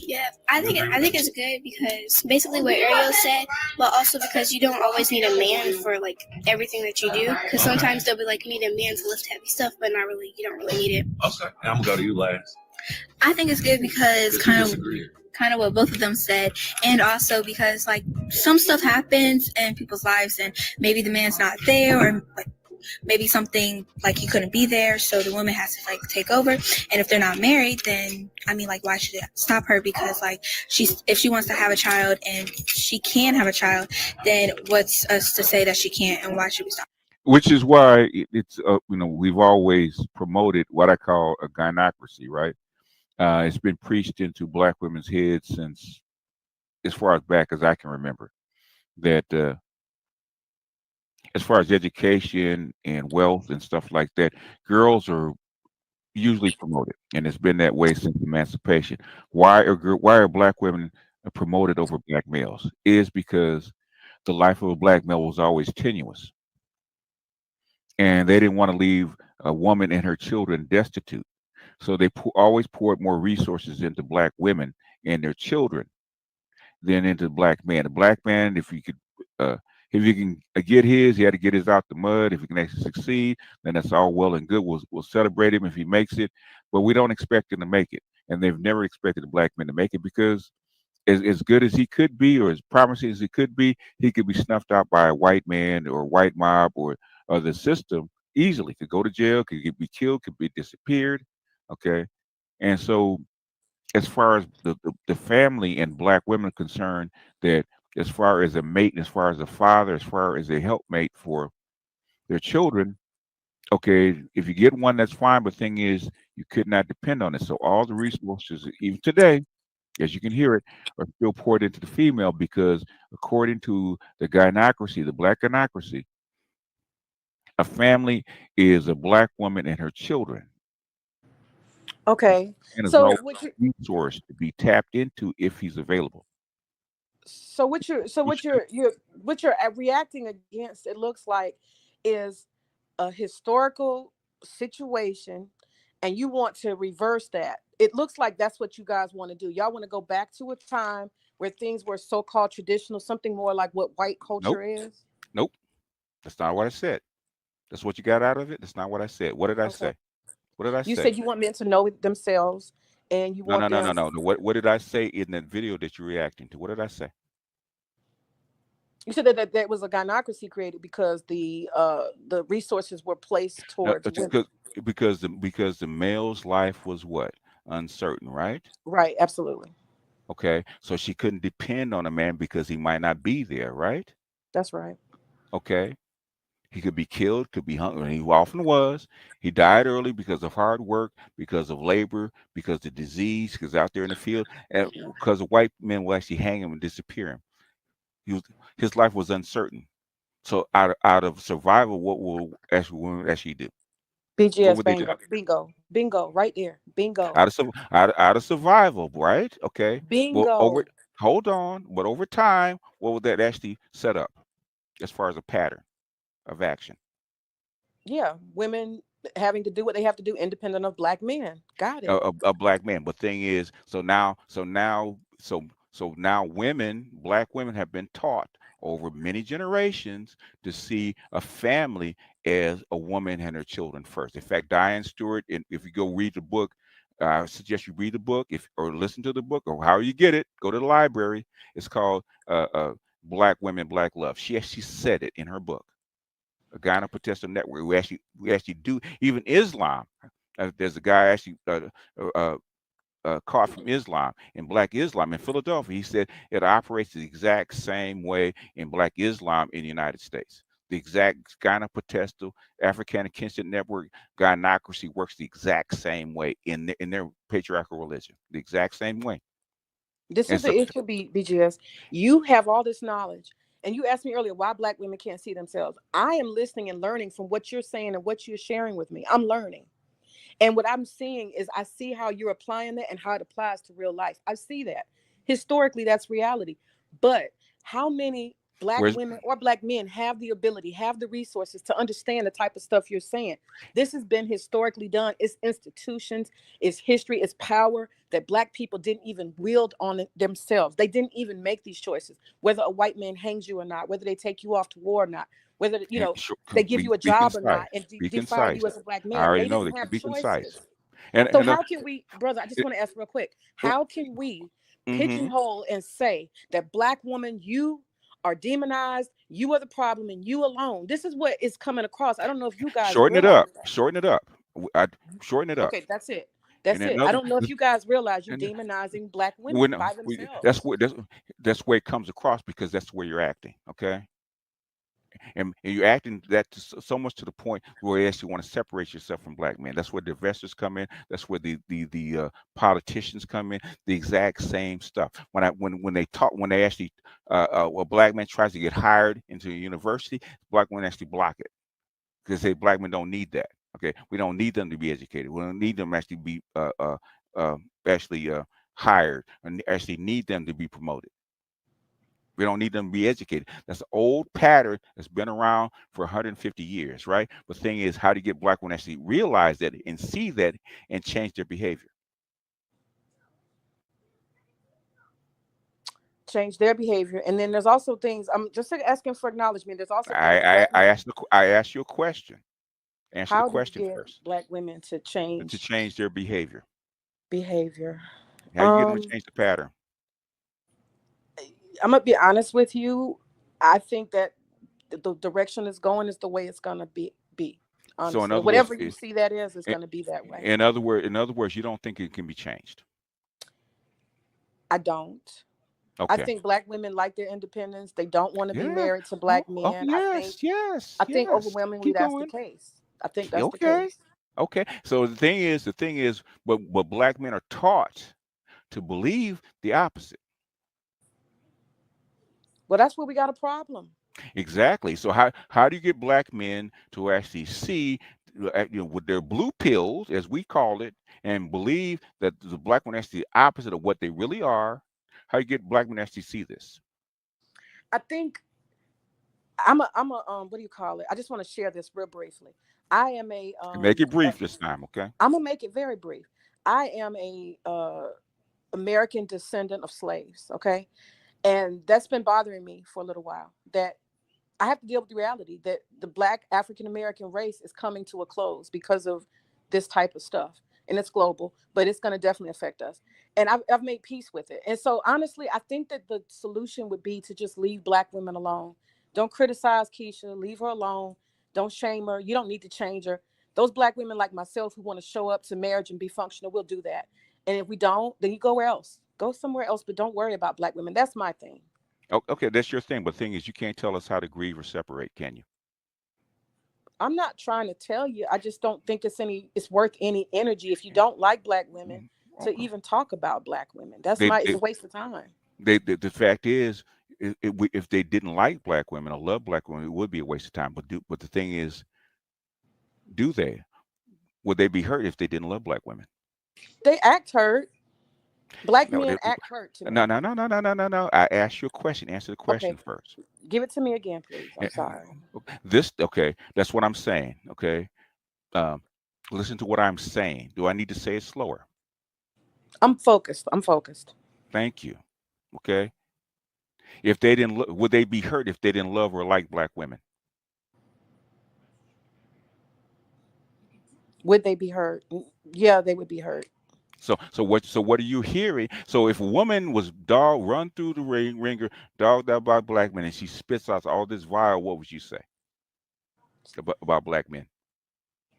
Yeah, I think it's good because basically what Ariel said, but also because you don't always need a man for like everything that you do. Because sometimes they'll be like, you need a man to lift heavy stuff, but not really. You don't really need it. Okay. I'm gonna go to you last. I think it's good because kind of what both of them said, and also because like some stuff happens in people's lives, and maybe the man's not there, or like maybe something like he couldn't be there, so the woman has to like take over. And if they're not married, then I mean, like, why should it stop her? Because like if she wants to have a child and she can have a child, then what's us to say that she can't, and why should we stop? Which is why it's we've always promoted what I call a gynocracy, right? It's been preached into black women's heads since as far as back as I can remember. That as far as education and wealth and stuff like that, girls are usually promoted, and it's been that way since emancipation. Why are black women promoted over black males? Is because the life of a black male was always tenuous, and they didn't want to leave a woman and her children destitute. So they always poured more resources into black women and their children than into the black man. The black man, if you can get his, he had to get his out the mud. If he can actually succeed, then that's all well and good. We'll celebrate him if he makes it, but we don't expect him to make it. And they've never expected the black man to make it because as good as he could be or as promising as he could be snuffed out by a white man or white mob or the system easily. Could go to jail, could be killed, could be disappeared. Okay. And so as far as the family and black women are concerned, that as far as a mate, as far as a father, as far as a helpmate for their children, okay, if you get one, that's fine. But the thing is, you could not depend on it. So all the resources, even today, as you can hear it, are still poured into the female because according to the gynocracy, the black gynocracy, a family is a black woman and her children. Okay. And is So always what a you resource to be tapped into if he's available. what you're reacting against, it looks like, is a historical situation, and you want to reverse that. It looks like that's what you guys want to do. Y'all want to go back to a time where things were so-called traditional, something more like what white Nope. culture is. Nope. That's not what I said. That's what you got out of it. That's not what I said. What did I Okay. say? What did I You say? said you want men to know themselves, and you No, want them. no. What did I say in that video that you're reacting to? What did I say? You said that there was a gynocracy created because the resources were placed No, towards it's women. because the male's life was what? Uncertain, right? Right, absolutely. Okay. So she couldn't depend on a man because he might not be there, right? That's right. Okay. He could be killed, could be hung, and he often was. He died early because of hard work, because of labor, because of disease, because out there in the field, and because the white men will actually hang him and disappear him. His life was uncertain. So out of survival, what will women actually do? What BGS would they do? bingo, right there, bingo, Out of survival, right? Okay. Well, bingo. hold on, but over time, what would that actually set up as far as a pattern of action? Yeah, women having to do what they have to do independent of black men. Got it. A black man. But thing is, so now black women have been taught over many generations to see a family as a woman and her children first. In fact, Diane Stewart, and if you go read the book, I suggest you read the book or listen to the book or how you get it, go to the library. It's called Black Women, Black Love. She actually said it in her book. A Gynoprotestant network. We actually do even Islam. There's a guy actually caught from Islam in Black Islam in Philadelphia. He said it operates the exact same way in Black Islam in the United States. The exact gynecologist, African Kinship Network, gynocracy works the exact same way in their patriarchal religion, the exact same way. This And is the so, issue, BGS. You have all this knowledge, and you asked me earlier why Black women can't see themselves. I am listening and learning from what you're saying and what you're sharing with me. I'm learning. And what I'm seeing is I see how you're applying that and how it applies to real life. I see that. Historically, that's reality. But how many Black where's women or Black men have the ability, have the resources to understand the type of stuff you're saying? This has been historically done. It's institutions, it's history, it's power that Black people didn't even wield on themselves. They didn't even make these choices, whether a white man hangs you or not, whether they take you off to war or not, whether, you know, they give you a be job or concise. not and Be define you concise. as a Black I man. already They know didn't that. have Be concise. choices. And So and how can we, brother, I just want to ask real quick, how can we pigeonhole and say that Black woman, you are demonized, you are the problem, and you alone? This is what is coming across. I don't know if you guys shorten it realize up. that. Shorten it up. Shorten it up. Okay, that's it. And That's it. I another, don't know if you guys realize you're and demonizing Black women when by that's themselves. what that's where it comes across, because that's where you're acting. Okay. And you're acting that so much to the point where you actually want to separate yourself from Black men. That's where the investors come in. That's where the politicians come in. The exact same stuff. When they talk, when they actually a Black man tries to get hired into a university, Black women actually block it because they say Black men don't need that. Okay, we don't need them to be educated. We don't need them to actually be hired, and actually need them to be promoted. We don't need them to be educated. That's an old pattern that's been around for 150 years, right? But the thing is, how do you get Black women actually realize that and see that and change their behavior? Change their behavior. And then there's also things, I'm just asking for acknowledgement. There's also things Black I men, asked you a question. Answer the how do you question get first. Black women to To change change their behavior. behavior? How you get them to change the pattern? I'm gonna be honest with you. I think that the direction it's going is the way it's gonna be. Honestly, So in other whatever words, you see that is, it's gonna be that way. in other words, you don't think it can be changed. I don't. Okay. I think Black women like their independence. They don't want to be Yeah. married to Black Oh, men. yes. I think overwhelmingly Keep that's going. the case. I think that's the Okay. case. Okay. So the thing is, but Black men are taught to believe the opposite. Well, that's where we got a problem. Exactly. So how do you get Black men to actually see, with their blue pills, as we call it, and believe that the Black one is the opposite of what they really are? How you get Black men to actually see this? I think I'm a what do you call it? I just want to share this real briefly. I am a Make it brief this time, okay? I'm gonna make it very brief. I am a American descendant of slaves, okay? And that's been bothering me for a little while, that I have to deal with the reality that the Black African American race is coming to a close because of this type of stuff. And it's global, but it's going to definitely affect us. And I've made peace with it. And so honestly, I think that the solution would be to just leave Black women alone. Don't criticize Keisha, leave her alone. Don't shame her. You don't need to change her. Those Black women like myself who want to show up to marriage and be functional, we'll do that. And if we don't, then you go where else. Go somewhere else, but don't worry about Black women. That's my thing. Okay, that's your thing. But the thing is, you can't tell us how to grieve or separate, can you? I'm not trying to tell you. I just don't think it's worth any energy if you don't like Black women to even talk about Black women. It's a waste of time. The fact is, if they didn't like Black women or love Black women, it would be a waste of time. But the thing is, do they? Would they be hurt if they didn't love Black women? They act hurt. Black No, men act hurt to me. No. I asked you a question. Answer the question first. Give it to me again, please. I'm sorry. Okay, that's what I'm saying. Okay. Listen to what I'm saying. Do I need to say it slower? I'm focused. Thank you. Okay. If they didn't, would they be hurt if they didn't love or like Black women? Would they be hurt? Yeah, they would be hurt. So what are you hearing? So if a woman was run through the ringer, dogged out by Black men, and she spits out all this vile, what would you say about Black men?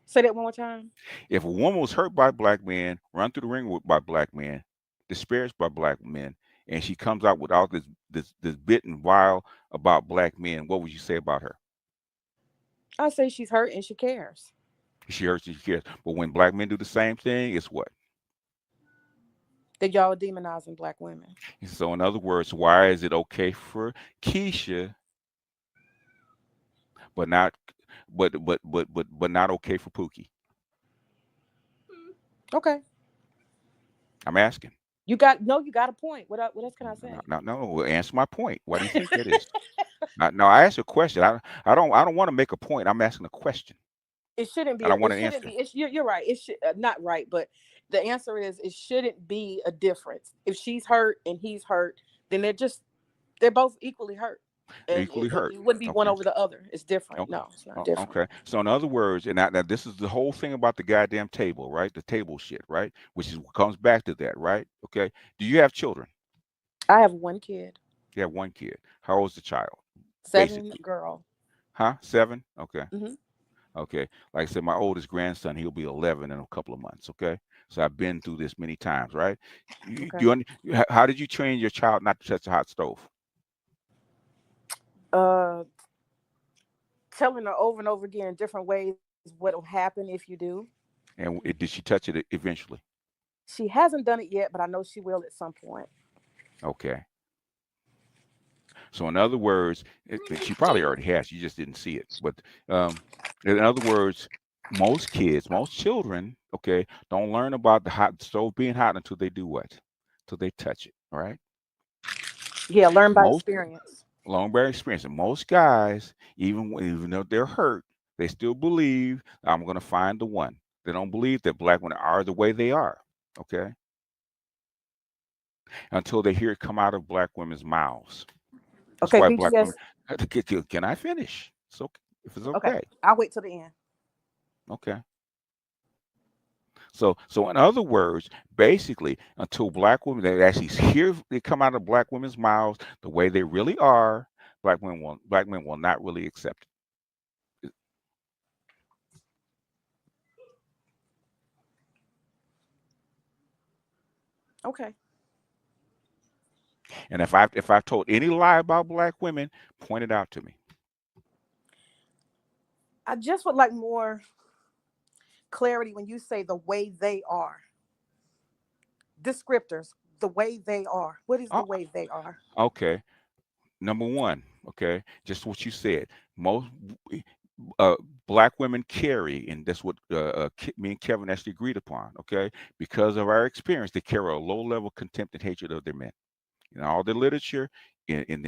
Say that one more time. If a woman was hurt by Black men, run through the ringer by Black men, disparaged by Black men, and she comes out with all this bit and vile about Black men, what would you say about her? I say she's hurt and she cares. She hurts, she cares. But when black men do the same thing, it's what? That y'all are demonizing black women. So in other words, why is it okay for Keisha, but not but not okay for Pookie? Okay. I'm asking. You got a point. What else can I say? No, answer my point. Why do you think that is? No, I asked a question. I don't want to make a point. I'm asking a question. It shouldn't be. I don't want It an shouldn't answer. be. You're right. It should not right, but the answer is it shouldn't be a difference. If she's hurt and he's hurt, then they're both equally hurt. They're And equally hurt. it wouldn't be one Okay. over the other. It's different. Okay. No, it's not different. Okay. So in other words, and now this is the whole thing about the goddamn table, right? The table shit, right? Which is comes back to that, right? Okay. Do you have children? I have one kid. You have one kid. How old is the child? 7 girl. Huh? 7? Okay. Mm-hmm. Okay. Like I said, my oldest grandson, he'll be 11 in a couple of months. Okay. So I've been through this many times, right? Okay. How did you train your child not to touch a hot stove? Telling her over and over again in different ways what will happen if you do. And did she touch it eventually? She hasn't done it yet, but I know she will at some point. Okay. So in other words, she probably already has. You just didn't see it. But in other words, most children, okay, don't learn about the hot stove being hot until they do what? Until they touch it, all right? Yeah, learn by experience. Learn by experience. And most guys, even though they're hurt, they still believe I'm going to find the one. They don't believe that black women are the way they are, okay? Until they hear it come out of black women's mouths. That's okay, why black women, can I finish? So if it's okay. I'll wait till the end. Okay. So in other words, basically, until black women they actually hear they come out of black women's mouths the way they really are, black men will not really accept it. Okay. And if I've told any lie about black women, point it out to me. I just would like more clarity when you say the way they are. Descriptors, the way they are. What is the way they are? Okay. Number one, okay, just what you said. Most black women carry, and that's what me and Kevin actually agreed upon, okay? Because of our experience, they carry a low-level contempt and hatred of their men. In all the literature, in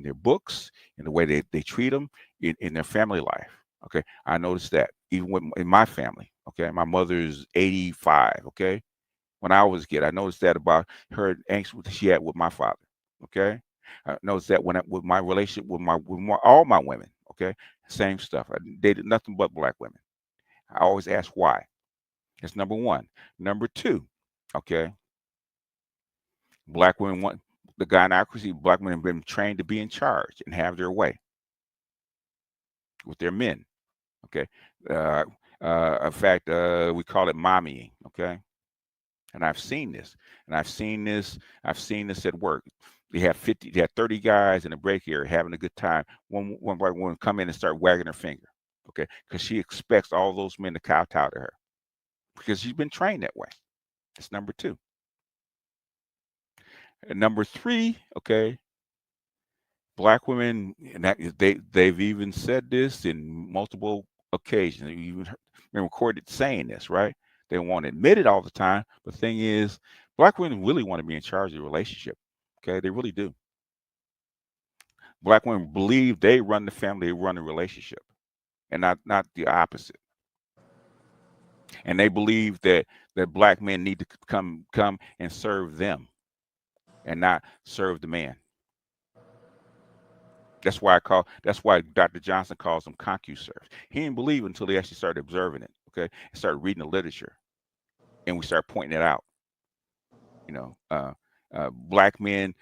their books, in the way they treat them, in their family life. Okay, I noticed that even in my family. Okay, my mother is 85. Okay, when I was a kid, I noticed that about her angst she had with my father. Okay, I noticed that with my relationship with all my women. Okay, same stuff. I dated nothing but black women. I always ask why. That's number one. Number two. Okay. Black women want the gynocracy. Black women have been trained to be in charge and have their way with their men. Okay. In fact, we call it mommying. Okay. And I've seen this. I've seen this at work. They have 30 guys in the break area having a good time. One white woman come in and start wagging her finger. Okay. Because she expects all those men to kowtow to her because she's been trained that way. That's number two. And number three, okay, black women, and they've even said this in multiple occasions. You even been recorded saying this, right? They won't admit it all the time, but the thing is, black women really want to be in charge of the relationship. Okay, they really do. Black women believe they run the family, they run the relationship, and not the opposite. And they believe that black men need to come and serve them, and not serve the man. That's why Dr. Johnson calls them ConcuServes. He didn't believe it until he actually started observing it, okay, and started reading the literature, and we start pointing it out. You know, black men.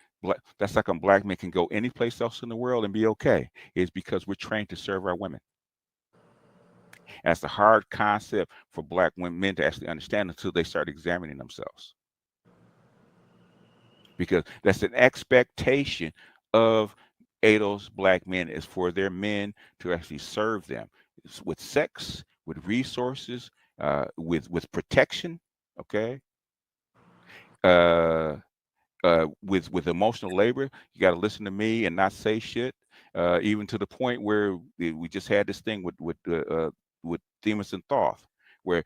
That's like black men can go any place else in the world and be okay. It's because we're trained to serve our women. And that's a hard concept for black men to actually understand until they start examining themselves. Because that's an expectation of ADOS black men is for their men to actually serve them with sex, with resources, with protection, okay, with emotional labor. You got to listen to me and not say shit, even to the point where we just had this thing with Themis and Thoth, where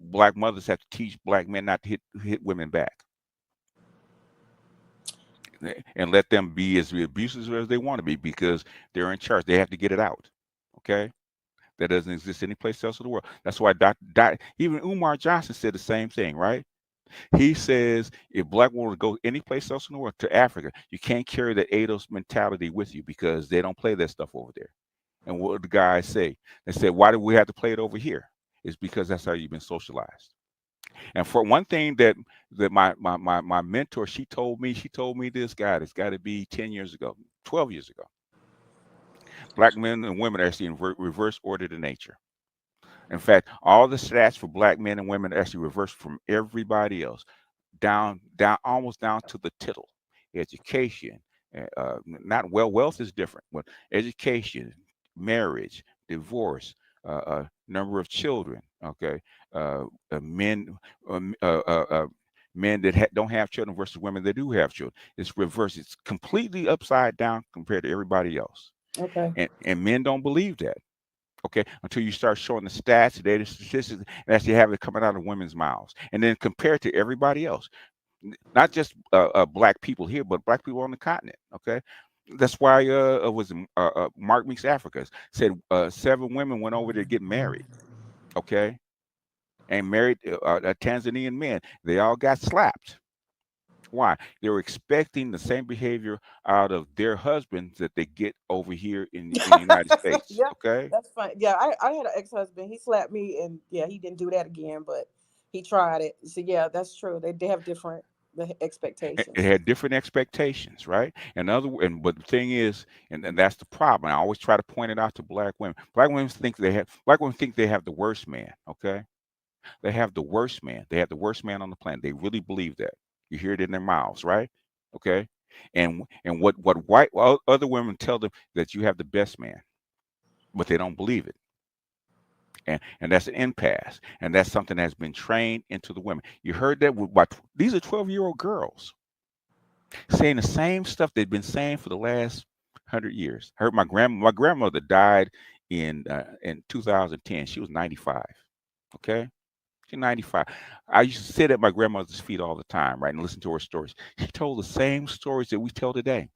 black mothers have to teach black men not to hit women back, and let them be as abusive as they want to be because they're in charge. They have to get it out. Okay. That doesn't exist anyplace else in the world. That's why even Umar Johnson said the same thing, right? He says if black women to go any place else in the world, to Africa, you can't carry the ADOS mentality with you because they don't play that stuff over there. And what did the guys say? They said, why do we have to play it over here? It's because that's how you've been socialized. And for one thing that my mentor, she told me this, God, it's got to be 10 years ago, 12 years ago. Black men and women are actually in reverse order to nature. In fact, all the stats for black men and women are actually reversed from everybody else, down almost down to the tittle. Education, wealth is different, but education, marriage, divorce, number of children, okay, men that don't have children versus women that do have children. It's reversed. It's completely upside down compared to everybody else. Okay. And men don't believe that. Okay, until you start showing the stats, data, statistics, and actually have it coming out of women's mouths, and then compare it to everybody else, not just black people here, but black people on the continent. Okay, that's why Mark Meeks Africa said 7 women went over there to get married. Okay, and married Tanzanian men. They all got slapped. Why? They were expecting the same behavior out of their husbands that they get over here in the United States. Yeah, Okay. that's fine. Yeah, I had an ex-husband. He slapped me, and yeah, he didn't do that again, but he tried it. So yeah, that's true. They have different expectations. It had different expectations, right? But the thing is, and that's the problem. I always try to point it out to black women. Black women think they have the worst man. Okay, they have the worst man. They have the worst man on the planet. They really believe that. You hear it in their mouths, right? Okay, and what other women tell them that you have the best man, but they don't believe it. And that's an impasse, and that's something that's been trained into the women. You heard that these are 12-year-old girls saying the same stuff they've been saying for the last 100 years. I heard my grandmother died in 2010. She was 95. Okay, she's 95. I used to sit at my grandmother's feet all the time, right, and listen to her stories. She told the same stories that we tell today.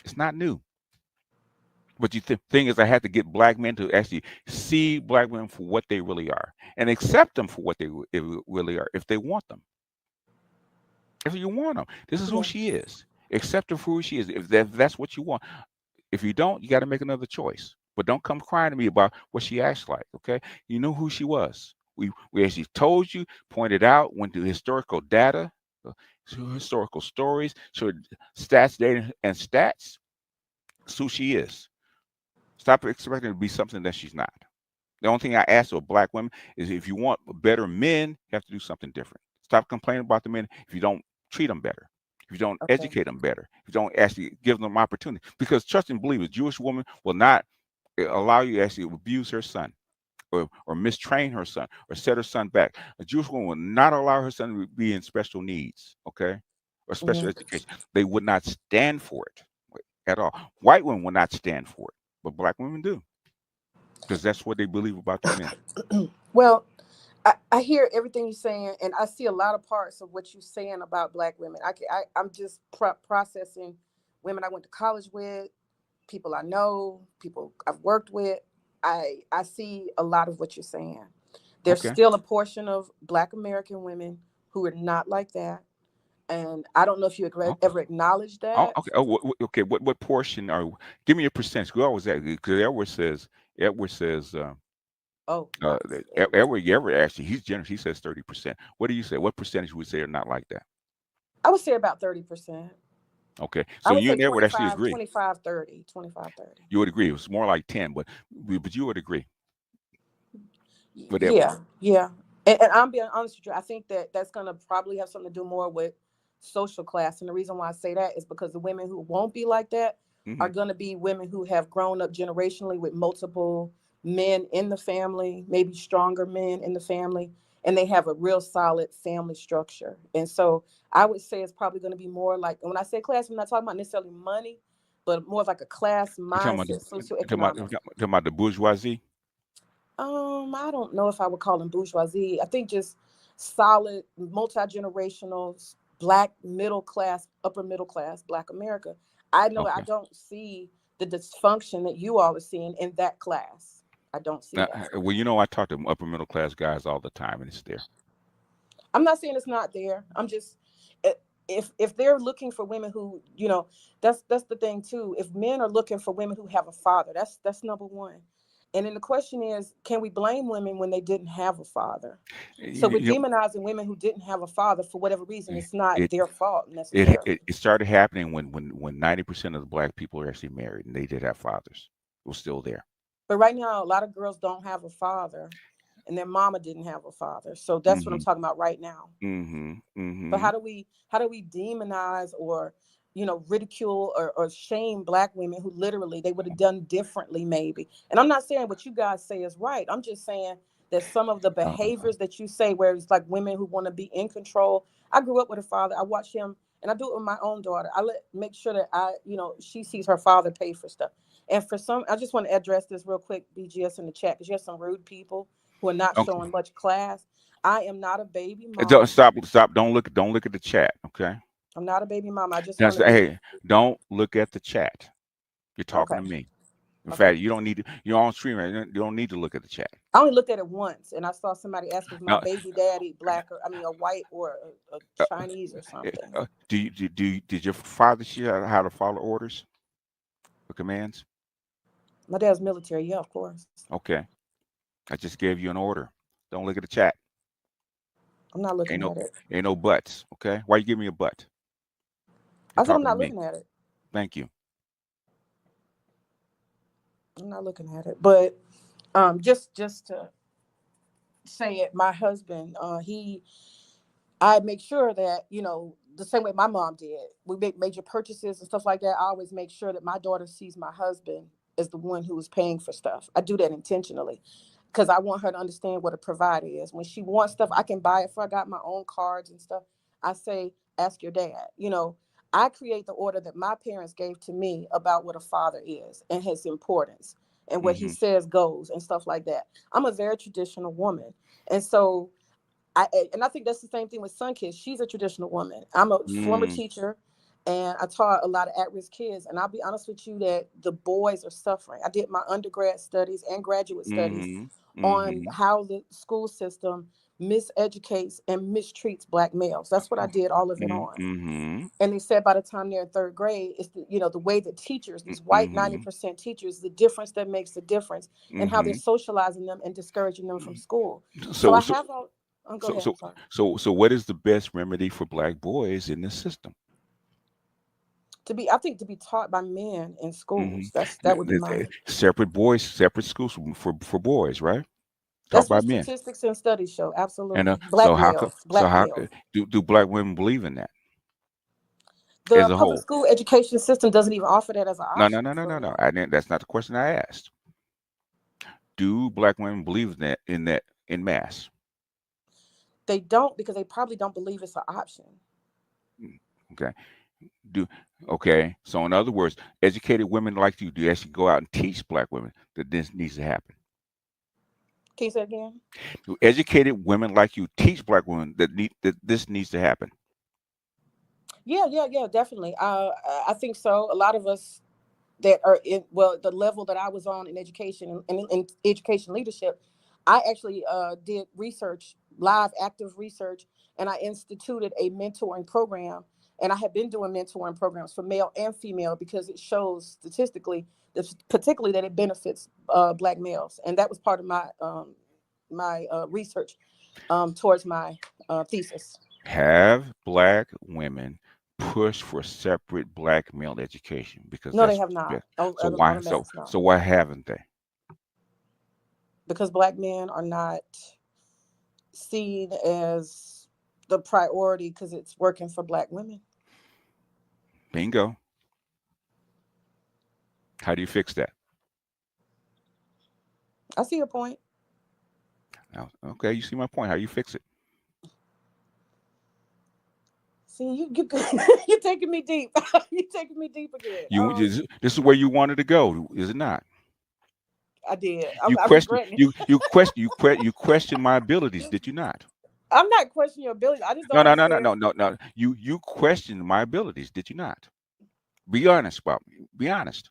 It's not new. But the thing is, I had to get black men to actually see black women for what they really are and accept them for what they really are if they want them. If you want them, this is who she is. Accept her for who she is. If that's what you want. If you don't, you got to make another choice. But don't come crying to me about what she acts like, okay? You knew who she was. We actually told you, pointed out, went to historical data, historical stories, showed stats, data, and stats. That's who she is. Stop expecting to be something that she's not. The only thing I ask of black women is if you want better men, you have to do something different. Stop complaining about the men if you don't treat them better, if you don't educate them better, if you don't actually give them opportunity. Because trust and believe, a Jewish woman will not allow you to actually abuse her son or mistrain her son or set her son back. A Jewish woman will not allow her son to be in special needs, okay, or special education. They would not stand for it at all. White women will not stand for it, but black women do. Because that's what they believe about the men. Well, I hear everything you're saying, and I see a lot of parts of what you're saying about black women. I'm just processing women I went to college with, people I know, people I've worked with. I see a lot of what you're saying. There's still a portion of black American women who are not like that. And I don't know if you ever acknowledged that. Okay. What portion are? Give me a percentage. We always ask because Edward says. Edward actually, he's generous. He says 30%. What do you say? What percentage would say are not like that? I would say about 30%. Okay, so you and Edward actually agree. 25, 30. You would agree. It was more like 10, but you would agree. Yeah. And I'm being honest with you. I think that's going to probably have something to do more with social class. And the reason why I say that is because the women who won't be like that are going to be women who have grown up generationally with multiple men in the family, maybe stronger men in the family, and they have a real solid family structure. And so I would say it's probably going to be more like, and when I say class, I'm not talking about necessarily money, but more of like a class You talking about mindset, talking socioeconomic. about the bourgeoisie? I don't know if I would call them bourgeoisie. I think just solid, multi-generational, black middle class, upper middle class, black America. I know I Okay. don't see the dysfunction that you all are seeing in that class. I don't see Now, that. well, you know, I talk to upper middle class guys all the time, and it's there. I'm not saying it's not there. I'm just if they're looking for women who, that's the thing too. If men are looking for women who have a father, that's number one. And then the question is, can we blame women when they didn't have a father? So we're You know, demonizing women who didn't have a father for whatever reason. It's not it their fault necessarily. it started happening when 90% of the black people are actually married and they did have fathers. It was still there. But right now, a lot of girls don't have a father, and their mama didn't have a father. So that's what I'm talking about right now. But how do we demonize or ridicule or shame black women who literally they would have done differently maybe? And I'm not saying what you guys say is right. I'm just saying that some of the behaviors that you say, where it's like women who want to be in control. I grew up with a father. I watch him, and I do it with my own daughter. I make sure that she sees her father pay for stuff. And for some, I just want to address this real quick, BGS in the chat, because you have some rude people who are not Okay. showing much class. I am not a baby mom. Don't stop. Don't look at the chat. Okay. I'm not a baby mom. I just That's, want to be hey, don't look at the chat. You're talking okay. to me. In Okay. fact, you don't need to. You're on stream. Right? You don't need to look at the chat. I only looked at it once, and I saw somebody ask if my No, baby daddy black or a white or a Chinese or something. did your father teach you how to follow orders or commands? My dad's military, yeah, of course. Okay, I just gave you an order. Don't look at the chat. I'm not looking at it. Ain't no buts. Okay, why you give me a butt? I said I'm not looking at it. Thank you. I'm not looking at it, but just to say it, my husband, I make sure that, the same way my mom did. We make major purchases and stuff like that. I always make sure that my daughter sees my husband as the one who is paying for stuff. I do that intentionally because I want her to understand what a provider is. When she wants stuff, I can buy it for. I got my own cards and stuff. I say, ask your dad. I create the order that my parents gave to me about what a father is and his importance and what he says goes and stuff like that. I'm a very traditional woman. And so I think that's the same thing with Sunkist. She's a traditional woman. I'm a former teacher, and I taught a lot of at-risk kids. And I'll be honest with you that the boys are suffering. I did my undergrad studies and graduate studies on how the school system miseducates and mistreats black males. That's what I did all of it on. And they said by the time they're in third grade, it's the way that teachers, these white 90% teachers, the difference that makes the difference, and how they're socializing them and discouraging them from school. So I have all. Go ahead. So what is the best remedy for black boys in this system? I think to be taught by men in schools. That would be mine. Separate boys, separate schools for boys, right? That's Taught by what men. statistics and studies show. Absolutely. And Black so males. do black women believe in that? The as a public whole? school education system doesn't even offer that as an option. No. I didn't. That's not the question I asked. Do black women believe in that in mass? They don't, because they probably don't believe it's an option. Okay. So in other words, educated women like you do actually go out and teach black women that this needs to happen. Can you say it again? Do educated women like you teach black women that this needs to happen? Yeah, definitely. I think so. A lot of us that are the level that I was on in education and in education leadership, I actually did research, live active research, and I instituted a mentoring program. And I have been doing mentoring programs for male and female because it shows statistically, particularly that it benefits black males. And that was part of my research towards my thesis. Have black women push for separate black male education? Because no, they have not. So why? So why haven't they? Because black men are not seen as the priority because it's working for black women. Bingo. How do you fix that? I see your point. Now, okay, you see my point. How you fix it? See, you you're taking me deep. You're taking me deep again. This is where you wanted to go, is it not? I did. You I'm question regretting it. you question my abilities, did you not? I'm not questioning your ability. I just No, don't no, no, no, understand. no, no, no. You questioned my abilities, did you not? Be honest, Bob. Be honest.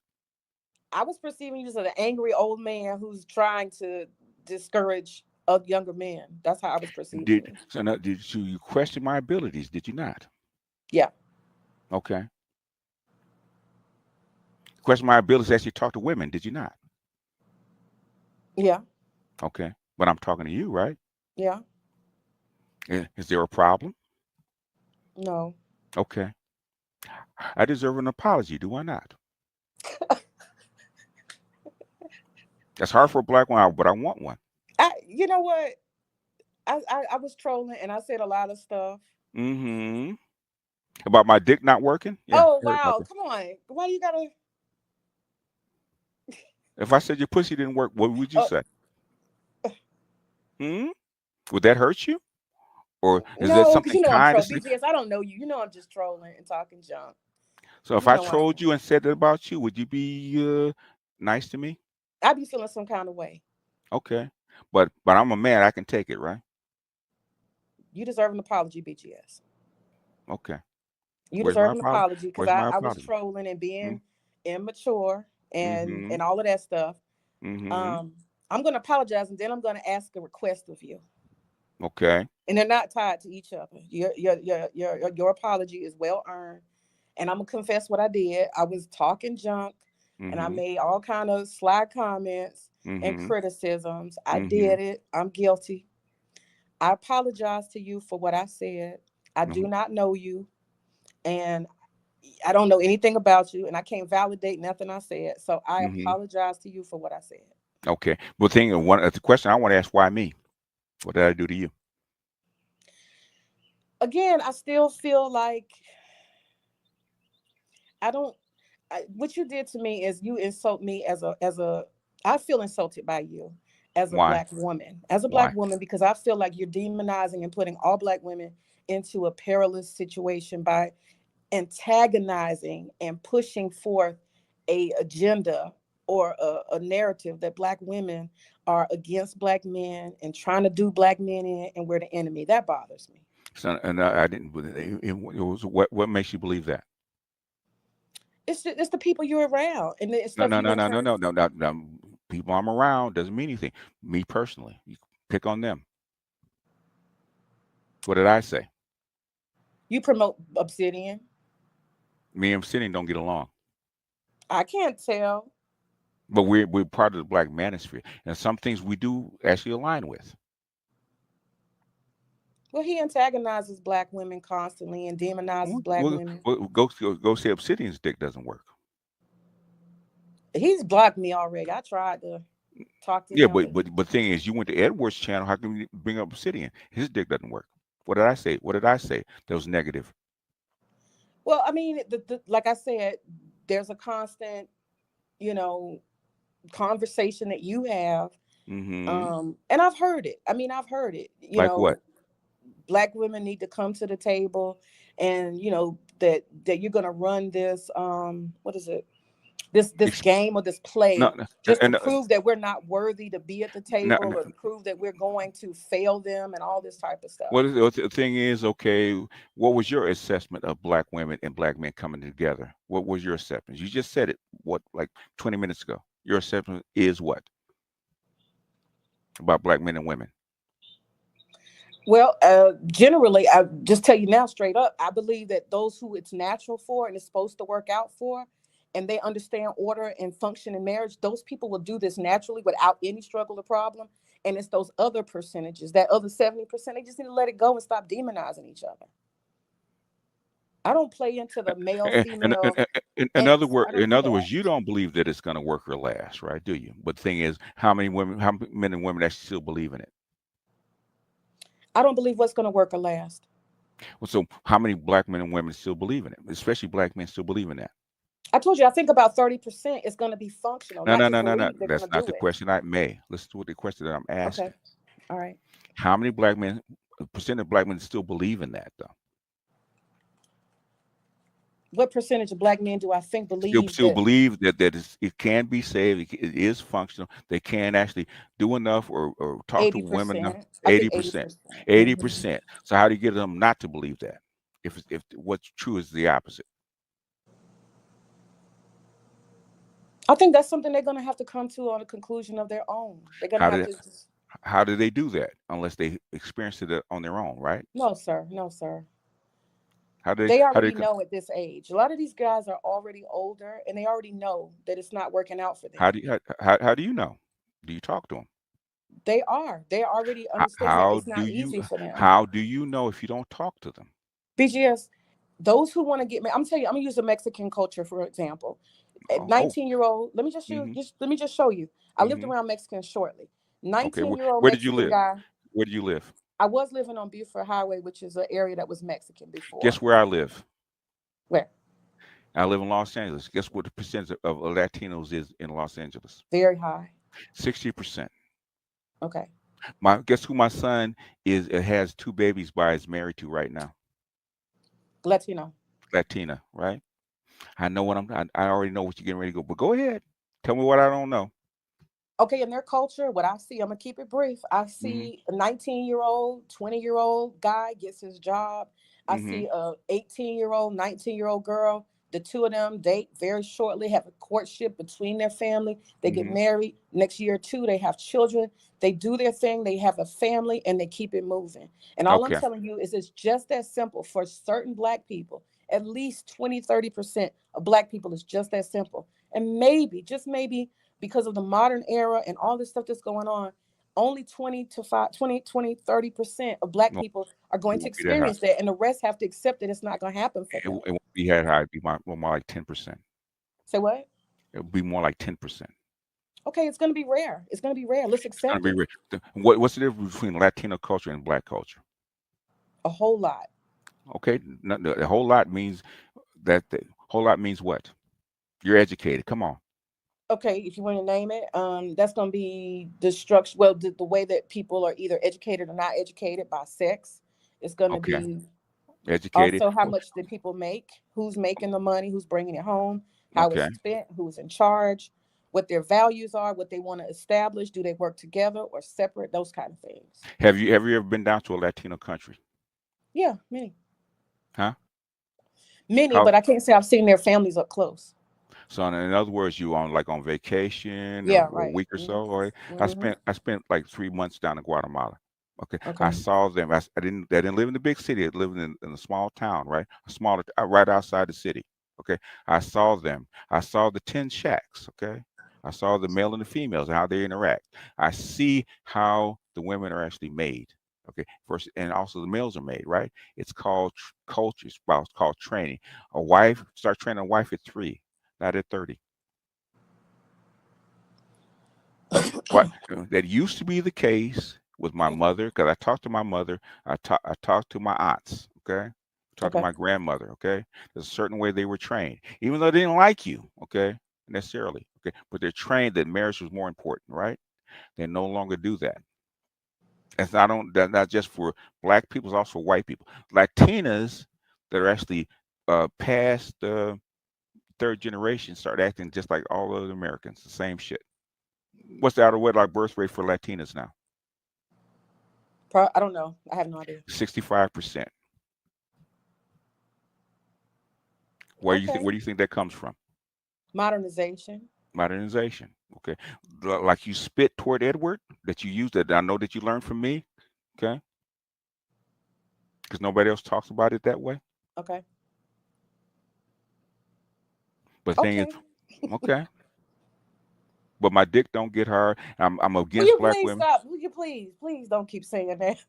I was perceiving you as an angry old man who's trying to discourage younger men. That's how I was perceiving you. Did you question my abilities, did you not? Yeah. Okay. Question my abilities as you talk to women, did you not? Yeah. Okay. But I'm talking to you, right? Yeah. Is there a problem? No. Okay. I deserve an apology, do I not? That's hard for a black one, but I want one. You know what? I was trolling and I said a lot of stuff. Mm-hmm. About my dick not working? Yeah. Oh wow! Come on. Why you gotta? If I said your pussy didn't work, what would you say? Would that hurt you? Or is that No, something you know I'm kind to trolling. say? BGS, I don't know you. You know I'm just trolling and talking junk. So if You I know trolled you and said that about you, would you be nice to me? I'd be feeling some kind of way. Okay. But I'm a man, I can take it, right? You deserve an apology, BGS. Okay. You Where's deserve my an apology? apology because Where's my I was apology? trolling and being immature and all of that stuff. Mm-hmm. I'm gonna apologize and then I'm gonna ask a request of you. Okay. And they're not tied to each other. Your apology is well earned. And I'm gonna confess what I did. I was talking junk and I made all kind of sly comments and criticisms. I did it. I'm guilty. I apologize to you for what I said. I do not know you and I don't know anything about you and I can't validate nothing I said. So I apologize to you for what I said. Okay. Well, the question I want to ask, why me? What did I do to you? Again, I still feel like what you did to me is you insult me as a I feel insulted by you as a Why? black woman. As a Why? black woman, because I feel like you're demonizing and putting all black women into a perilous situation by antagonizing and pushing forth a agenda or a narrative that black women are against black men and trying to do black men in and we're the enemy. That bothers me. So, and I didn't. It was what makes you believe that? It's the people you're around and it's No, stuff no, you no, no, no, internally. no, no, no. People I'm around doesn't mean anything. Me personally, you pick on them. What did I say? You promote Obsidian. Me and Obsidian don't get along. I can't tell. But we're part of the black manosphere, and some things we do actually align with. Well, he antagonizes black women constantly and demonizes black women. Go say Obsidian's dick doesn't work. He's blocked me already. I tried to talk to Yeah, him. but thing is, you went to Edward's channel. How can you bring up Obsidian? His dick doesn't work. What did I say? What did I say that was negative? Well, I mean, like I said, there's a constant, conversation that you have, and I've heard it. I mean, I've heard it. Like what? Black women need to come to the table, and that you're gonna run this what is it? This game or this play just to prove that we're not worthy to be at the table or to prove that we're going to fail them and all this type of stuff. The thing is, okay, what was your assessment of black women and black men coming together? What was your assessment? You just said it, like 20 minutes ago. Your assessment is what? About black men and women? Well, generally, I just tell you now straight up, I believe that those who it's natural for and it's supposed to work out for, and they understand order and function in marriage, those people will do this naturally without any struggle or problem. And it's those other percentages, that other 70%, they just need to let it go and stop demonizing each other. I don't play into the male, female. In other words, you don't believe that it's going to work or last, right? Do you? But the thing is, how many men and women actually still believe in it? I don't believe what's going to work or last. Well, so how many black men and women still believe in it? Especially black men still believe in that. I told you, I think about 30% is going to be functional, No, not no, just no, no, no. believe they're That's going to not do the it. question I may. Listen to what the question that I'm asking. Okay. All right. How many black men, percent of black men still believe in that though? What percentage of black men do I think Still, believe still that believe that it can be saved. It is functional. They can actually do enough or talk to women enough. 80%? I think 80%, 80%. 80%. So how do you get them not to believe that? If what's true is the opposite. I think that's something they're going to have to come to on a conclusion of their own. They're going to How have do to just, how do they do that unless they experience it on their own, right? no, sir. No, sir. How do They how do already know at this age. A lot of these guys are already older and they already know that it's not working out for them. how do you how do you know? Do you talk to them? They already understand that it's not easy for them. How do you know if you don't talk to them? BGS, those who want to get married, I'm telling you, I'm gonna use the Mexican culture for example. A Oh, 19-year-old, let me just show you. I lived mhm. around Mexicans shortly. Okay, 19-year-old where did you Mexican live? guy. Where do you live? I was living on Buford Highway, which is an area that was Mexican before. Guess where I live? Where? I live in Los Angeles. Guess what the percentage of Latinos is in Los Angeles? Very high. 60%. Okay. Guess who my son is? Has 2 babies by is married to right now. Latino. Latina, right? I know what I already know what you're getting ready to go. But go ahead, tell me what I don't know. Okay, in their culture, what I see, I'm gonna keep it brief. I Mhm. see a 19-year-old, 20-year-old guy gets his job. I Mhm. see a 18-year-old, 19-year-old girl. The two of them date very shortly, have a courtship between their family. They get Mhm. married. Next year or two, they have children. They do their thing. They have a family, and they keep it moving. And all I'm Okay. telling you is it's just that simple for certain black people. At least 20, 30% of black people is just that simple. And maybe, just maybe, because of the modern era and all this stuff that's going on, only 30% of black No, people are it going to won't be that high. experience that, and the rest have to accept that it's not going to happen for It, them. it won't be that high. It'd be more like 10%. Say what? It'll be more like 10%. Okay, it's going to be rare. It's going to be rare. Let's It's gonna accept be it. rich. What's the difference between Latino culture and black culture? A whole lot. Okay, a whole lot means whole lot means what? You're educated. Come on. Okay, if you want to name it, that's going to be the structure. Well, the way that people are either educated or not educated by sex. It's going to Okay, be educated. also how much do people make, who's making the money, who's bringing it home, how it's Okay. spent, who's in charge, what their values are, what they want to establish. Do they work together or separate? Those kind of things. Have you ever been down to a Latino country? Yeah, many, Huh? many, How? but I can't say I've seen their families up close. So in other words, you on vacation Yeah, or a right. week or so? Or Mm-hmm. I spent like 3 months down in Guatemala. Okay, I Okay. saw them. I didn't live in the big city. I lived in a small town, right? A smaller, right outside the city. Okay, I saw them. I saw the 10 shacks. Okay, I saw the male and the females and how they interact. I see how the women are actually made. Okay, first, and also the males are made, right? It's called culture. It's called training. A wife start training a wife at 3, not at 30. What that used to be the case with my mother, because I talked to my mother, I talked to my aunts, okay? Talked to Okay. my grandmother, okay? There's a certain way they were trained, even though they didn't like you, okay, necessarily, okay, but they're trained that marriage was more important, right? They no longer do that. That's not just for black people, it's also for white people. Latinas that are actually past the 3rd generation start acting just like all other Americans, the same shit. What's the out of wedlock birth rate for Latinas now? I don't know. I have no idea. 65%. Where Okay. do you think that comes from? Modernization. Modernization. Okay. Like you spit toward Edward that you used that I know that you learned from me. Okay. Because nobody else talks about it that way. Okay. But the thing is, Okay. okay. But my dick don't get hard. I'm Will against you black please women. stop? Will you please don't keep saying that?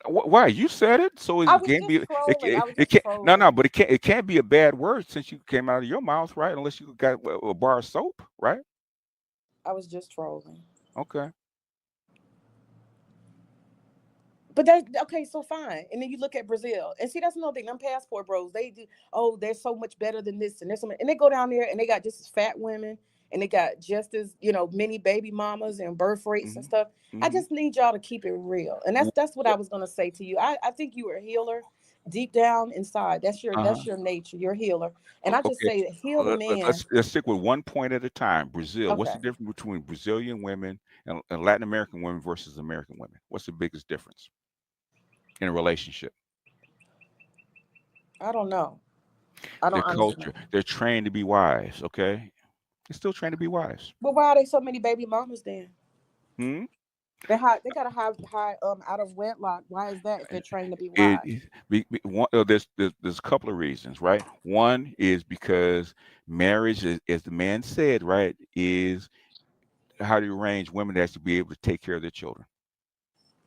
Why you said it? So I it was can't be. just trolling. I was It just can't. No, trolling. but it can't be a bad word since you came out of your mouth, right? Unless you got a bar of soap, right? I was just trolling. Okay. But that okay, so fine. And then you look at Brazil, and see that's another thing. Them passport bros, they do. Oh, they're so much better than this and this, and they go down there and they got just as fat women, and they got just as many baby mamas and birth rates and Mhm. stuff. I Mhm. just need y'all to keep it real, and that's what I was gonna say to you. I think you were a healer, deep down inside. That's Uh-huh. your nature. You're a healer, and I just Okay. say that heal the man. Let's stick with one point at a time. Brazil. What's the Okay. difference between Brazilian women and Latin American women versus American women? What's the biggest difference in a relationship? I don't know. I Their don't honestly know. culture. They're trained to be wives. Okay. They're still trained to be wives. But why are there so many baby mamas then? Hmm? They got a high out of wedlock. Why is that if they're trained to be It, wives? there's a couple of reasons, right? One is because marriage, as the man said, right, is how to arrange women that to be able to take care of their children.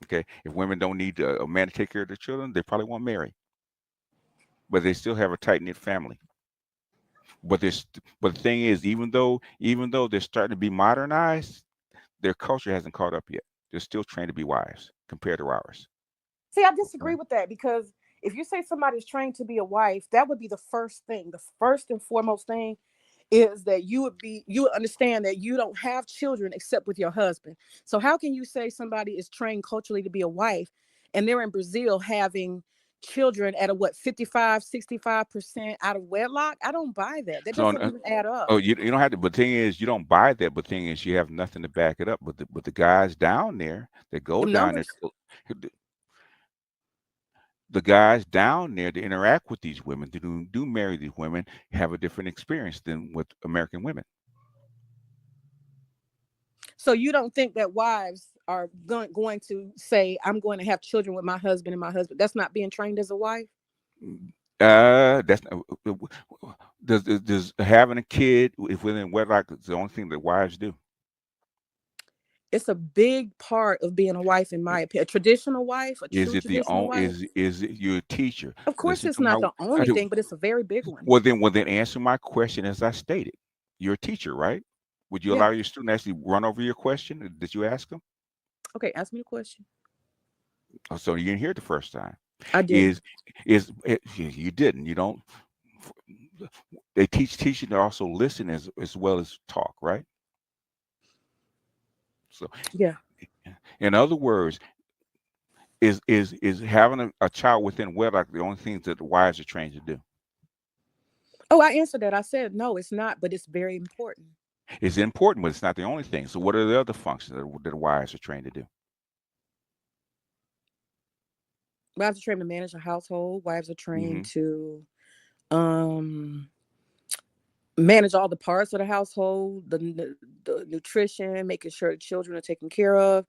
Okay, if women don't need a man to take care of their children, they probably won't marry, but they still have a tight knit family. But but the thing is, even though they're starting to be modernized, their culture hasn't caught up yet. They're still trained to be wives compared to ours. See, I disagree Okay. with that because if you say somebody's trained to be a wife, that would be the first thing. The first and foremost thing is that you would understand that you don't have children except with your husband. So how can you say somebody is trained culturally to be a wife and they're in Brazil having children at a 55-65% out of wedlock? I don't buy that. That So, doesn't even add up. oh, you don't have to. But the thing is, you don't buy that. But the thing is, you have nothing to back it up. But the guys down there that go Them down there, numbers. the guys down there to interact with these women, to do marry these women, have a different experience than with American women. So you don't think that wives are going to say, I'm going to have children with my husband and my husband? That's not being trained as a wife? That's does having a kid if within wedlock is the only thing that wives do. It's a big part of being a wife, in my opinion. A traditional wife, a Is true it the traditional only? wife. Is it you're a teacher? Of course, Listen it's to my. not the I only do. thing, but it's a very big one. Well then answer my question as I stated. You're a teacher, right? Would you Yeah. allow your student to actually run over your question? Did you ask them? Okay, ask me a question. Oh, so you didn't hear it the first time. I didn't. You didn't. You don't. They teach you to also listen as well as talk, right? So, Yeah. in other words, is having a child within wedlock the only thing that the wives are trained to do? Oh, I answered that. I said no, it's not, but it's very important. It's important, but it's not the only thing. So, what are the other functions that the wives are trained to do? Wives are trained to manage a household. Wives are trained Mm-hmm. to manage all the parts of the household, the nutrition, making sure the children are taken care of,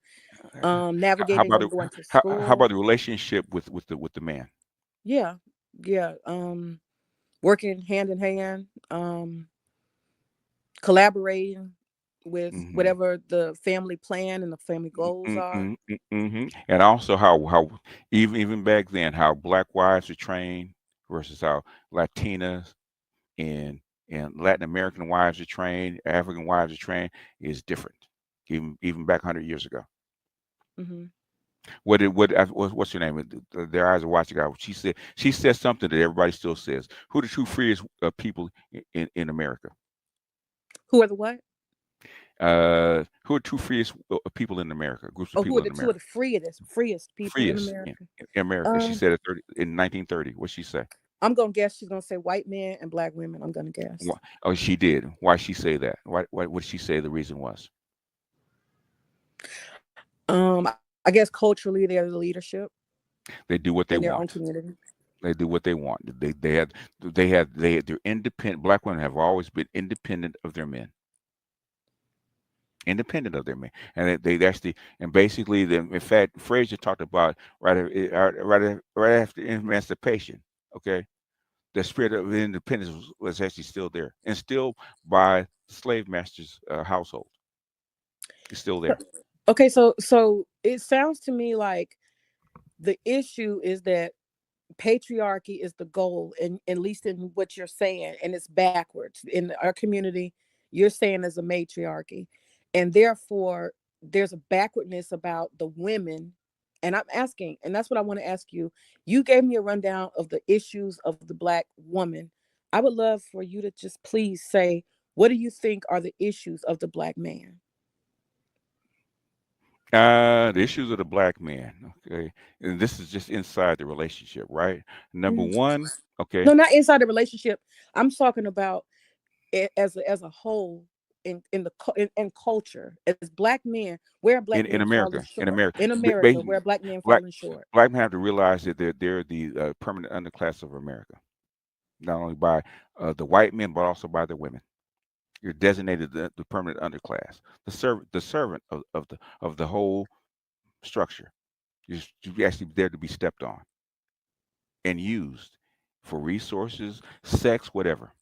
How navigating about them going to how school. about the relationship with the man? Yeah. Working hand in hand, collaborating with Mm-hmm. whatever the family plan and the family goals are. Mm-hmm. And also how even back then how black wives are trained versus how Latinas and Latin American wives are trained, African wives are trained is different. Even back 100 years ago. Mm-hmm. What's your name? Their eyes are watching God. She said something that everybody still says. Who are the two freest people in America? Who are the what? Who are two freest people in America? Groups of Oh, who people are in the two of America. the freest people in Freest America? in America. She Um, said it in 1930. What'd she say? I'm gonna guess she's gonna say white men and black women. I'm gonna guess. Oh, she did. Why she say that? What did she say the reason was? I guess culturally they're the leadership They do what they in their own want. community. They do what they want. They're independent. Black women have always been independent of their men. Independent of their men, and they actually, and basically, in fact, Fraser talked about right after emancipation. Okay, the spirit of independence was actually still there, and still by slave masters' household. It's still there. Okay, so it sounds to me like the issue is that patriarchy is the goal, and at least in what you're saying, and it's backwards in our community. You're saying there's a matriarchy, and therefore there's a backwardness about the women And I'm asking, and that's what I want to ask you. You gave me a rundown of the issues of the Black woman. I would love for you to just please say, what do you think are the issues of the Black man? The issues of the Black man. Okay, and this is just inside the relationship, right? Number one. Okay. No, not inside the relationship. I'm talking about it as a whole in culture. As Black men, where Black in men America, falling short. in America, In America, where Black men falling short. Black men have to realize that they're the permanent underclass of America, not only by the white men but also by the women. You're designated the permanent underclass, the servant of the whole structure. You're actually there to be stepped on and used for resources, sex, whatever.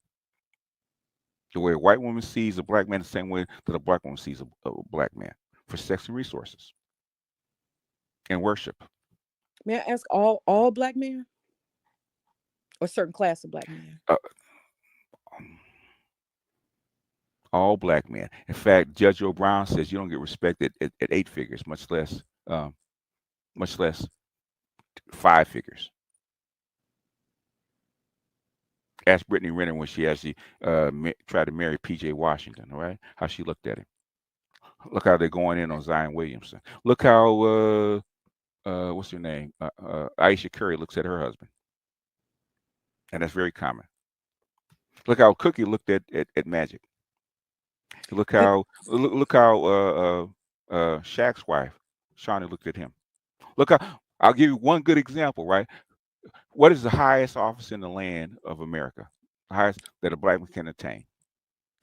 The way a white woman sees a Black man, the same way that a Black woman sees a Black man, for sex and resources and worship. May I ask all Black men, or a certain class of Black men? All Black men. In fact, Judge O'Brien says you don't get respected at 8 figures, much less 5 figures. Ask Brittany Renner when she actually tried to marry P.J. Washington, all right? How she looked at him. Look how they're going in on Zion Williamson. Look how, what's her name? Aisha Curry looks at her husband. And that's very common. Look how Cookie looked at Magic. Look how Shaq's wife, Shawnee, looked at him. Look how, I'll give you one good example, right? What is the highest office in the land of America? The highest that a Black man can attain?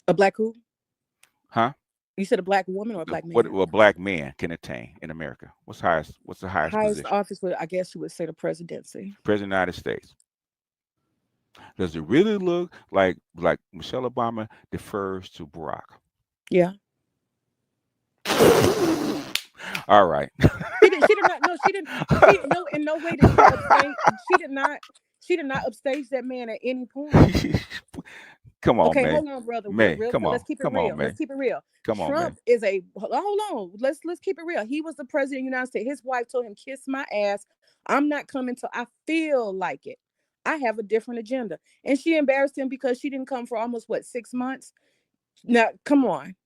A Black who? Huh? You said a Black woman or a Black man? What a Black man can attain in America? What's the highest Highest position? office, I guess you would say the presidency. President of the United States. Does it really look like Michelle Obama defers to Barack? Yeah. All right. She did not. No, she didn't. No, in no way did she abstain. She did not upstage that man at any point. Come on, okay, man. hold on, brother. Man, Come on. Let's keep it real. On, man. Let's keep it real. Come on, Trump man. is a hold on. Let's keep it real. He was the president of the United States. His wife told him, "Kiss my ass. I'm not coming till I feel like it. I have a different agenda." And she embarrassed him because she didn't come for almost 6 months. Now, come on.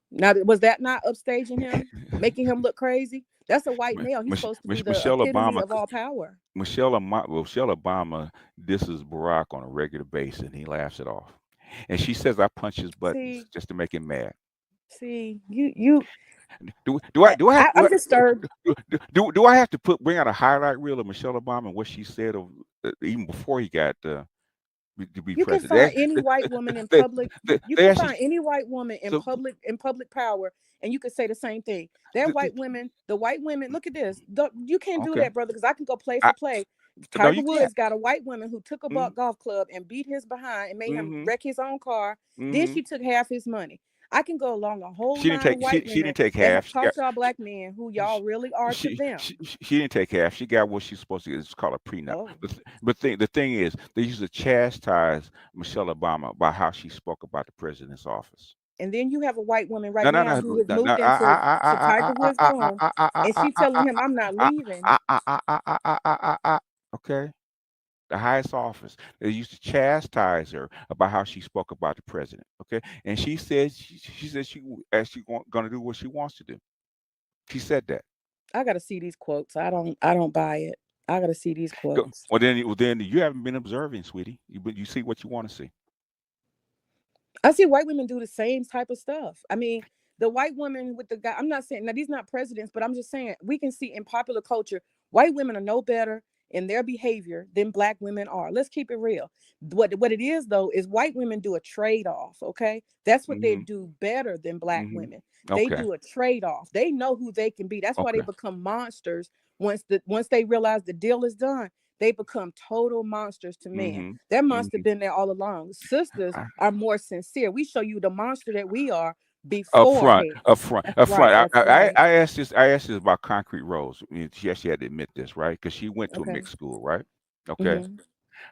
Now, was that not upstaging him, making him look crazy? That's a white male. He's supposed to be the epitome of all power. Michelle Obama disses Barack on a regular basis, and he laughs it off. And she says, "I punch his buttons just to make him mad." See, you. I'm disturbed. Do I have to bring out a highlight reel of Michelle Obama and what she said even before he got to be you president? Can find any white woman in public. You can find any white woman in public power, and you could say the same thing. The white women. Look at this. You can't do that, brother, because I can go play for play. Tiger Woods got a white woman who took a golf club and beat his behind and made him wreck his own car. Then she took half his money. I can go along a whole line of white women. She didn't take half. Talk to our Black men who y'all really are to them. She didn't take half. She got what she's supposed to get. It's called a prenup. Oh. But the thing is, they used to chastise Michelle Obama about how she spoke about the president's office. And then you have a white woman who has moved into Tiger Woods' home, and she's telling him, "I'm not leaving." Okay. The highest office. They used to chastise her about how she spoke about the president. Okay, and she said she actually going to do what she wants to do. She said that. I got to see these quotes. I don't buy it. I got to see these quotes. Well, then you haven't been observing, sweetie. You see what you want to see. I see white women do the same type of stuff. I mean, the white woman with the guy. I'm not saying now these not presidents, but I'm just saying we can see in popular culture, white women are no better in their behavior than Black women are. Let's keep it real. What it is though is white women do a trade-off. Okay, that's what they do better than Black women. They do a trade-off. They know who they can be. That's why they become monsters once they realize the deal is done. They become total monsters to men. That monster been there all along. Sisters are more sincere. We show you the monster that we are before. Up front. I asked this about Concrete Rose. I mean, she actually had to admit this, right? Because she went to a mixed school, right? Okay.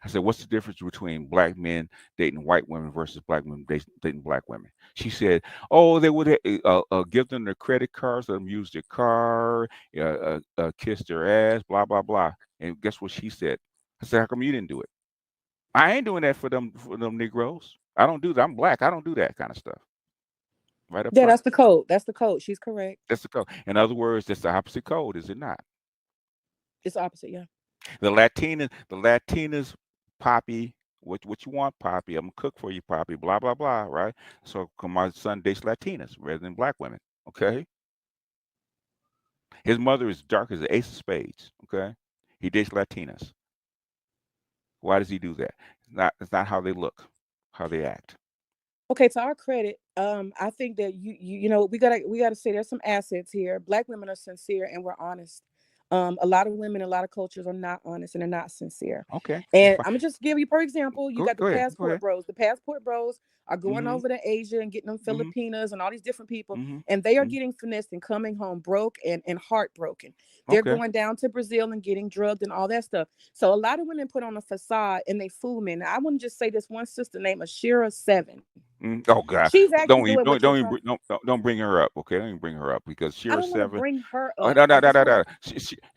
I said, what's the difference between black men dating white women versus black women dating black women? She said, oh, they would give them their credit cards, let them use their car, kiss their ass, blah, blah, blah. And guess what she said? I said, how come you didn't do it? I ain't doing that for them Negroes. I don't do that. I'm black. I don't do that kind of stuff. Right up Yeah, front. that's the code. That's the code. She's correct. That's the code. In other words, that's the opposite code, is it not? It's opposite, yeah. The Latinas, Poppy, what you want, Poppy? I'm gonna cook for you, Poppy. Blah blah blah. Right. So my son dates Latinas rather than black women. Okay. His mother is dark as the ace of spades. Okay. He dates Latinas. Why does he do that? It's not how they look, how they act. Okay, to our credit, I think that you know we gotta say there's some assets here. Black women are sincere and we're honest. A lot of women, a lot of cultures are not honest and they're not sincere. Okay. And I'm gonna just give you, for example, you Go- got the go ahead, go passport ahead. bros. The passport bros are going Mhm. over to Asia and getting them Mhm. Filipinas and all these different people, Mhm. and they are Mhm. getting finessed and coming home broke and heartbroken. They're Okay. going down to Brazil and getting drugged and all that stuff. So a lot of women put on a facade and they fool men. Now, I want to just say this one sister named Ashira Seven. Oh God! She's actually Don't even doing what you're don't talking. don't bring her up. Okay, don't even bring her up because I Shira don't want to 7. bring her Oh, up. no, I no, no, just no, want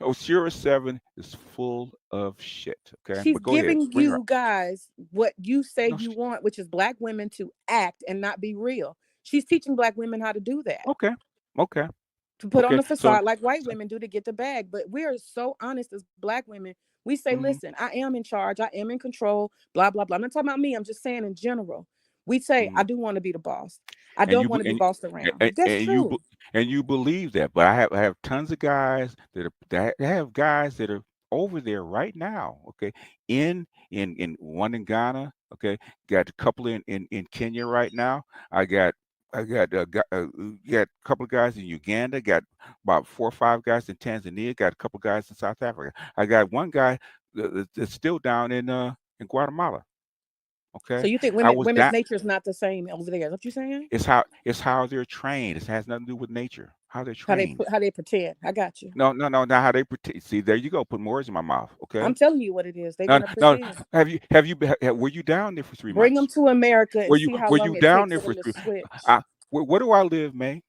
no. Shira 7 is full of shit. Okay, she's but go ahead, giving bring her you up. guys what you say No, you want, which is black women to act and not be real. She's teaching black women how to do that, okay, okay, to put on okay. the facade like white women do to get the bag. But we are so honest as black women. We say, Mhm. listen, I am in charge. I am in control, blah, blah, blah. I'm not talking about me. I'm just saying in general. We say, I Mhm. do want to be the boss. I And don't you want be- to be bossed around. and, That's and you true. and you believe that, but I have tons of guys that have guys that are over there right now. Okay, in one in Ghana. Okay, got a couple in Kenya right now. I got got a couple of guys in Uganda. Got about 4 or 5 guys in Tanzania. Got a couple of guys in South Africa. I got one guy that's still down in Guatemala. So Okay, you think I was women's down. nature is not the same over there? Is that what you're saying? It's how they're trained. It has nothing to do with nature. How they're How they trained. how they pretend. I got you. No, no, no. Not how they pretend. See, there you go. Put more words in my mouth. I'm Okay. telling you what it is. They're No, gonna no. pretend. Were you down there for 3 Bring them months? to America and see how Were long you it down takes there for for them to 3? switch. Where do I live, May?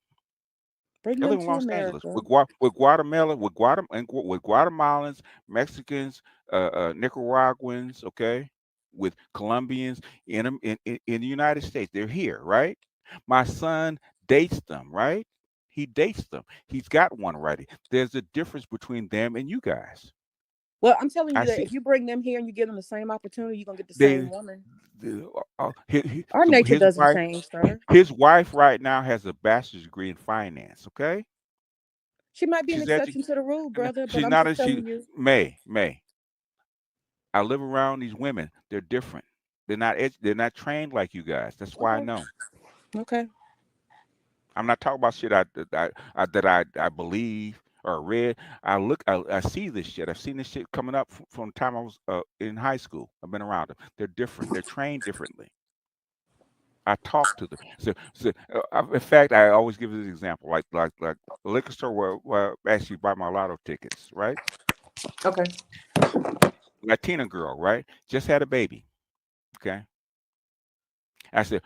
Bring I them live in to Los Angeles America. with Guatemala, with Guatemalans, Mexicans, Nicaraguans, okay, with Colombians in the United States. They're here, right? My son dates them, right? He dates them. He's got one already. There's a difference between them and you guys. Well, I'm telling I you that see. if you bring them here and you give them the same opportunity, you're gonna get the They, same woman. Our nature doesn't change, sir. his wife right now has a bachelor's degree in finance. Okay, She might be an she's exception to the rule, and brother, but she's I'm not just a she. telling you. May. I live around these women. They're different. They're not trained like you guys. That's why I Okay. know. Okay. I'm not talking about shit I believe or read. I see this shit. I've seen this shit coming up from the time I was in high school. I've been around them. They're different. They're trained differently. I talk to them. In fact, I always give this example, like a liquor store where I actually buy my lotto tickets, right? Okay. Latina girl, right? Just had a baby. Okay. I said,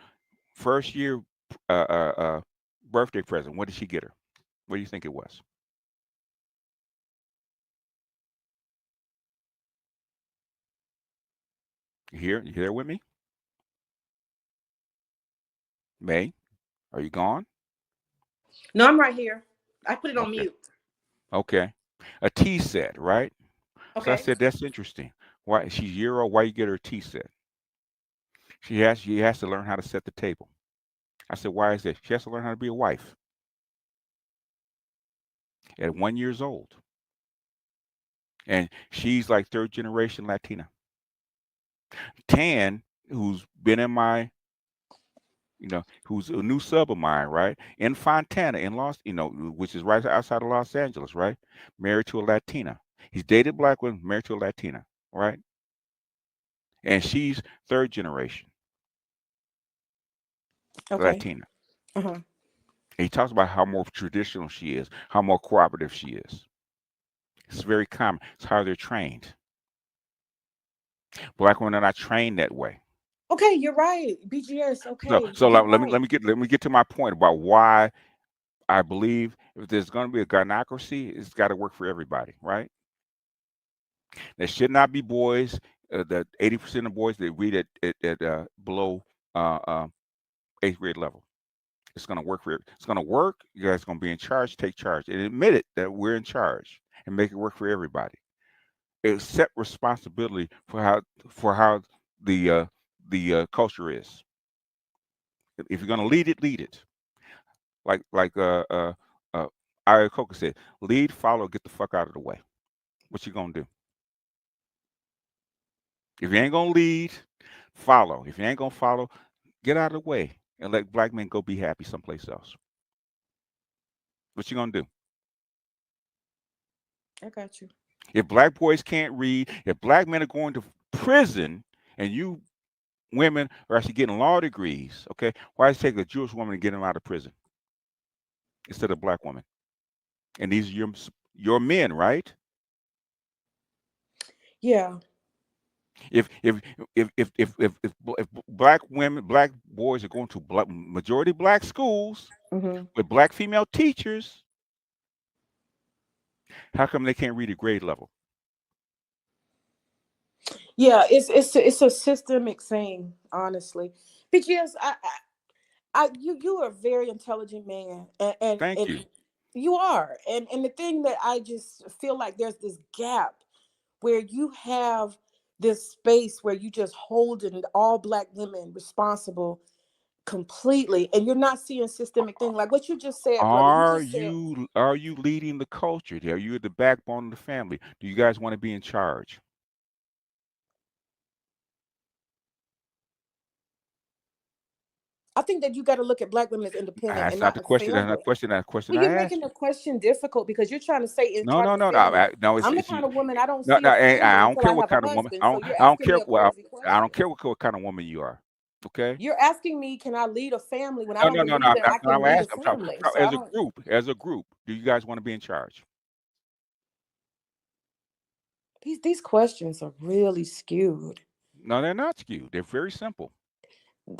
first year birthday present. What did she get her? What do you think it was? You here with me? May, are you gone? No, I'm right here. I put it on Okay. mute. Okay. A tea set, right? So I Okay. said, that's interesting. Why she's a year old? Why you get her a tea set? She has to learn how to set the table. I said, why is that? She has to learn how to be a wife at 1 year old. And she's like 3rd generation Latina. Tan, who's been in my, who's a new sub of mine, right? In Fontana, which is right outside of Los Angeles, right? Married to a Latina. He's dated black women, married to a Latina, right? And she's 3rd generation Okay. Latina. Uh-huh. And he talks about how more traditional she is, how more cooperative she is. It's very common. It's how they're trained. Black women are not trained that way. Okay, you're right. BGS. Okay, So you're let right. me get to my point about why I believe if there's going to be a gynocracy, it's got to work for everybody, right? There should not be boys. That 80% of boys that read at below 8th grade level. It's going to work for. It's going to work. You guys are going to be in charge. Take charge and admit it that we're in charge and make it work for everybody. Accept responsibility for how the culture is. If you're going to lead it, lead it. Like Aya Coca said, lead, follow, get the fuck out of the way. What you gonna do? If you ain't gonna lead, follow. If you ain't gonna follow, get out of the way and let black men go be happy someplace else. What you gonna do? I got you. If black boys can't read, if black men are going to prison and you women are actually getting law degrees, okay, why does it take a Jewish woman to get them out of prison instead of a black woman? And these are your men, right? Yeah. If black women, black boys are going to majority black schools with black female teachers, how come they can't read a grade level? Yeah, it's a systemic thing, honestly. Because you are a very intelligent man, and Thank you. You are, and the thing that I just feel like there's this gap where you have this space where you just holding all black women responsible completely, and you're not seeing systemic thing like what you just said, brother. Are you leading the culture? Are you the backbone of the family? Do you guys want to be in charge? I think that you got to look at black women as independent That's and not not the a question. That's family. not the question. That's the question Well, I you're asked making you. the question difficult because you're trying to say No. I'm the kind of woman I don't see a family I don't until care I what have a kind of woman. husband. So you're I don't asking care. me a Well, crazy I don't question. care what kind of woman you are. Okay. You're asking me, can I lead a family when I No. don't believe I'm that I can not lead a asking. I'm talking family? So I as a don't. group. As a group, do you guys want to be in charge? These questions are really skewed. No, they're not skewed. They're very simple.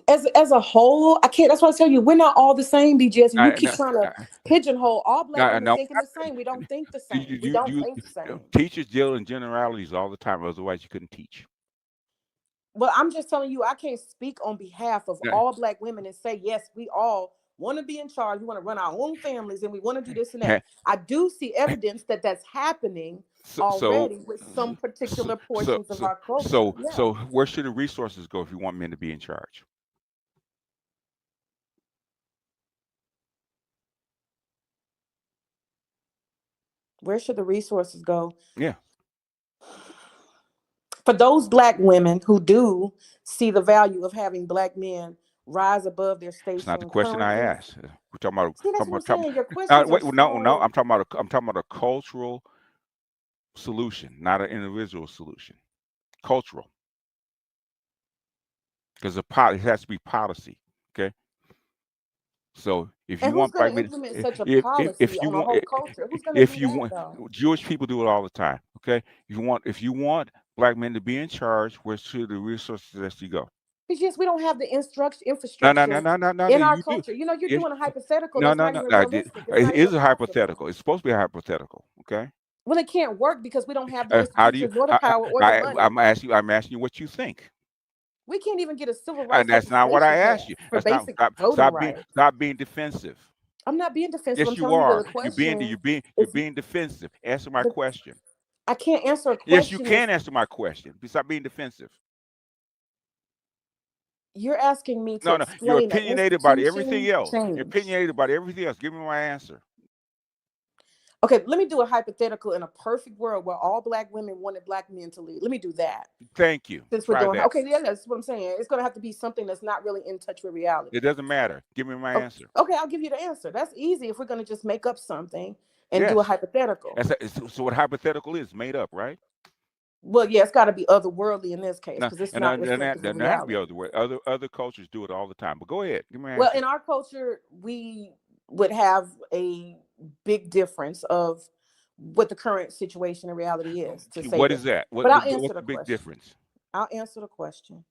As a whole, I can't. That's why I tell you, we're not all the same, BGS. And you keep No, trying to pigeonhole all black women no. thinking the same. We don't think the same. We don't think the same. Teachers deal in generalities all the time. Otherwise, you couldn't teach. Well, I'm just telling you, I can't speak on behalf of all black women and say, yes, we all want to be in charge. We want to run our own families and we want to do this and that. I do see evidence that that's happening already with some particular portions of our culture. So where should the resources go if you want men to be in charge? Where should the resources go? Yeah. For those black women who do see the value of having black men rise above their station. It's not the question I asked. We're talking about. See, that's what I'm saying. Your questions wait, are no. I'm talking about a cultural solution, not an individual solution. Cultural, because it has to be policy. Okay. So if you want black men, if you want, Jewish people do it all the time. Okay. If you want black men to be in charge, where should the resources actually go? Because we don't have the infrastructure No. in our culture. You know, you're doing a hypothetical. That's not even realistic. It is a hypothetical. It's supposed to be a hypothetical. Okay. Well, it can't work because we don't have the institutions or the power or the money. I'm asking you what you think. We can't even get a civil rights. And that's not what I asked you. For basic voting rights. Stop being defensive. I'm not being defensive. Yes, you are. You're being defensive. Answer my question. I can't answer a question. Yes, you can answer my question. Stop being defensive. You're asking me to explain. You're opinionated about everything else. You're opinionated about everything else. Give me my answer. Okay, let me do a hypothetical in a perfect world where all black women wanted black men to lead. Let me do that. Thank you. Since we're doing okay, yeah, that's what I'm saying. It's going to have to be something that's not really in touch with reality. It doesn't matter. Give me my answer. Okay, I'll give you the answer. That's easy if we're going to just make up something and do a hypothetical. So what hypothetical is made up, right? Well, yeah, it's got to be otherworldly in this case because it's not. There has to be other cultures do it all the time. But go ahead, give me my answer. Well, in our culture, we would have a big difference of what the current situation and reality is. To say what is that? But I'll answer the big question. difference? I'll answer the question.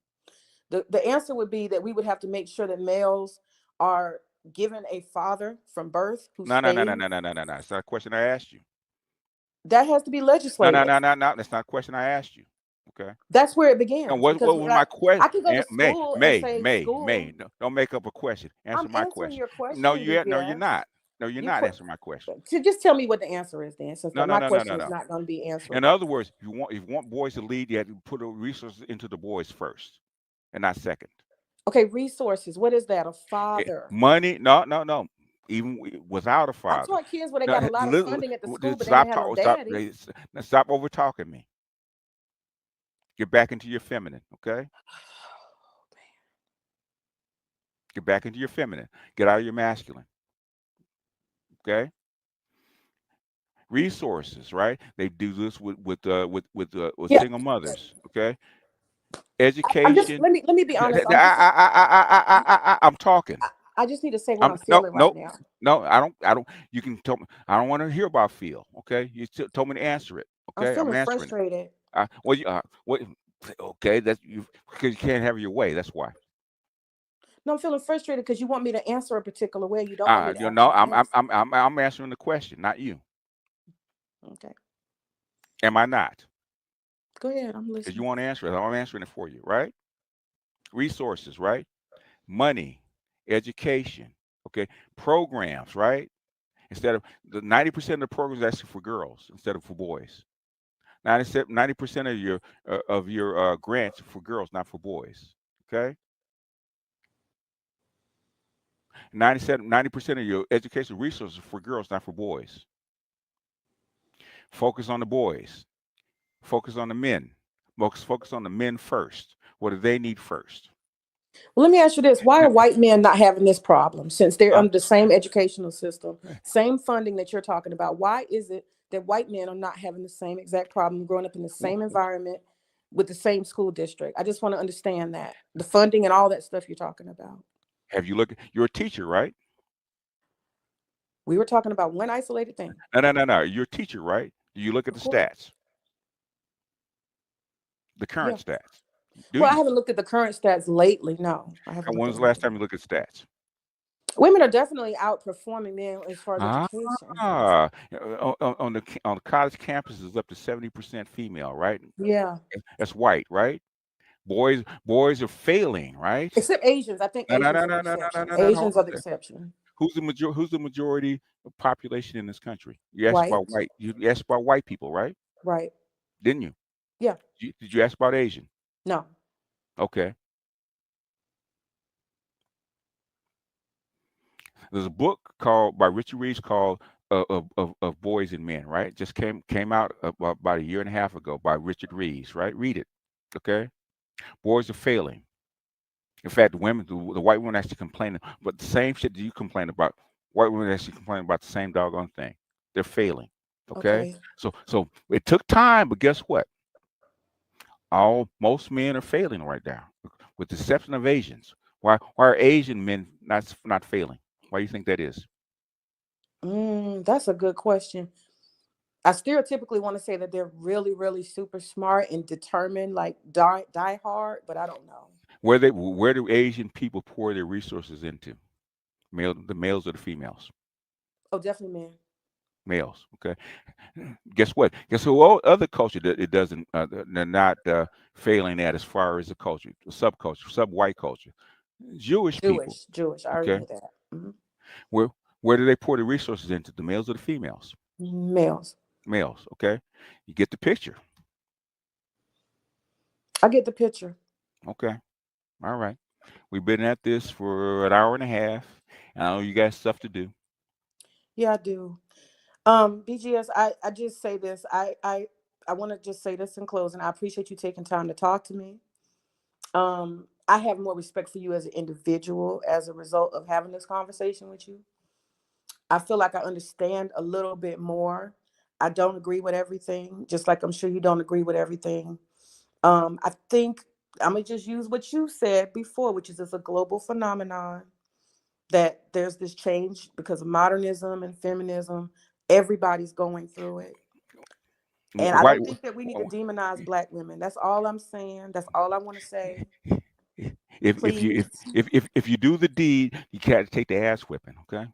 The answer would be that we would have to make sure that males are given a father from birth who No. stays. That's not a question I asked you. That has to be No. legislated. That's not a question I asked you. Okay. That's where it And begins. what Because was my question? I could go to school and say school. No, don't make up a question. Answer I'm my answering question. your question. No, you're BGS. not. No, you're You not que- answering my question. So just tell me what the answer is then, since No. my question is not going to be answered. In other words, if you want boys to lead, you have to put the resources into the boys first, and not second. Okay, resources. What is that? A father? Money? No. Even without a I father. taught kids where they got a lot of funding at the school, but they Stop didn't have no talking. daddy. Stop over talking me. Get back into your feminine, okay? Get back into your feminine. Get out of your masculine. Okay? Resources, right? They do this with Yeah. single mothers, okay? I'm just, Education. let me be honest. I'm talking. I just need to say what I'm feeling right now. No, I don't. You can tell me. I don't want to hear about feel. Okay, you told me to answer it. Okay, I'm feeling answering frustrated. it. Okay, that's you because you can't have your way. That's why. No, I'm feeling frustrated because you want me to answer a particular way. You don't want me to I'm answering the question, not you. Okay. Am I not? Go ahead. I'm Because listening. you want to answer it. I'm answering it for you, right? Resources, right? Money, education, okay? Programs, right? Instead of the 90% of the programs are actually for girls instead of for boys. 90% of your grants for girls, not for boys. Okay. 90% of your education resources for girls, not for boys. Focus on the boys. Focus on the men. Focus on the men first. What do they need first? Well, let me ask you this. Why are white men not having this problem since they're under the same educational system, same funding that you're talking about? Why is it that white men are not having the same exact problem growing up in the same environment with the same school district? I just want to understand that. The funding and all that stuff you're talking about. Have you looked? You're a teacher, right? We were talking about one isolated thing. No. You're a teacher, right? Do you look at the stats? The current stats. Well, I haven't looked at the current stats lately. No, I haven't. And when was the last time you looked at stats? Women are definitely outperforming men as far as education. On the college campuses, it's up to 70% female, right? Yeah. That's white, right? Boys are failing, right? Except Asians. I think Asians are the exception. Asians are the exception. Who's the majority of population in this country? You asked about white. You asked about white people, right? Right. Didn't you? Yeah. Did you ask about Asian? No. Okay. There's a book by Richard Reeves called of Boys and Men, right? Just came out about a year and a half ago by Richard Reeves, right? Read it. Okay. Boys are failing. In fact, the white women actually complaining, but the same shit that you complain about, white women actually complain about the same doggone thing. They're failing. Okay. So it took time, but guess what? Most men are failing right now, with the exception of Asians. Why are Asian men not failing? Why do you think that is? That's a good question. I stereotypically want to say that they're really, really super smart and determined, like die hard, but I don't know. Where do Asian people pour their resources into? The males or the females? Oh, definitely men. Males. Okay. Guess what? Guess who other culture that it doesn't they're not failing at as far as the culture, the subculture, sub-white culture. Jewish people. Jewish. I already knew that. Mm-hmm. Where do they pour the resources into? The males or the females? Males. Males. Okay. You get the picture. I get the picture. Okay. All right. We've been at this for an hour and a half. I know you got stuff to do. Yeah, I do. BGS, I just say this. I want to just say this in closing. I appreciate you taking time to talk to me. I have more respect for you as an individual as a result of having this conversation with you. I feel like I understand a little bit more. I don't agree with everything, just like I'm sure you don't agree with everything. I think I'm going to just use what you said before, which is it's a global phenomenon, that there's this change because of modernism and feminism. Everybody's going through it. And I Why? don't think that we need to demonize black women. That's all I'm saying. That's all I want to say. Please. If you do the deed, you can't take the ass whipping. Okay.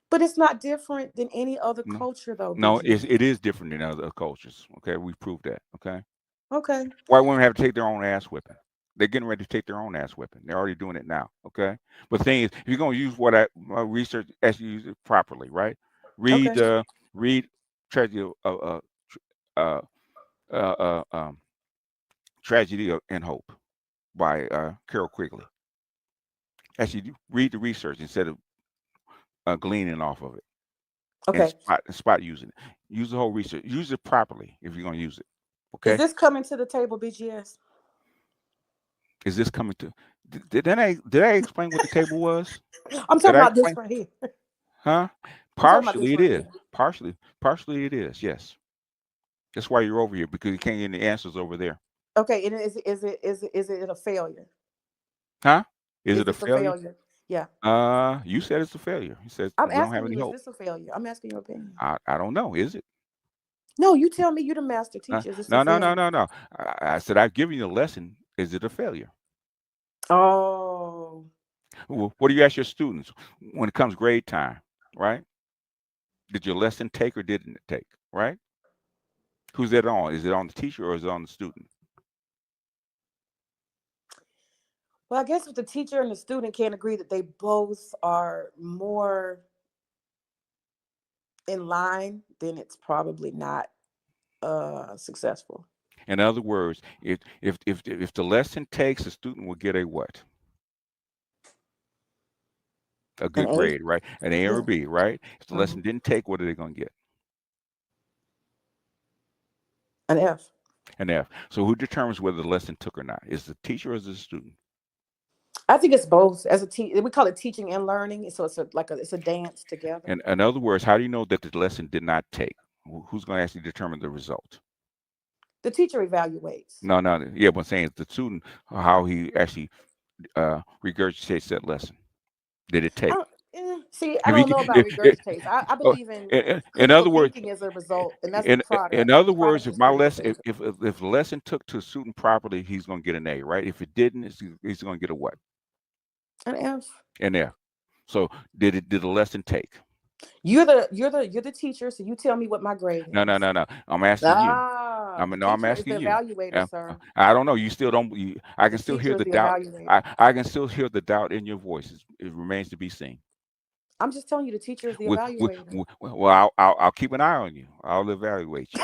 But it's not different than any other No, culture, though, no, BG. it is different than other cultures. Okay, we proved that. Okay. Okay. White women have to take their own ass whipping. They're getting ready to take their own ass whipping. They're already doing it now. Okay. But the thing is, if you're gonna use what my research as you use it properly, right? Read Okay. read Tragedy Tragedy and Hope by Carol Quigley. Actually, read the research instead of gleaning off of it. Okay. And spot using it. Use the whole research. Use it properly if you're gonna use it. Is Okay. this coming to the table, BGS? Is this coming to? Did I explain what the table was? I'm talking about this right here. Huh? I'm talking about Partially this it right is. here. Partially it is. Yes. That's why you're over here, because you can't get any answers over there. Okay, and is it a failure? Huh? Is it a this failure? Yeah. You said it's a failure. You said I'm we don't have asking any you, is hope. this a failure? I'm asking your opinion. I don't know. Is it? No, you tell me. You're the master teacher. Is this No, a failure? no. I said I've given you a lesson. Is it a failure? Oh. What do you ask your students when it comes grade time? Right? Did your lesson take or didn't it take? Right? Who's that on? Is it on the teacher or is it on the student? Well, I guess if the teacher and the student can't agree that they both are more in line, then it's probably not successful. In other words, if the lesson takes, the student will get a what? A An good A. grade, right? An A or Yeah. a B, right? If the lesson didn't take, what are they going to get? An F. An F. So who determines whether the lesson took or not? Is the teacher or is the student? I think it's both. As a we call it teaching and learning. So it's it's a dance together. And in other words, how do you know that the lesson did not take? Who's going to actually determine the result? The teacher evaluates. No. Yeah, but I'm saying the student, how he actually regurgitates that lesson. Did it take? See, I don't know about regurgitate. I believe in other words, thinking as a result, and that's the product. In other words, if my lesson, if the lesson took to a student properly, he's going to get an A, right? If it didn't, he's going to get a what? An F. An F. So did the lesson take? You're the teacher, so you tell me what my grade is. No. I'm asking you. I'm asking is the you. Evaluator, sir. I don't know. You still don't. I can still hear the doubt. Evaluator. I can still hear the doubt in your voice. It remains to be seen. I'm just telling you, the teacher is the evaluator. Well, I'll keep an eye on you. I'll evaluate you.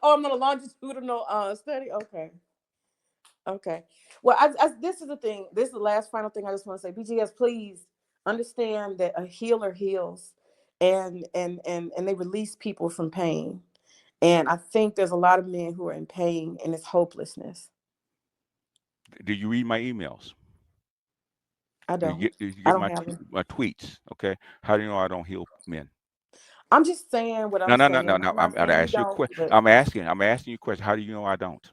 Oh, I'm on a longitudinal study. Okay. Well, this is the thing. This is the last final thing I just want to say. BGS, please understand that a healer heals, and they release people from pain. And I think there's a lot of men who are in pain, and it's hopelessness. Do you read my emails? I don't. Do you get I don't have them. my tweets? Okay. How do you know I don't heal men? I'm just saying what I'm saying. No. I'm asking you a question. I'm asking you a question. How do you know I don't?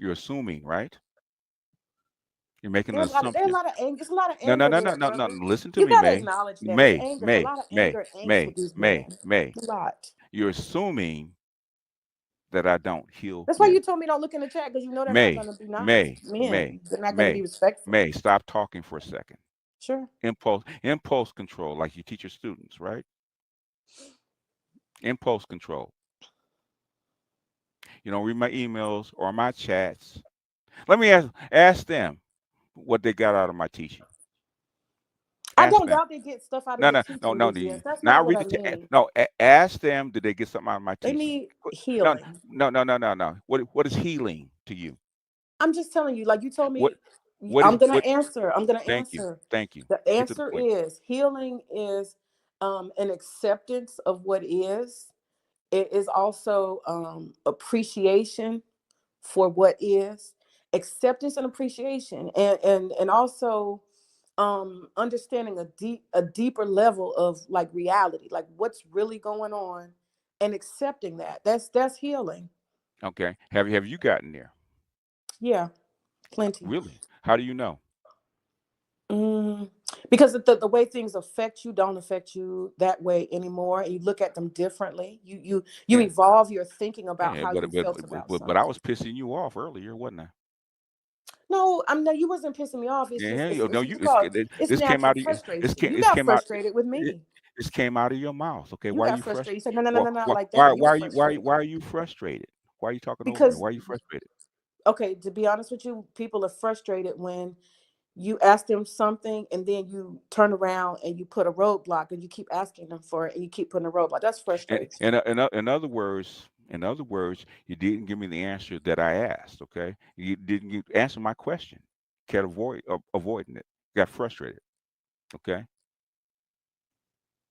You're assuming, right? You're making an assumption. There's a lot of anger. There's a lot of anger. No. Listen to you me, gotta May. acknowledge that. May. A lot of anger and angst with these men. A lot. You're assuming that I don't heal. That's why you told me don't look in the chat, because you know they're not going to be nice. They're not going to be respectful. May, stop talking for a second. Sure. Impulse control, like you teach your students, right? Impulse control. You don't read my emails or my chats. Let me ask them what they got out of my teaching. I don't doubt they get stuff out of the teaching. No. That's Now not what I mean. Ask them, did they get something out of my teaching? They need healing. No. What is healing to you? I'm just telling you, like you told me. I'm going to answer. Thank you. The answer is healing is an acceptance of what is. It is also appreciation for what is, acceptance and appreciation, and also understanding a deeper level of like reality, like what's really going on, and accepting that. That's healing. Okay. Have you gotten there? Yeah, plenty. Really? How do you know? Because the way things affect you don't affect you that way anymore, and you look at them differently. You Yeah, evolve your thinking about yeah, how you felt about but I something. was pissing you off earlier, wasn't I? No, no, you wasn't pissing me off. It's just Yeah, no, it's you what's called it's this came natural out of frustration. You this got came out frustrated with me. this came out of your mouth. Okay, You why are got you frustrated? frustrated. You said no, no, no, no, not like Why that. You were frustrated why are you frustrated? Why are you talking over me? because Why are you frustrated? okay, to be honest with you, people are frustrated when you ask them something and then you turn around and you put a roadblock and you keep asking them for it and you keep putting a roadblock. That's frustrating. In other words, you didn't give me the answer that I asked. Okay, you didn't answer my question. Kept avoiding it. Got frustrated. Okay,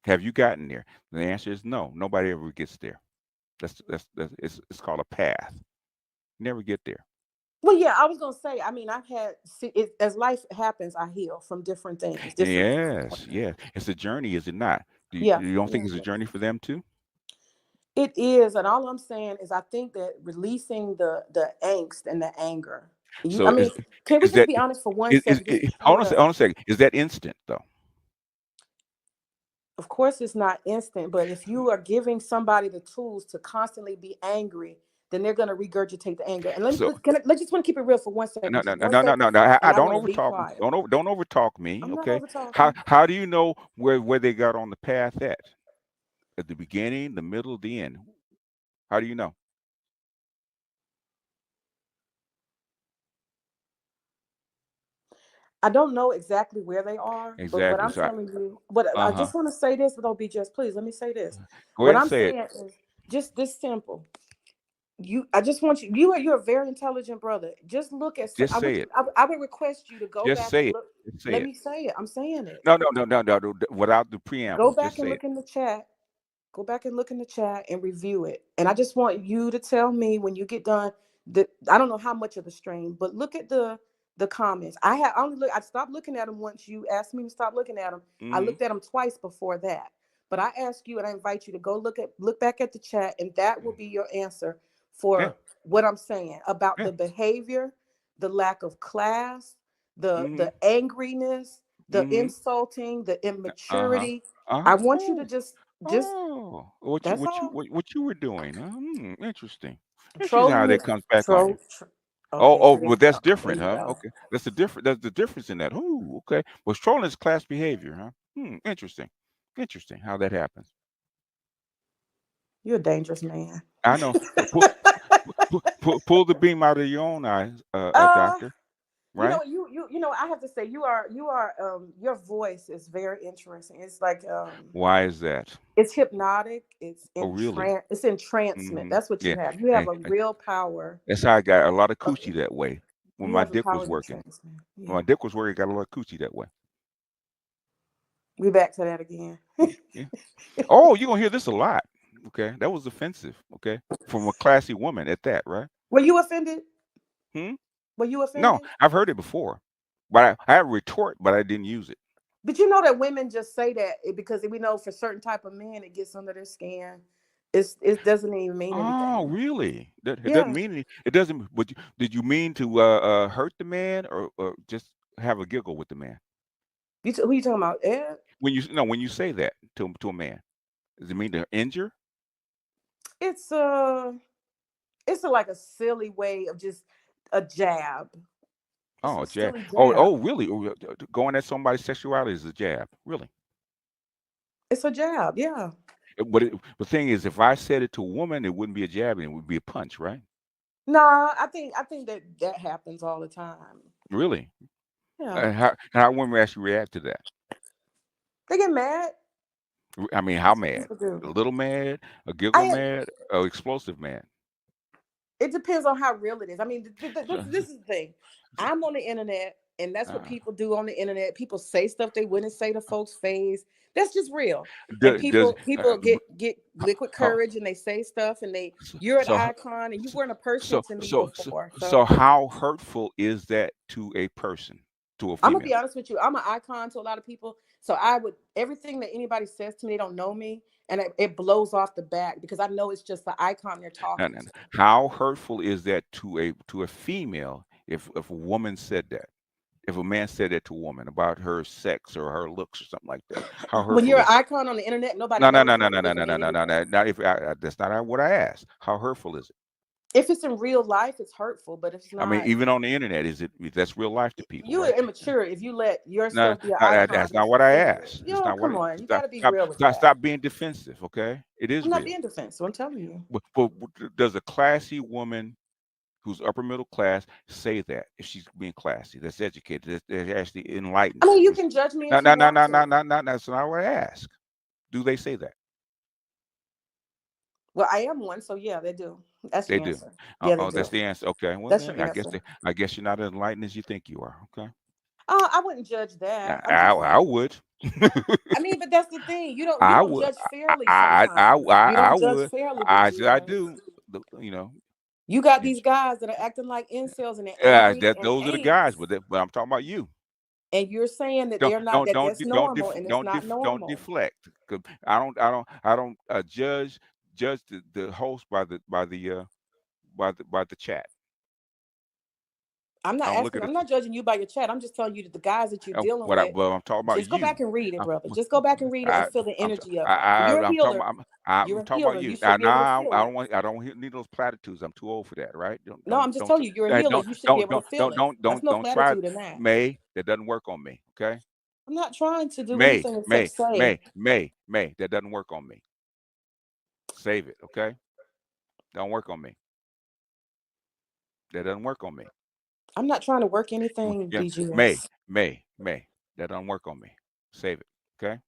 have you gotten there? The answer is no. Nobody ever gets there. That's it's called a path. Never get there. Well, yeah, I was gonna say. I mean, I've had as life happens, I heal from different things, different. Yes, yeah. It's a journey, is it not? Yeah, You don't think yeah, it's a journey for them too? it is. And all I'm saying is, I think that releasing the angst and the anger. So I mean, can we is just that be honest for 1 second? Just hold hold up. on a second. Is that instant though? Of course, it's not instant, but if you are giving somebody the tools to constantly be angry, then they're going to regurgitate the anger. And let's So just want to keep it real for 1 second, no, just 1 second, I and I don't want to be overtalk. quiet. Don't overtalk me. I'm not Okay. over talking. How do you know where they got on the path at? At the beginning, the middle, the end. How do you know? I don't know exactly where they are, but what Exactly. I'm So telling you, what I uh-huh. just want to say this, but don't be just please. Let me say this. Go What ahead and I'm say it. saying is just this simple. I just want you. You're a very intelligent brother. Just look at. Just say it. I would request you to go Just back say and it. look. Just say Let it. me say it. I'm saying it. No. Without the Go preamble. back Just and say look it. in the chat. Go back and look in the chat and review it. And I just want you to tell me when you get done that I don't know how much of the stream, but look at the comments. I stopped looking at them once you asked me to stop looking at them. I looked at them twice before that. But I ask you and I invite you to go look back at the chat, and that will be your answer for Yeah. what I'm saying about Yeah. the behavior, the lack of class, Mhm. the angriness, the Mhm. insulting, the Uh-huh. immaturity. I Uh-huh. want you to just Oh, that's all. what you were doing? Huh? Interesting. Let's see how Trolling that is comes back on you. okay, so there Well, you that's go. There different, you huh? go. Okay, that's the different. That's the difference in that. Ooh, okay. Well, trolling is class behavior, huh? Interesting. Interesting how that happens. You're a dangerous man. I know. Pull the beam out of your own eyes, doctor. Right? You know, I have to say you are your voice is very interesting. It's like Why is that? it's hypnotic, it's Oh, really? entrancement. That's what you Yeah. have. You have Hey, a real power. that's how I got a lot of Of, coochie that way. When you my have a dick power was of working. entrancement. When Yeah. my dick was working, I got a lot of coochie that way. We back to that again. Yeah. Oh, you're gonna hear this a lot. Okay, that was offensive. Okay, from a classy woman at that, right? Were you offended? Hmm. Were you No, offended? I've heard it before, but I had a retort, but I didn't use it. But you know that women just say that because we know for certain type of men it gets under their skin. It doesn't even mean Oh, anything. really? It doesn't Yeah. mean any. It doesn't. But did you mean to hurt the man or just have a giggle with the man? Who you talking about? Ed? When you say that to a man, does it mean to injure? It's like a silly way of just a jab. Oh, It's a a jab. silly jab. Oh, really? Going at somebody's sexuality is a jab, really? It's a jab, yeah. But the thing is, if I said it to a woman, it wouldn't be a jab, it would be a punch, right? Nah, I think that happens all the time. Really? Yeah. How women actually react to that? They get mad. I mean, how That's what mad? people do. A little mad, a giggle I mad, a explosive mad? It depends on how real it is. I mean, this is the thing. I'm on the internet, and that's what people do on the internet. People say stuff they wouldn't say to folks' face. That's just real. And Does people get liquid how, courage, and they say stuff, and you're an so icon, and you weren't a person to me before. so how hurtful is that to a person, to a I'm gonna female? be honest with you. I'm an icon to a lot of people. So everything that anybody says to me, they don't know me, and it blows off the back because I know it's just the icon they're talking to. How hurtful is that to a female if a woman said that? if a man said that to a woman about her sex or her looks or something like that, how When hurtful you're is an it? icon on the internet, nobody No, no, knows no, no, you. no, It no, doesn't no, no, mean no, no, anything. no. Not if that's not what I asked. How hurtful is it? If it's in real life, it's hurtful. But if it's I mean, not, even on the internet, that's real life to people, you are right? immature if you let No, yourself be an that's icon not what I because asked. That's not what come on, you stop, got to be stop, real with stop, that. stop being defensive, okay? It is I'm not real. being defensive. I'm telling you. But does a classy woman who's upper middle class say that if she's being classy, that's educated, that's actually enlightened? I mean, you can judge me No, if no, you no, want no, to. no, no, no. That's not what I ask. Do they say that? Well, I am one, so yeah, they do. That's They your do. answer. Yeah, they Oh, do. that's the answer. Okay. Well, That's your then answer. I guess you're not as enlightened as you think you are. Okay. I wouldn't judge that. I'm just. I would. I mean, but that's the thing. You I don't would. judge fairly sometimes. You I don't judge would. fairly, I BGS. do. You know. You got It's, these guys that are acting like incels and they're angry and those are the guys, angst. but I'm talking about you. And you're saying that they're not, that that's normal, and it's not Don't normal. deflect. 'Cause I don't judge the host by the chat. I'm not I don't look asking. at I'm it. not judging you by your chat. I'm just telling you that the guys that you're dealing with. Well, I'm talking about Just go you. back and read it, I'm, brother. Just go back and read it and feel the energy of it. You're a I'm talking healer. about You're I'm a talking healer. about you. You should be able to feel it. I don't need those platitudes. I'm too old for that, right? No, I'm just telling you, you're a healer. You should be able to feel it. That's no Try platitude in that. May. That doesn't work on me. Okay. I'm not trying to do anything except say. May. That doesn't work on me. Save it. Okay. Don't work on me. That doesn't work on me. I'm not trying to work anything, Yeah. BGS. May. That doesn't work on me. Save it. Okay.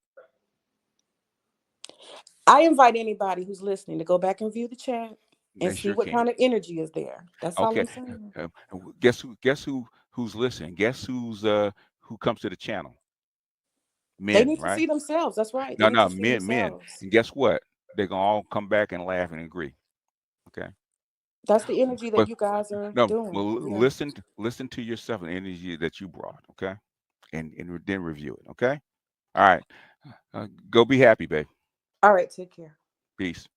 I invite anybody who's listening to go back and view the chat and They see sure what can. kind of energy is there. That's all Okay. I'm saying. Guess who's listening? Guess who comes to the channel? They Men, need to right? see themselves. That's right. They need to see men. themselves. And guess what? They're gonna all come back and laugh and agree. Okay. That's the energy that But you guys are no, doing. well, Yeah. listen to yourself and energy that you brought. Okay. And then review it. Okay. All right. Go be happy, babe. All right. Take care. Peace.